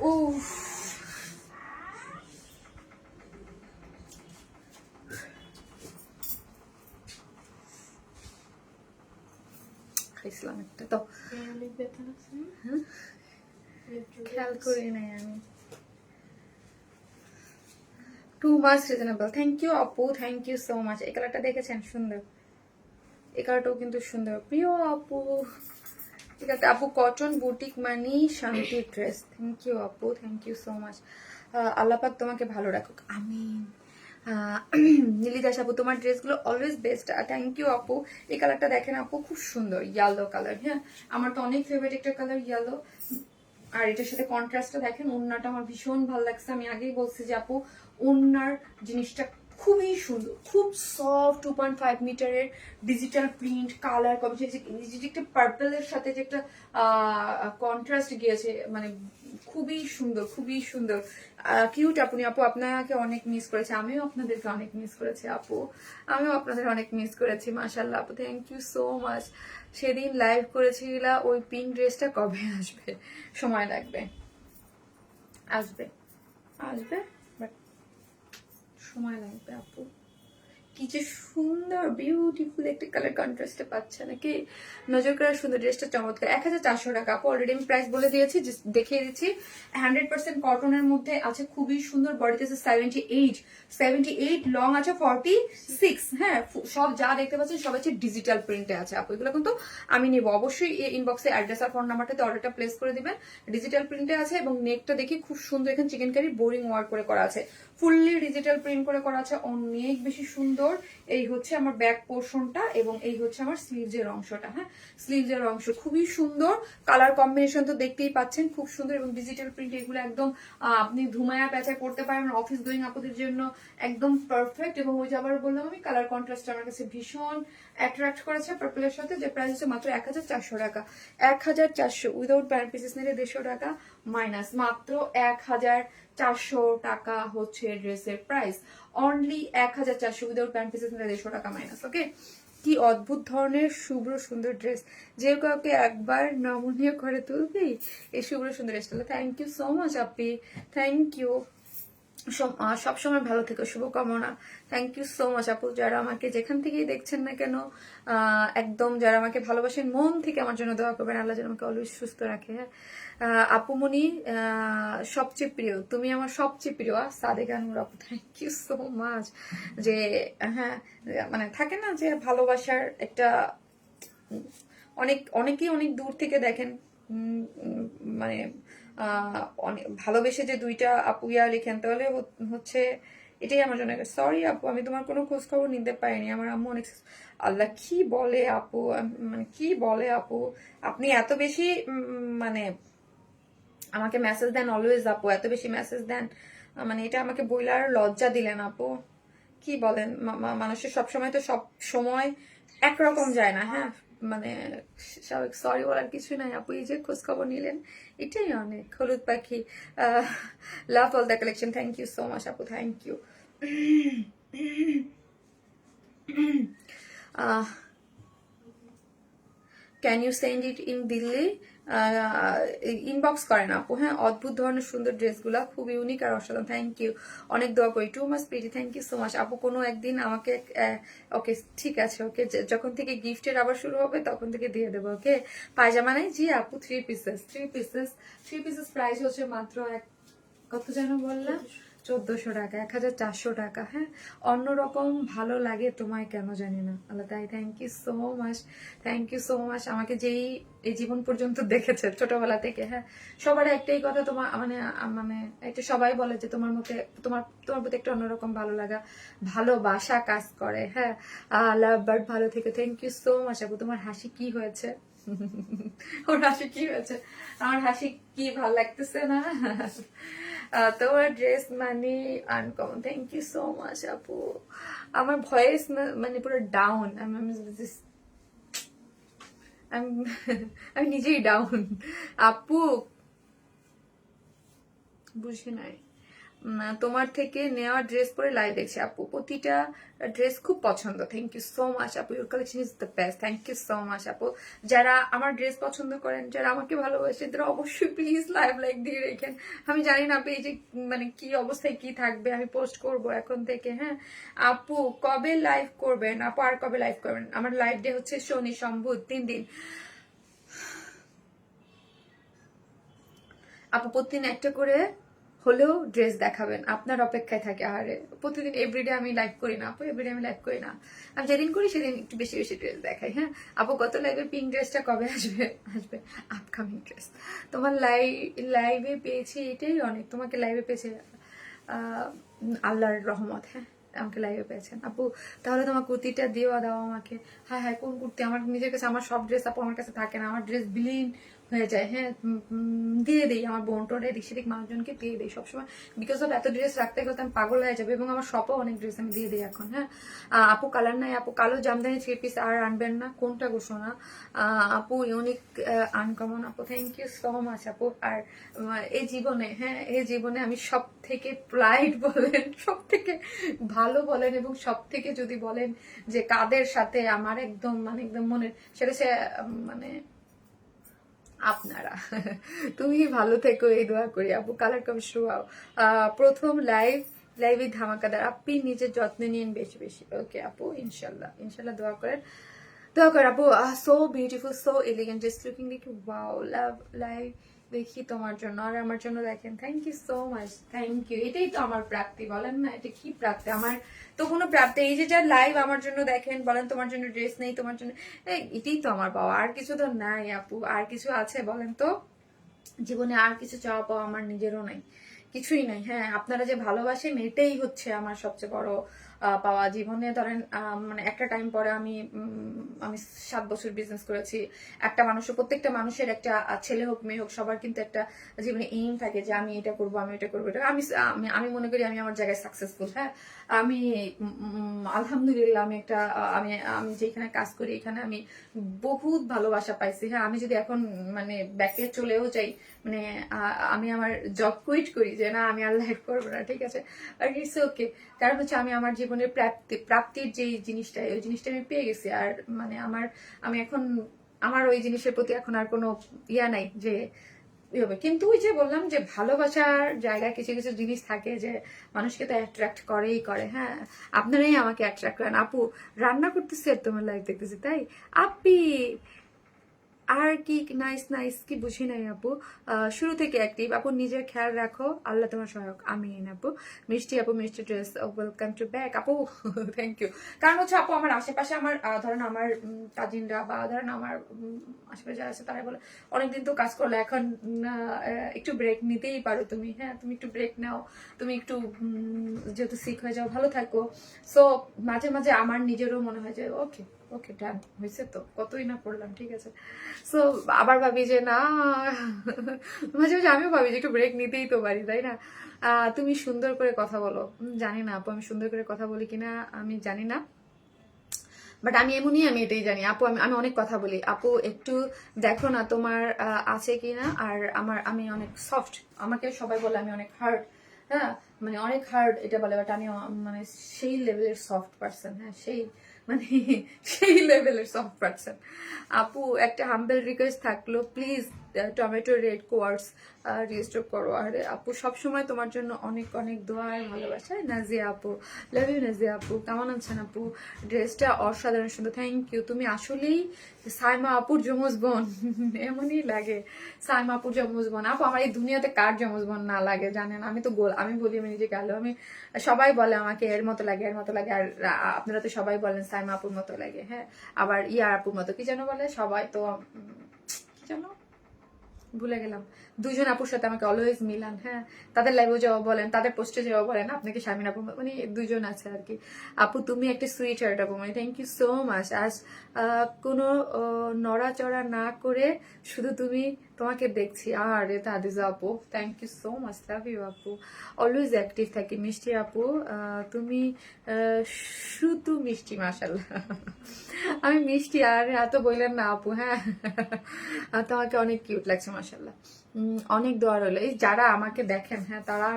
S1: উফ, খাইছিলাম একটা তো
S2: অনেক ব্যথা লাগছে না?
S1: খেয়াল করি নাই আমি। Too much reasonable, thank you আপু, থ্যাংক ইউ সো মাচ। এই কালারটা দেখেছেন সুন্দর, এই কালারটাও কিন্তু সুন্দর। প্রিয় আপু, ঠিক আছে আপু, কটন বুটিক মানি শান্তি ড্রেস। থ্যাংক ইউ আপু, থ্যাংক ইউ সো মাচ। আল্লাহ পাক তোমাকে ভালো রাখুক, আমিন। নীলি দাস আপু তোমার ড্রেসগুলো অলওয়েজ বেস্ট। থ্যাংক ইউ আপু। এই কালারটা দেখেন আপু খুব সুন্দর, ইয়েলো কালার। হ্যাঁ আমার তো অনেক ফেভারিট একটা কালার ইয়েলো। আর এটার সাথে কন্ট্রাস্টটা দেখেন, ওড়নাটা আমার ভীষণ ভালো লাগছে। আমি আগেই বলছি যে আপু ওড়নার জিনিসটা খুবই সুন্দর, খুব সফট, 2.5 মিটারের ডিজিটাল প্রিন্ট, কালার কম্বিনেশন, যে একটা পার্পলের সাথে যে একটা কন্ট্রাস্ট গিয়েছে, মানে খুবই সুন্দর, খুবই সুন্দর। কিউট আপনি আপু, আপনাকে অনেক মিস করেছি। আমিও আপনাদেরকে অনেক মিস করেছি আপু, আমিও আপনাদের অনেক মিস করেছি। মাশাআল্লাহ আপু, থ্যাংক ইউ সো মাচ। সেদিন লাইভ করেছিলা ওই পিঙ্ক ড্রেসটা কবে আসবে? সময় লাগবে, আসবে আসবে, বাট সময় লাগবে আপু। কি যে সুন্দর বিউটিফুল একটা কালার কন্ট্রাস্টে পাচ্ছে নাকি, নজর করার সুন্দর। ড্রেসটা চমৎকার, 1400 টাকা। আপু অলরেডি আমি প্রাইস বলে দিয়েছি, just দেখিয়ে দিচ্ছি। 100% কটনের মধ্যে আছে, খুবই সুন্দর। বডিতে আছে 78 লং আছে 46। হ্যাঁ, সব যা দেখতে পাচ্ছেন সব হচ্ছে ডিজিটাল প্রিন্টে আছে আপু। এগুলো কিন্তু আমি নিব অবশ্যই। ইনবক্সে অ্যাড্রেস আর ফোন নাম্বারটাতে অর্ডারটা প্লেস করে দিবেন। ডিজিটাল প্রিন্টে আছে এবং নেকটা দেখি খুব সুন্দর, এখানে চিকেন কারি বোরিং ওয়ার্ক করে করা আছে, ফুললি ডিজিটাল প্রিন্ট করে করা আছে, অনেক বেশি সুন্দর। এই হচ্ছে আমার ব্যাক পোর্শনটা এবং এই হচ্ছে আমার স্লিভসের অংশটা। হ্যাঁ, স্লিভসের অংশ খুবই সুন্দর, কালার কম্বিনেশন তো দেখতেই পাচ্ছেন খুব সুন্দর এবং ডিজিটাল প্রিন্ট। এগুলো একদম আপনি ধুমায়া প্যাচায় পড়তে পারেন, অফিস গোয়িং আপুদের জন্য একদম পারফেক্ট। এবং ওই যে আবার বললাম আমি, কালার কন্ট্রাস্ট আমার কাছে ভীষণ অ্যাট্রাক্ট করেছে পার্পলের সাথে। যে প্রাইস হচ্ছে মাত্র 1400 টাকা। 1400 উইদাউট প্যান্ট পিসেস নিলে 150 টাকা মাইনাস, মাত্র 1400 টাকা হচ্ছে ড্রেসের price. Only 1400 without pant pieces নিলে 150 টাকা মাইনাস। ওকে, কি অদ্ভুত ধরনের শুভ্র সুন্দর ড্রেস, যে কাউকে একবার নমনীয় করে তুলবি এই শুভ্র সুন্দর ড্রেসটা। Thank you so much Api, thank you. সবসময় ভালো থেকো, শুভকামনা। থ্যাংক ইউ সো মাচ আপু। যারা আমাকে যেখান থেকেই দেখছেন না কেন, একদম যারা আমাকে ভালোবাসেন মন থেকে আমার জন্য দোয়া করবেন, আল্লাহ যেন আমাকে অলওয়েজ সুস্থ রাখে। হ্যাঁ, আপুমনি সবচেয়ে প্রিয়, তুমি আমার সবচেয়ে প্রিয়। সাদেকা নূর আপু, থ্যাংক ইউ সো মাচ। যে হ্যাঁ, মানে থাকে না যে ভালোবাসার একটা, অনেকেই অনেক দূর থেকে দেখেন, মানে অনেক ভালোবেসে যে দুইটা আপু ইয়া লিখেন, তাহলে হচ্ছে এটাই আমার জন্য। সরি আপু, আমি তোমার কোনো খোঁজ খবর নিতে পারিনি। আমার আম্মু অনেক, আল্লাহ কি বলে আপু, মানে কি বলে আপু, আপনি এত বেশি মানে আমাকে মেসেজ দেন অলওয়েজ আপু, এত বেশি মেসেজ দেন, মানে এটা আমাকে বইলার লজ্জা দিলেন আপু। কি বলেন, মানুষের সবসময় তো সব সময় একরকম যায় না। হ্যাঁ, মানে স্বাভাবিক, সরি বলার কিছু নাই আপু। এই যে খোঁজ খবর নিলেন এটাই অনেক। হলুদ পাখি, love all the collection, thank you so much আপু, thank you. Can you send it in Delhi? Inbox করেন আপু। হ্যাঁ, অদ্ভুত ধরনের সুন্দর ড্রেসগুলো খুব ইউনিক আর অসাধারণ। থ্যাংক ইউ, অনেক দোয়া করি। Too much pretty, thank you so much আপু। কোনো একদিন আমাকে, ওকে ঠিক আছে, ওকে যখন থেকে গিফটের আবার শুরু হবে তখন থেকে দিয়ে দেবো। ওকে, পায়জামা নাই জি আপু, 3 পিসেস প্রাইস হচ্ছে মাত্র কত যেন বললাম, 1400 টাকা, 1400 টাকা। হ্যাঁ, অন্যরকম ভালো লাগে তোমায় কেন জানি না আল্লাহ তাই। Thank you so much, thank you so much. আমাকে যেই এই জীবন পর্যন্ত দেখেছে ছোটবেলা থেকে, হ্যাঁ, সবার একটাই কথা, তোমার মানে মানে একটা সবাই বলে যে তোমার মতে, তোমার প্রতি একটা অন্যরকম ভালো লাগা, ভালোবাসা কাজ করে। হ্যাঁ, লাভ বার্ড, ভালো থেকে। থ্যাংক ইউ সো মাচ আপু। তোমার হাসি কি হয়েছে? ওর হাসি কি হয়েছে? আমার হাসি কি ভাল লাগতেছে না? তোমার ড্রেস মানে uncommon, thank you so much আপু। আমার ভয়েস মানে পুরো ডাউন, আমি নিজেই ডাউন আপু, বুঝি নাই। তোমার থেকে নেওয়া ড্রেস পরে লাইভ দেখছি আপু, প্রতিটা ড্রেস খুব পছন্দ। থ্যাংক ইউ সো মাচ আপু, your collection is the best. Thank you so much আপু। যারা আমার ড্রেস পছন্দ করেন, যারা আমাকে ভালোবাসেন, তারা অবশ্যই প্লিজ লাইক দিয়ে রেখেন। আমি জানি না আপু এই যে মানে কি অবস্থায় কি থাকবে, আমি পোস্ট করব এখন থেকে। হ্যাঁ আপু, কবে লাইভ করবেন আপু? আর কবে লাইভ করবেন? আমার লাইভ ডে হচ্ছে শনি সোম বুধ, 3 দিন আপু। প্রতিদিন একটা করে হলেও ড্রেস দেখাবেন, আপনার অপেক্ষায় থাকে। আরে প্রতিদিন এভরিডে আমি লাইভ করি না আপু, এভরিডে আমি লাইভ করি না। আমি যেদিন করি সেদিন একটু বেশি বেশি ড্রেস দেখাই। হ্যাঁ আপু, গত লাইভে পিঙ্ক ড্রেসটা কবে আসবে? আসবে আপকামিং ড্রেস। তোমার লাইভে পেয়েছি, এটাই অনেক। তোমাকে লাইভে পেয়েছে আল্লাহর রহমত। হ্যাঁ, আমাকে লাইভে পেয়েছেন আপু। তাহলে তোমার কুর্তিটা দাও আমাকে। হ্যাঁ হ্যাঁ, কোন কুর্তি? আমার নিজের কাছে আমার সব ড্রেস আপু আমার কাছে থাকে না, আমার ড্রেস বিলীন হয়ে যায়। হ্যাঁ, দিয়ে দিই আমার বোন টোন এদিক সেদিক মানুষজনকে দিয়ে দিই সবসময়। বিকজ অফ এত ড্রেস রাখতে গেলে আমি পাগল হয়ে যাবে। এবং আমার শপও অনেক ড্রেস আমি দিয়ে দিই এখন। হ্যাঁ আপু, কালার নাই আপু, কালো জামদানি 3 পিস আর আনবেন না? কোনটা গো সোনা? আপু ইউনিক আনকমন আপু, থ্যাংক ইউ সো মাচ আপু। আর এই জীবনে, হ্যাঁ এই জীবনে আমি সব থেকে প্রাইড বলেন, সব থেকে ভালো বলেন, এবং সব থেকে যদি বলেন যে কাদের সাথে আমার একদম মানে একদম মনের, সেটা সে মানে আপনারা। তুমি ভালো থেকো এই দোয়া করি আপু। কালার কম শোয়াও, প্রথম লাইভ লাইভে ধামাকাদার। আপনি নিজের যত্ন নিন বেশি বেশি। ওকে আপু, ইনশাল্লাহ ইনশাল্লাহ দোয়া করেন। দোয়া করেন আপু। So beautiful, so elegant, just looking like wow. Love live দেখি তোমার জন্য আর আমার জন্য দেখেন। Thank you so much, thank you. এটাই তো আমার প্রাপ্তি, বলেন না? এটা কি প্রাপ্তি? আমার তো কোনো প্রাপ্তি, এই যে যা লাইভ আমার জন্য দেখেন, বলেন তোমার জন্য ড্রেস নেই, তোমার জন্য এটাই তো আমার পাওয়া। আর কিছু তো নাই আপু, আর কিছু আছে বলেন তো? জীবনে আর কিছু চাওয়া পাওয়া আমার নিজেরও নাই, কিছুই নাই। হ্যাঁ, আপনারা যে ভালোবাসেন এটাই হচ্ছে আমার সবচেয়ে বড় পাওয়া জীবনে। ধরেন মানে একটা টাইম পরে আমি 7 বছর বিজনেস করেছি। একটা মানুষের, প্রত্যেকটা মানুষের একটা ছেলে হোক মেয়ে হোক, সবার কিন্তু একটা জীবনে এইম থাকে যে আমি এটা করবো, আমি এটা করবো। এটা আমি আমি মনে করি আমি আমার জায়গায় সাকসেসফুল। হ্যাঁ, আমি আলহামদুলিল্লাহ আমি একটা আমি আমি যেখানে কাজ করি এখানে আমি বহুত ভালোবাসা পাইছি। হ্যাঁ, আমি যদি এখন মানে ব্যাকে চলেও যাই, মানে আমি আমার জব কুইট করি যে না আমি আর লাইফ করবো না, ঠিক আছে, আর ইটস ওকে। কারণ হচ্ছে আমি আমার জীবনের প্রাপ্তির যে জিনিসটা, ওই জিনিসটা আমি পেয়ে গেছি। আর মানে আমি এখন আমার ওই জিনিসের প্রতি এখন আর কোনো ইয়া নাই যে হবে। কিন্তু ওই যে বললাম যে ভালোবাসার জায়গায় কিছু কিছু জিনিস থাকে যে মানুষকে তো অ্যাট্রাক্ট করেই করে। হ্যাঁ, আপনারাই আমাকে অ্যাট্রাক্ট করেন। আপু রান্না করতেছি আর তোমার লাইভ দেখতেছি, তাই আপি আর কি নাইস নাইস কি বুঝি নাই আপু। শুরু থেকে অ্যাক্টিভ আপু, নিজের খেয়াল রাখো, আল্লাহ তোমার সহায়ক, আমিন আপু। মিষ্টি আপু, মিষ্টি ড্রেস, ওয়েলকাম টু ব্যাক আপু। Thank you. কারণ হচ্ছে আপু আমার আশেপাশে আমার ধরেন আমার কাজিনরা বা ধরেন আমার আশেপাশে যারা আছে তারা বলে অনেকদিন তো কাজ করলে এখন একটু ব্রেক নিতেই পারো তুমি। হ্যাঁ, তুমি একটু ব্রেক নাও, তুমি একটু যেহেতু সিক হয়ে যাও, ভালো থাকো। সো মাঝে মাঝে আমার নিজেরও মনে হয় যে ওকে ওকে ডান হয়েছে, তো কতই না করলাম, ঠিক আছে। সো আবার ভাবি যে না, মাঝে মাঝে আমিও ভাবি যে একটু ব্রেক নিতেই তো পারি, তাই না? তুমি সুন্দর করে কথা বলো। জানি না আপু আমি সুন্দর করে কথা বলি কিনা, আমি জানি না, বাট আমি এমনই, আমি এটাই জানি আপু। আমি অনেক কথা বলি আপু, একটু দেখো না তোমার আছে কিনা। আর আমি অনেক সফট, আমাকে সবাই বলে আমি অনেক হার্ড। হ্যাঁ, মানে অনেক হার্ড এটা বলে, বাট আমি মানে সেই লেভেলের সফট পার্সন। হ্যাঁ, সেই মানে সেই লেভেলের সফট পার্সন। আপু একটা হাম্বেল রিকোয়েস্ট থাকলো, please tomato red quartz register করো। আর আপু সবসময় তোমার জন্য অনেক অনেক দোয়া আর ভালোবাসা। নাজিয়া আপু, লাভ ইউ নাজিয়া আপু। কেমন আছেন আপু? ড্রেসটা অসাধারণ সুন্দর, থ্যাংক ইউ। তুমি আসলেই সাইমা আপুর যমজ বোন। এমনই লাগে, সাইমা আপুর যমজ বোন। আপু আমার এই দুনিয়াতে কার যমজ বোন না লাগে জানেন? আমি তো আমি বলি আমি নিজেকে আলো, আমি সবাই বলে আমাকে এর মতো লাগে, এর মতো লাগে। আর আপনারা তো সবাই বলেন সাইমা আপুর মতো লাগে। হ্যাঁ, আবার ইয়ার আপুর মতো কি যেন বলে সবাই, তো কি যেন ভুলে গেলাম। দুজন আপুর সাথে আমাকে অলওয়েজ মিলান। হ্যাঁ, তাদের লাইভে যাওয়া বলেন, তাদের পোস্টে যাওয়া বলেন, আপনাকে শামিন আপু, মানে দুজন আছে আর কি। আপু তুমি একটা সুইট হার্ট আপু, মানে থ্যাংক ইউ সো মাচ। আজ কোনো নড়াচড়া না করে শুধু তোমাকে দেখছি। আর এটা আদিজা আপু, thank you so much, love you আপু। অলওয়েজ অ্যাক্টিভ থাকি মিষ্টি আপু। তুমি শুধু মিষ্টি, মাশাল্লাহ। আমি মিষ্টি আর এত বললেন না আপু। হ্যাঁ, তোমাকে অনেক কিউট লাগছে মাশাল্লাহ। অনেক দোয়া রইল। এই যারা আমাকে দেখেন, হ্যাঁ, তারা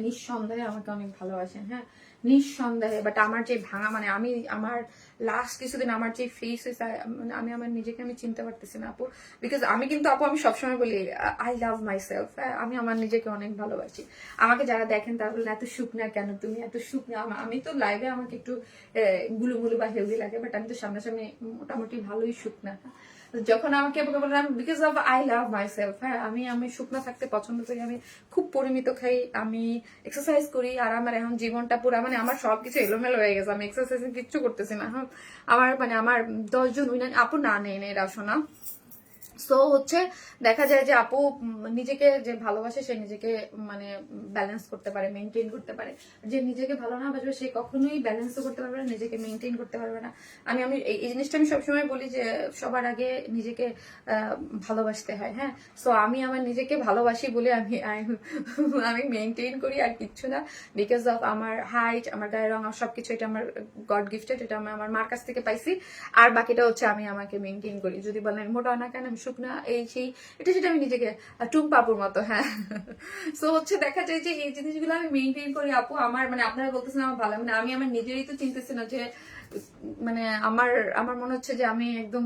S1: নিঃসন্দেহে আমাকে অনেক ভালোবাসেন। হ্যাঁ, নিঃসন্দেহে। বাট আমার যে ভাঙা, মানে আমি আমার লাস্ট কিছুদিন আমার যে ফেস হয়েছে, মানে আমি আমার নিজেকে আমি চিনতে পারতেছি না আপু। বিকজ আমি কিন্তু আপু আমি সবসময় বলি আই লাভ মাই সেলফ। হ্যাঁ, আমি আমার নিজেকে অনেক ভালোবাসি। আমাকে যারা দেখেন তারা বলেন এত শুকনা কেন তুমি, এত শুকনা। আমি তো লাইভে আমাকে একটু গুলু গুলু বা হেলদি লাগে, বাট আমি তো সামনাসামনি মোটামুটি ভালোই শুকনা। যখন আমাকে বললাম because of I love my self. হ্যাঁ, আমি শুকনা থাকতে পছন্দ করি, আমি খুব পরিমিত খাই, আমি এক্সারসাইজ করি। আর আমার এখন জীবনটা পুরো, মানে আমার সবকিছু এলোমেলো হয়ে গেছে, আমি এক্সারসাইজ কিচ্ছু করতেছি না। হ্যাঁ, আমার 10 জন আপু না নেই এরা শোনা। সো হচ্ছে দেখা যায় যে আপু নিজেকে যে ভালোবাসে সে নিজেকে মানে ব্যালেন্স করতে পারে, মেনটেন করতে পারে। যে নিজেকে ভালো না বাসবে সে কখনোই ব্যালেন্সও করতে পারবে না, নিজেকে মেনটেন করতে পারবে না। আমি এই জিনিসটা আমি সবসময় বলি যে সবার আগে নিজেকে ভালোবাসতে হয়। হ্যাঁ, সো আমি আমার নিজেকে ভালোবাসি বলে আমি মেনটেন করি, আর কিচ্ছু না। বিকজ অফ আমার হাইট, আমার গায়ের রং, সবকিছু এটা আমার গড গিফটেড, এটা আমি আমার মার কাছ থেকে পাইছি। আর বাকিটা হচ্ছে আমি আমাকে মেনটেন করি। যদি বলেন মোটা না কেন, আমি শুকনা, এই সেই, এটা সেটা আমি নিজেকে টুম্পাপুর মতো। হ্যাঁ, সো হচ্ছে দেখা যায় যে এই জিনিসগুলো আমি মেনটেন করি আপু। আমার মানে আপনারা বলতেছেন আমার ভালো, মানে আমি আমার নিজেরই তো চিনতেছি না যে মানে আমার আমার মনে হচ্ছে যে আমি একদম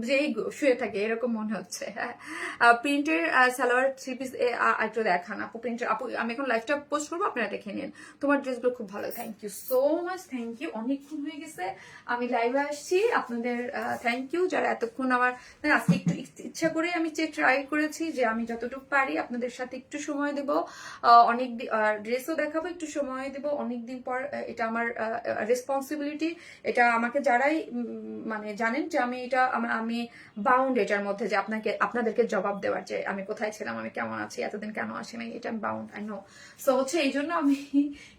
S1: যেই শুয়ে থাকি এরকম মনে হচ্ছে। হ্যাঁ, প্রিন্টের সালোয়ার থ্রি পিস একটু দেখান আপু। প্রিন্টের আপু আমি এখন লাইভটা পোস্ট করবো, আপনারা দেখে নিন। তোমার ড্রেসগুলো খুব ভালো, thank you so much, thank you. অনেকক্ষণ হয়ে গেছে আমি লাইভে আসছি, আপনাদের থ্যাংক ইউ যারা এতক্ষণ আমার আজকে একটু ইচ্ছা করে আমি ট্রাই করেছি যে আমি যতটুকু পারি আপনাদের সাথে একটু সময় দেব, অনেক ড্রেসও দেখাবো, একটু সময় দেব। অনেকদিন পর এটা আমার রেসপন্সিবিলিটি, এটা আমাকে যারাই মানে জানেন যে আমি এটা আমি বাউন্ড এটার মধ্যে যে আপনাদেরকে জবাব দেওয়ার যে আমি কোথায় ছিলাম, আমি কেমন আছি, এতদিন কেন আসি নাই, এটা আমি বাউন্ড, আই নো। সো হচ্ছে এই জন্য আমি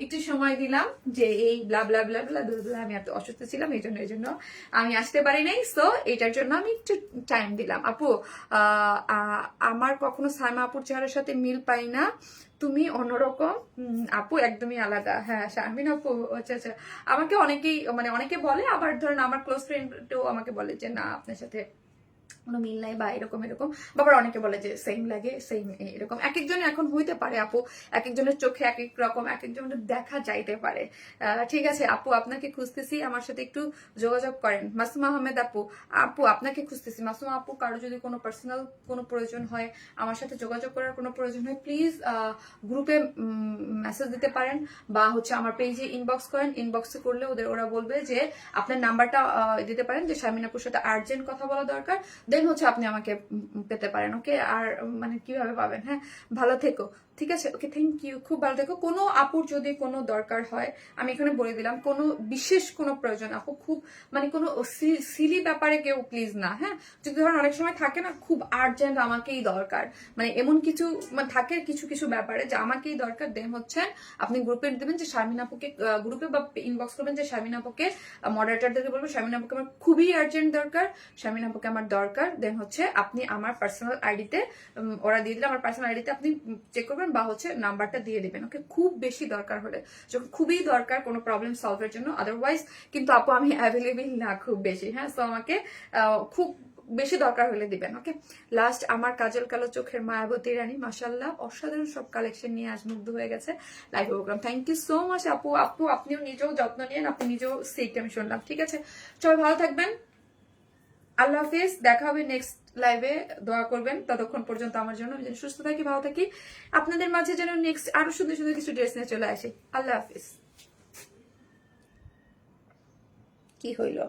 S1: একটু সময় দিলাম যে এই ব্লা ব্লা ব্লা ব্লা ব্লা, আমি এত অসুস্থ ছিলাম এই জন্য আমি আসতে পারি নাই। সো এটার জন্য আমি একটু টাইম দিলাম। আপু আমার কখনো সাইমা আপুর চেহারার সাথে মিল পাই না, তুমি অন্যরকম। আপু একদমই আলাদা। হ্যাঁ শারমিন আপু, আচ্ছা আচ্ছা। আমাকে অনেকেই মানে অনেকে বলে, আবার ধরেন আমার ক্লোজ ফ্রেন্ডও আমাকে বলে যে না আপনার সাথে কোনো মিল নাই বা এরকম এরকম। বাবার অনেকে বলে যে সেম লাগে, সেম এরকম। এক একজনের এখন হইতে পারে আপু, এক একজনের চোখে এক এক রকম, এক একজনের দেখা যাইতে পারে। ঠিক আছে আপু, আপনাকে খুঁজতেছি, আমার সাথে একটু যোগাযোগ করেন। মাসুমা আহমেদ আপু, আপু আপনাকে খুঁজতেছি। মাসুমা আপু, কারো যদি কোনো পার্সোনাল কোনো প্রয়োজন হয়, আমার সাথে যোগাযোগ করার কোনো প্রয়োজন হয়, প্লিজ গ্রুপে মেসেজ দিতে পারেন বা হচ্ছে আমার পেজে ইনবক্স করেন। ইনবক্সে করলে ওরা বলবে যে আপনার নাম্বারটা দিতে পারেন যে শারমিন আপুর সাথে আর্জেন্ট কথা বলা দরকার, দেন হচ্ছে আপনি আমাকে পেতে পারেন। ওকে, আর মানে কিভাবে পাবেন। হ্যাঁ, ভালো থেকো, ঠিক আছে, ওকে, থ্যাংক ইউ, খুব ভালো থেকো। কোনো আপুর যদি কোনো দরকার হয়, আমি এখানে বলে দিলাম, কোনো বিশেষ কোনো প্রয়োজন আপু, খুব মানে কোনো সিলি ব্যাপারে কেউ প্লিজ না। হ্যাঁ, যদি ধরেন অনেক সময় থাকে না খুব আর্জেন্ট আমাকেই দরকার, মানে এমন কিছু মানে থাকে কিছু কিছু ব্যাপারে যে আমাকেই দরকার, দেন হচ্ছে আপনি গ্রুপে দেবেন যে শারমিন আপুকে, গ্রুপে বা ইনবক্স করবেন যে শারমিন আপুকে, মডারেটরদেরকে বলবেন শারমিন আপুকে আমার খুবই আর্জেন্ট দরকার, শারমিন আপুকে আমার দরকার। দেন হচ্ছে আপনি আমার পার্সোনাল আইডিতে, ওরা দিয়ে দিলে আমার পার্সোনাল আইডিতে আপনি চেক করবেন বা হচ্ছে নাম্বারটা দিয়ে দিবেন। ওকে, খুব বেশি দরকার হলে, যখন খুবই দরকার কোনো প্রবলেম সলভের জন্য, আদারওয়াইজ কিন্তু আপু আমি অ্যাভেলেবেল না খুব বেশি। হ্যাঁ, সো আমাকে খুব বেশি দরকার হলে দিবেন। ওকে, লাস্ট আমার কাজল কালো চোখের মায়াবতী রানী, মাশাল্লাহ অসাধারণ সব কালেকশন নিয়ে আজ মুগ্ধ হয়ে গেছে live programme. Thank you so much আপু। আপু আপনিও নিজেও যত্ন নিয়েন, আপনি নিজেও সিক আমি শুনলাম। ঠিক আছে, সবাই ভালো থাকবেন, আল্লাহ হাফিজ, দেখা হবে নেক্সট লাইভে। দোয়া করবেন ততক্ষণ পর্যন্ত আমার জন্য, আমি যেন সুস্থ থাকি, ভালো থাকি, আপনাদের মাঝে যেন নেক্সট আরো সুন্দর সুন্দর কিছু ড্রেস নিয়ে চলে আসি। আল্লাহ হাফিজ। কি হইলো?